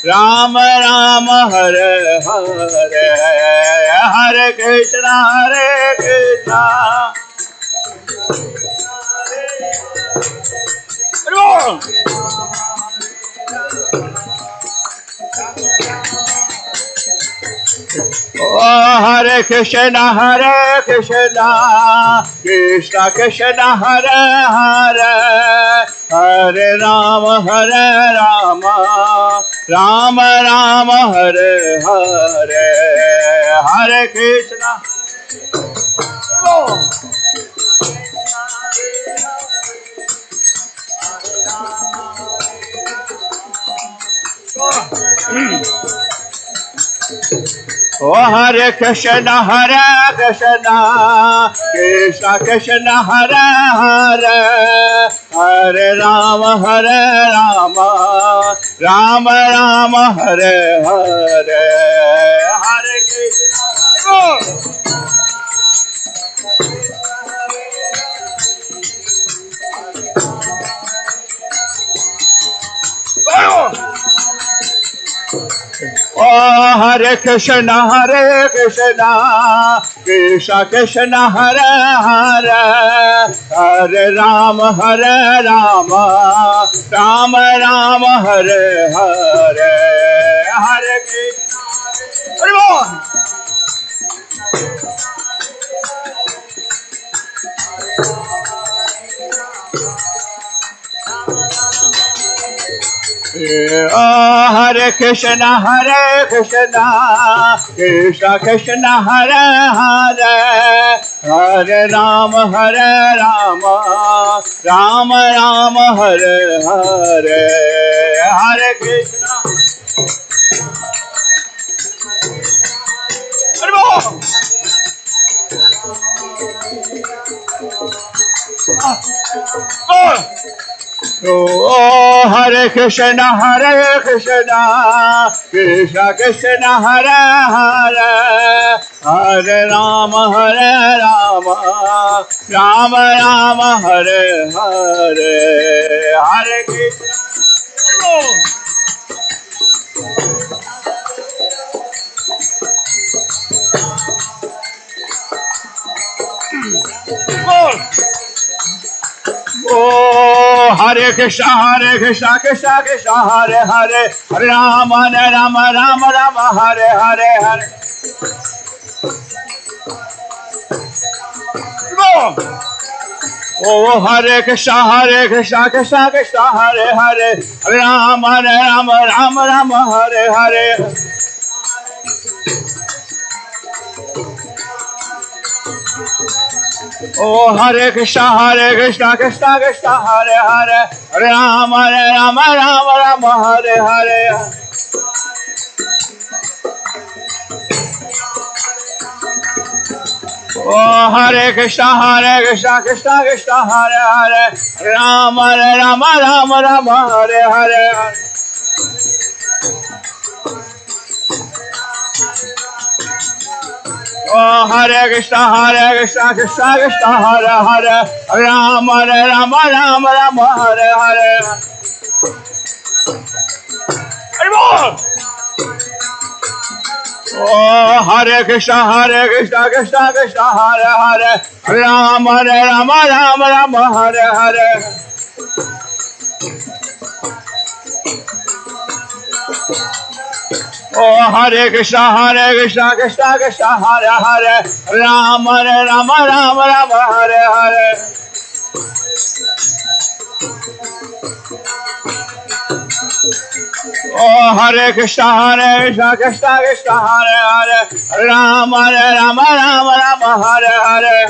S11: Rama Rama Hare Hare Hare Krishna Oh Hare Krishna Krishna Krishna Hare Hare Hare Rama Rama Rama Hare Hare Hare Krishna Oh Hare Krishna Krishna Krishna Hare Hare Hare Rama Rama Rama Hare Hare Hare Krishna Oh Hare Krishna Krishna Krishna Hare Hare Hare Rama Rama Rama Hare Hare Hare Krishna Oh Hare Krishna Krishna Krishna Hare Hare Hare Rama Rama Rama Hare Hare Hare Krishna Oh Hare Krishna Krishna Krishna Hare Hare Hare Rama Rama Rama Hare Hare Hare Krishna Oh Hare Krishna Krishna Krishna Hare Hare Hare Rama Rama Rama Hare Hare Hare Oh Hare Krishna Krishna Krishna Hare Hare Hare Rama Rama Hare Hare Oh Hare Krishna Krishna Krishna Hare Hare Hare Rama Rama Hare Hare Oh Hare Krishna Krishna Hare Hare Hare Rama Rama Hare Hare Oh Hare Krishna Krishna Hare Hare Hare Rama Rama Hare Hare Oh, Hare Krishna, Krishna Krishna, Hare Hare, Rama Rama, Rama Rama, Hare Hare. Oh, Hare Krishna, Krishna Krishna, Hare Hare, Rama Rama, Rama Rama, Hare Hare. Oh, Hare Krishna, Krishna Krishna, Hare Hare, Rama Rama, Rama Rama, Hare Hare.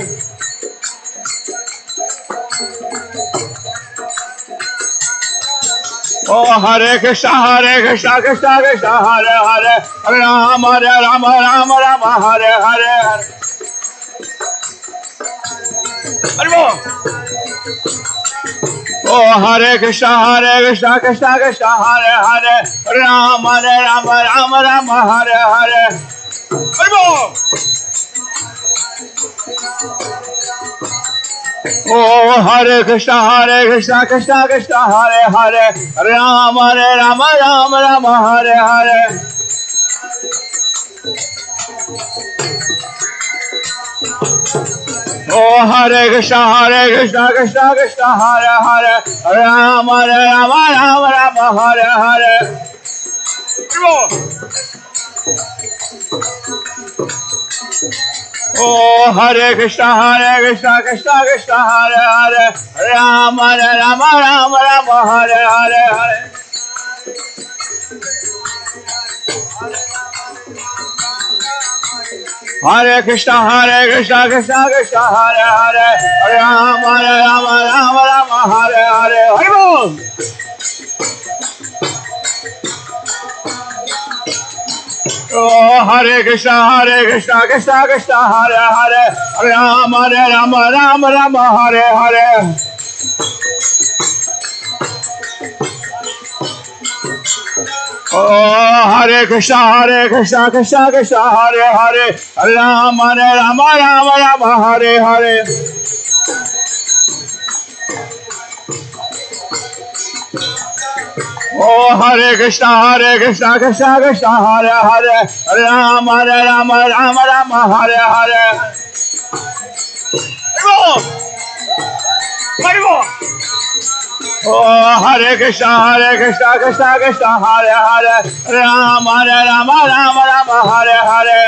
S11: Oh, Hare Krishna, Krishna Krishna, Hare Hare, Rama Rama, Rama Rama, Hare Hare. Oh, Hare Krishna, Krishna Krishna, Hare Hare, Rama Rama, Rama Rama, Hare Hare. Oh, Hare Krishna, Krishna Krishna, Hare Hare, Rama Rama, Rama Rama, Hare Hare. Oh, Hare Krishna, Krishna Krishna, Hare Hare, Rama Rama, Rama Rama, Hare Hare. Oh, Hare Krishna, Krishna Krishna, Hare Hare, Rama Rama, Rama Rama, Hare Hare. Hare Krishna, Krishna Krishna, Hare Hare, Rama Rama, Rama Rama, Hare Hare. Hare Bol. Oh, Hare Krishna, Krishna Krishna, Hare Hare, Rama Rama, Rama Rama, Hare Hare. Oh, Hare Krishna, Krishna Krishna, Hare Hare, Rama Rama, Rama Rama, Hare Hare. Oh, Hare Krishna, Krishna Krishna, Hare Hare, Rama Rama, Rama Rama, Hare Hare. Oh, Hare Krishna, Krishna, Hare Hare, Rama Rama, Rama Rama, Hare Hare.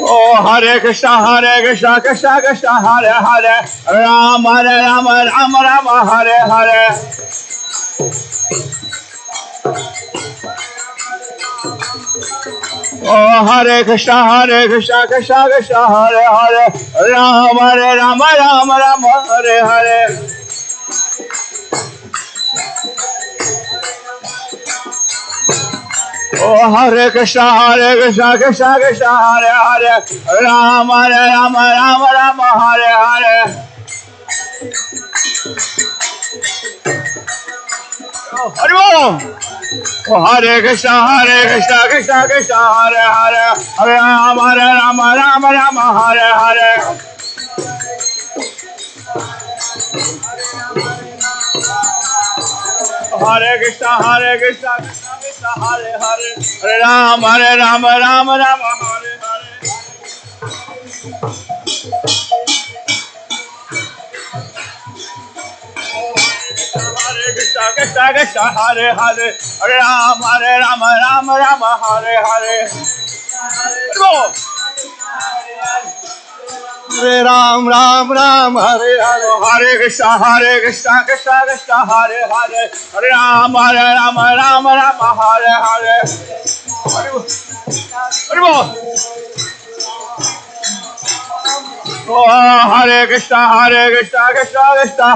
S11: Oh, Hare Krishna, Krishna, Hare Hare, Rama Rama, Rama Rama, Hare Hare. Oh, Hare Krishna, Krishna, Hare Hare, Rama Rama, Rama Rama, Hare Hare. Oh, Hare Krishna, Krishna, Hare Hare, Rama Rama, Rama Rama, Hare Hare. Oh, Hare Krishna, Krishna, Hare Hare, Rama Rama, Rama Rama, Hare Hare. Hare Krishna, Krishna, Hare Hare, Rama Rama, Rama Rama, Hare Hare. Hare Krishna, Hare Hare, Rama Rama, Rama Rama, Hare Hare. Hare Ram, Ram Ram, Hare Hare. Hare Krishna, Krishna Krishna, Hare Hare, Rama Rama, Rama Rama, Hare Hare. Oh, Hare Krishna, Krishna,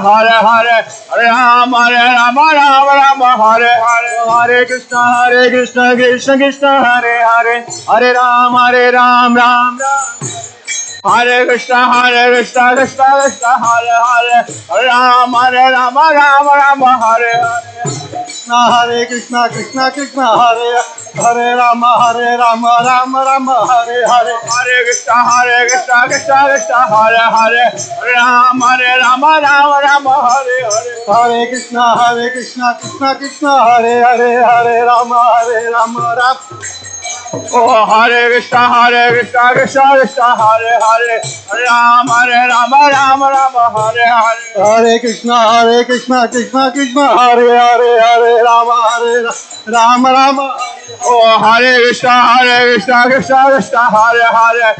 S11: Hare Hare, Rama Rama, Rama Rama, Hare Hare. Hare Krishna, Krishna, Hare Hare, Hare Ram, Ram Ram. Hare Krishna, Krishna, Hare Hare, Rama Rama, Rama Rama, Hare Hare. Krishna Krishna Krishna Hare Hare Rama Rama Rama Hare Hare Hare Krishna Krishna Krishna Hare Hare Rama Rama Rama Hare Hare Hare Krishna Krishna Krishna Hare Hare Hare Rama Rama Oh, Hare Krishna Krishna Krishna Hare Hare Rama Rama Hare Hare Hare Krishna Krishna Krishna Hare Hare Hare Rama Rama Oh, Hare Krishna Krishna Krishna Hare Hare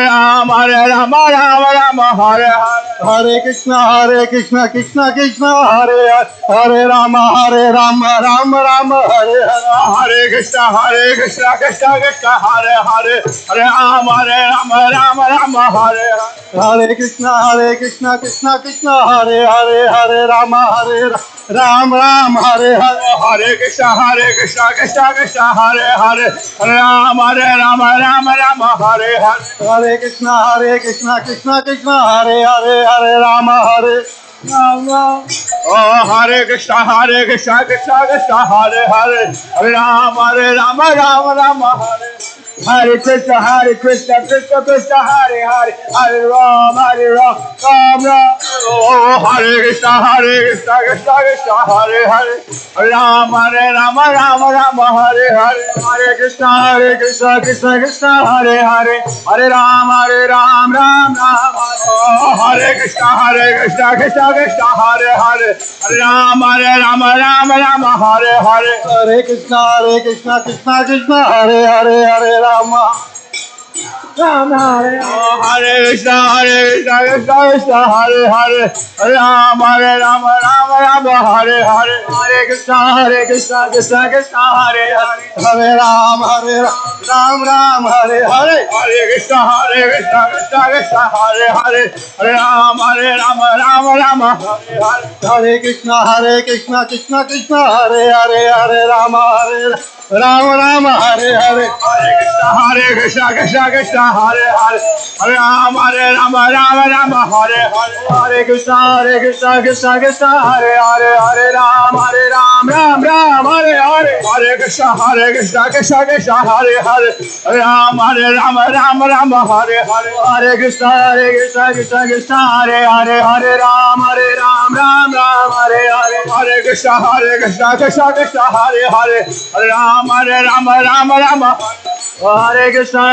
S11: Rama Rama Hare Hare Hare Krishna Krishna Krishna Hare Hare Rama Rama Hare Hare Hare Krishna Krishna Krishna Hare Hare Rama Rama Hare Hare Krishna Krishna Krishna Hare Hare Rama Rama Hare Hare Hare Krishna Krishna Hare Hare Rama Rama Hare Hare Hare Krishna Krishna Hare Hare Rama Rama Oh, Hare Krishna Krishna Hare Hare Rama Rama Hare Hare Krishna Krishna Hare Hare Hare Rama Rama Oh, Hare Krishna Krishna Hare Hare Rama Rama Hare Hare Hare Krishna Krishna Hare Hare Hare Rama Rama Oh, Hare Krishna Krishna Hare Hare Hare Rama Rama Hare Hare Hare Krishna Krishna Hare Hare Hare Rama Rama Hare Hare Krishna Krishna Hare Hare Rama Rama Hare Hare Hare Krishna Krishna Hare Hare Hare Rama Hare Hare Hare Krishna Krishna Hare Hare Hare Rama Rama Hare Hare Hare Krishna Krishna Hare Hare Hare Rama Rama Hare Hare Hare Krishna Krishna Hare Hare Hare Rama Rama Hare Hare Hare Krishna Krishna Hare Hare Hare Rama Rama Hare Hare Hare Krishna Krishna Hare Hare Hare Rama Rama Hare Hare Hare Krishna Krishna Hare Hare Hare Rama Rama Hare Hare Hare Krishna Krishna Hare Hare Hare Rama Rama Hare Krishna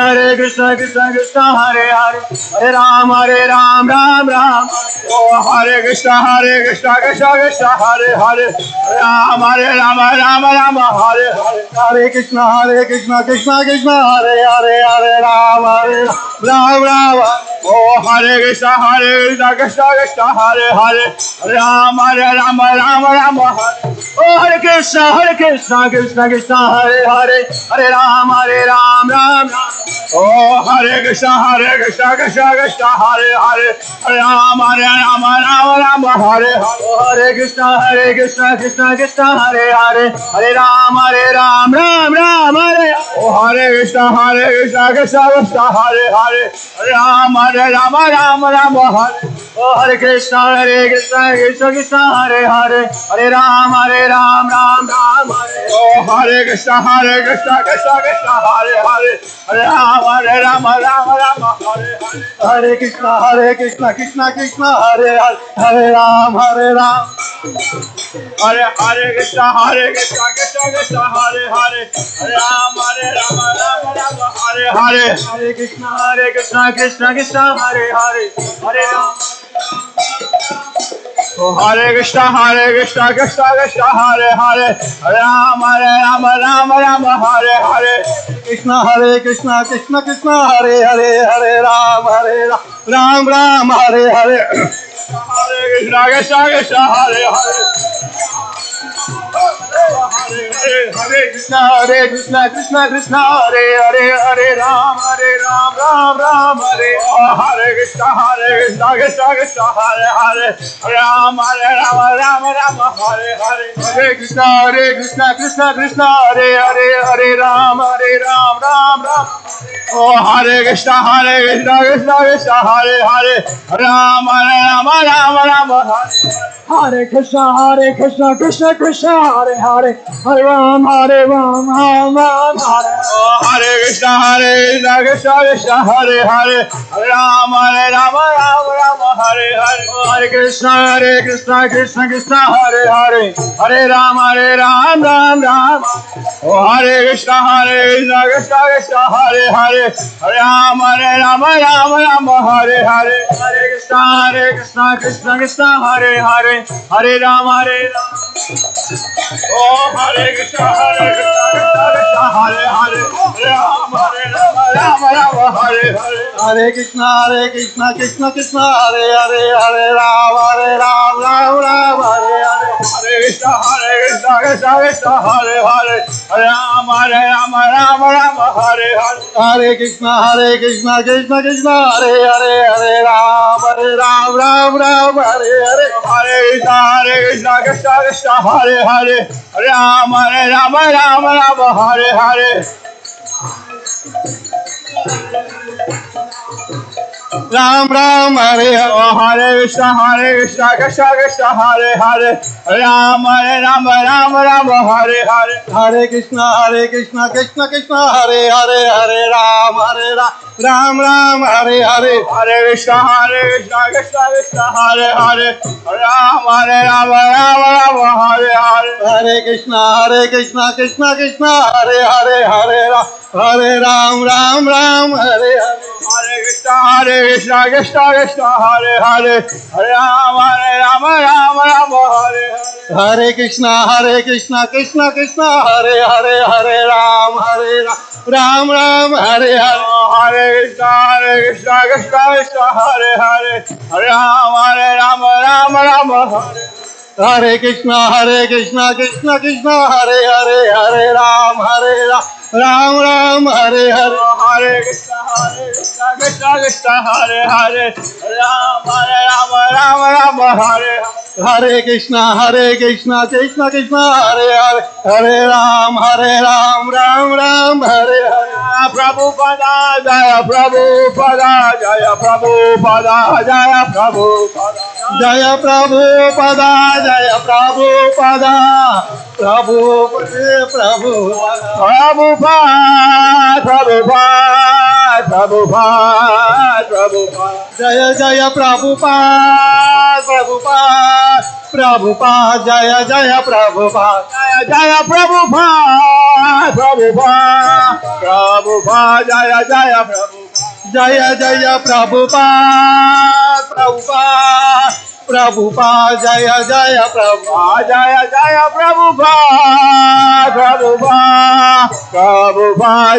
S11: Krishna Hare Hare Hare Rama Rama Oh, Hare Krishna Krishna Hare Hare Hare Rama Rama Hare Hare Hare Krishna Krishna Hare Hare Hare Rama Rama Oh, Hare Krishna Krishna Hare Hare Hare Rama Rama Hare Oh, Hare Krishna Krishna Hare Hare Hare Rama Rama Oh, Hare Krishna Krishna Hare Hare Hare Rama Rama Hare Hare Hare Krishna Krishna Hare Hare Hare Rama Rama Hare Oh, Hare Krishna Krishna Hare Hare Hare Rama Rama Hare Oh, Hare Krishna Krishna Hare Hare Hare Rama Rama Hare Oh, Hare Krishna Krishna Hare Hare Hare Rama Rama Hare Hare Krishna Krishna Hare Hare Hare Rama Hare Krishna Krishna Hare Hare Hare Rama Rama Hare Hare Hare Krishna Krishna Hare Hare Hare Rama Oh, Hare Krishna Krishna Hare Hare Hare Rama Rama Hare Hare Krishna Krishna Hare Hare Hare Rama Rama Hare Hare Hare Krishna Hare Hare Hare Krishna Krishna Hare Hare Hare Rama Rama Hare Hare Krishna Krishna Hare Hare Hare Rama Rama Hare Hare Hare Krishna Krishna Hare Hare Hare Rama Rama Oh, Hare Krishna Krishna Hare Hare Rama Rama Hare Hare Krishna Krishna Hare Hare Hare Ram Hare Hare Krishna Krishna Krishna Hare Hare Hare Ram Ram Hare Hare Hare Krishna Krishna Krishna Hare Hare Hare Ram Ram Oh Hare Krishna Krishna Krishna Hare Hare Hare Ram Ram Hare Hare Hare Krishna Krishna Krishna Hare Hare Hare Ram Oh Hare Krishna Krishna Krishna Hare Hare Ram Hare Hare Hare Krishna Krishna Krishna Hare Hare Hare Ram Ram Hare Hare Hare Krishna Krishna Krishna Hare Hare Hare Ram Hare Hare Hare Krishna Krishna Krishna Hare Hare Hare Ram Hare Hare Hare Krishna Krishna Krishna Hare Hare Hare Ram Hare Hare Ram Hare Hare Hare Krishna Krishna Krishna Hare Hare Ram Hare Hare Hare Krishna Krishna Krishna Hare Hare Hare Ram Ram Hare Hare Hare Krishna Krishna Krishna Hare Hare Ram Hare Hare Hare Krishna Krishna Krishna Hare Hare Hare Ram Hare Hare Hare Krishna Krishna Hare Hare Hare Ram Hare Hare Krishna Krishna Krishna Hare Hare Hare Ram Hare Hare Hare Krishna Krishna Hare Hare Hare Ram Hare Hare Hare Krishna Krishna Krishna Hare Hare Hare Ram Hare Hare Hare Krishna Krishna Hare Hare Ram Hare Hare Hare Krishna Krishna Krishna Hare Hare Hare Ram Hare Hare Prabhupada Jaya Prabhupada Jaya Prabhupada Jaya Prabhupada Jaya Prabhupada Jaya Prabhupada Prabhupada Jaya Jaya Prabhupada Jaya Prabhupada Jaya Prabhupada Jaya Jaya Prabhupada Jaya Prabhupada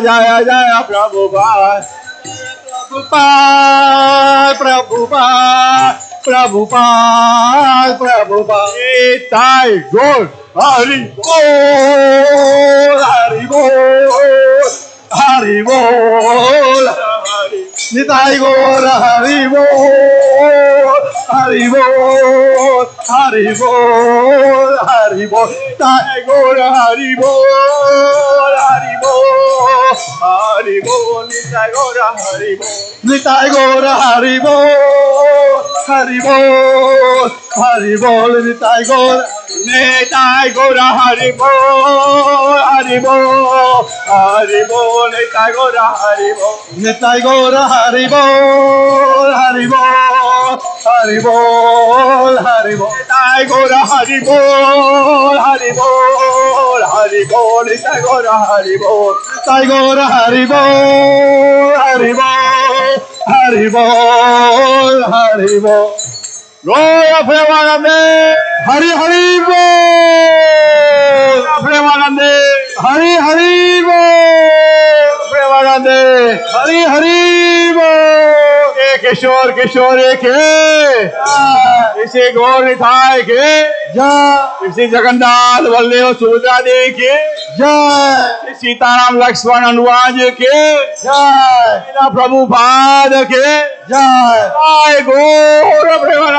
S11: Jaya Prabhupada Prabhupada Nitai Gaur Hari Bol Hari Bol Nitai Gaur Hari Bol Hari Bol Hari Bol Nitai Gaur Hari Bol Hari Bol Hari Bol Nitai Gaur Hari Bol Nitai Gaur Hari Bol Hari Bol Hari Bol Nitai Gaur Hari Bol Hari Bol Hari Bol Nitai Gaur Hari Bol Nitai Gaur Hari Bol Hari Bol Hari Bol Hari Bol Nitai Gaur Hari Bol Hari Bol Hari Bol Nitai Gaur Hari Bol Nitai Gaur Hari Bol Hari Bol Hari Bol Hari Bol Gloria Premanande Hari Hari Bol Premanande Hari Hari Bol Premanande Hari Hari Bol Kishore ke इसे गौर निथाय के जय इसे जगन्नाथ बलदेव सुभद्रा देवी के जय सीताराम लक्ष्मण हनुमान जी के जय प्रभुपाद के जय गौर प्रेमानंद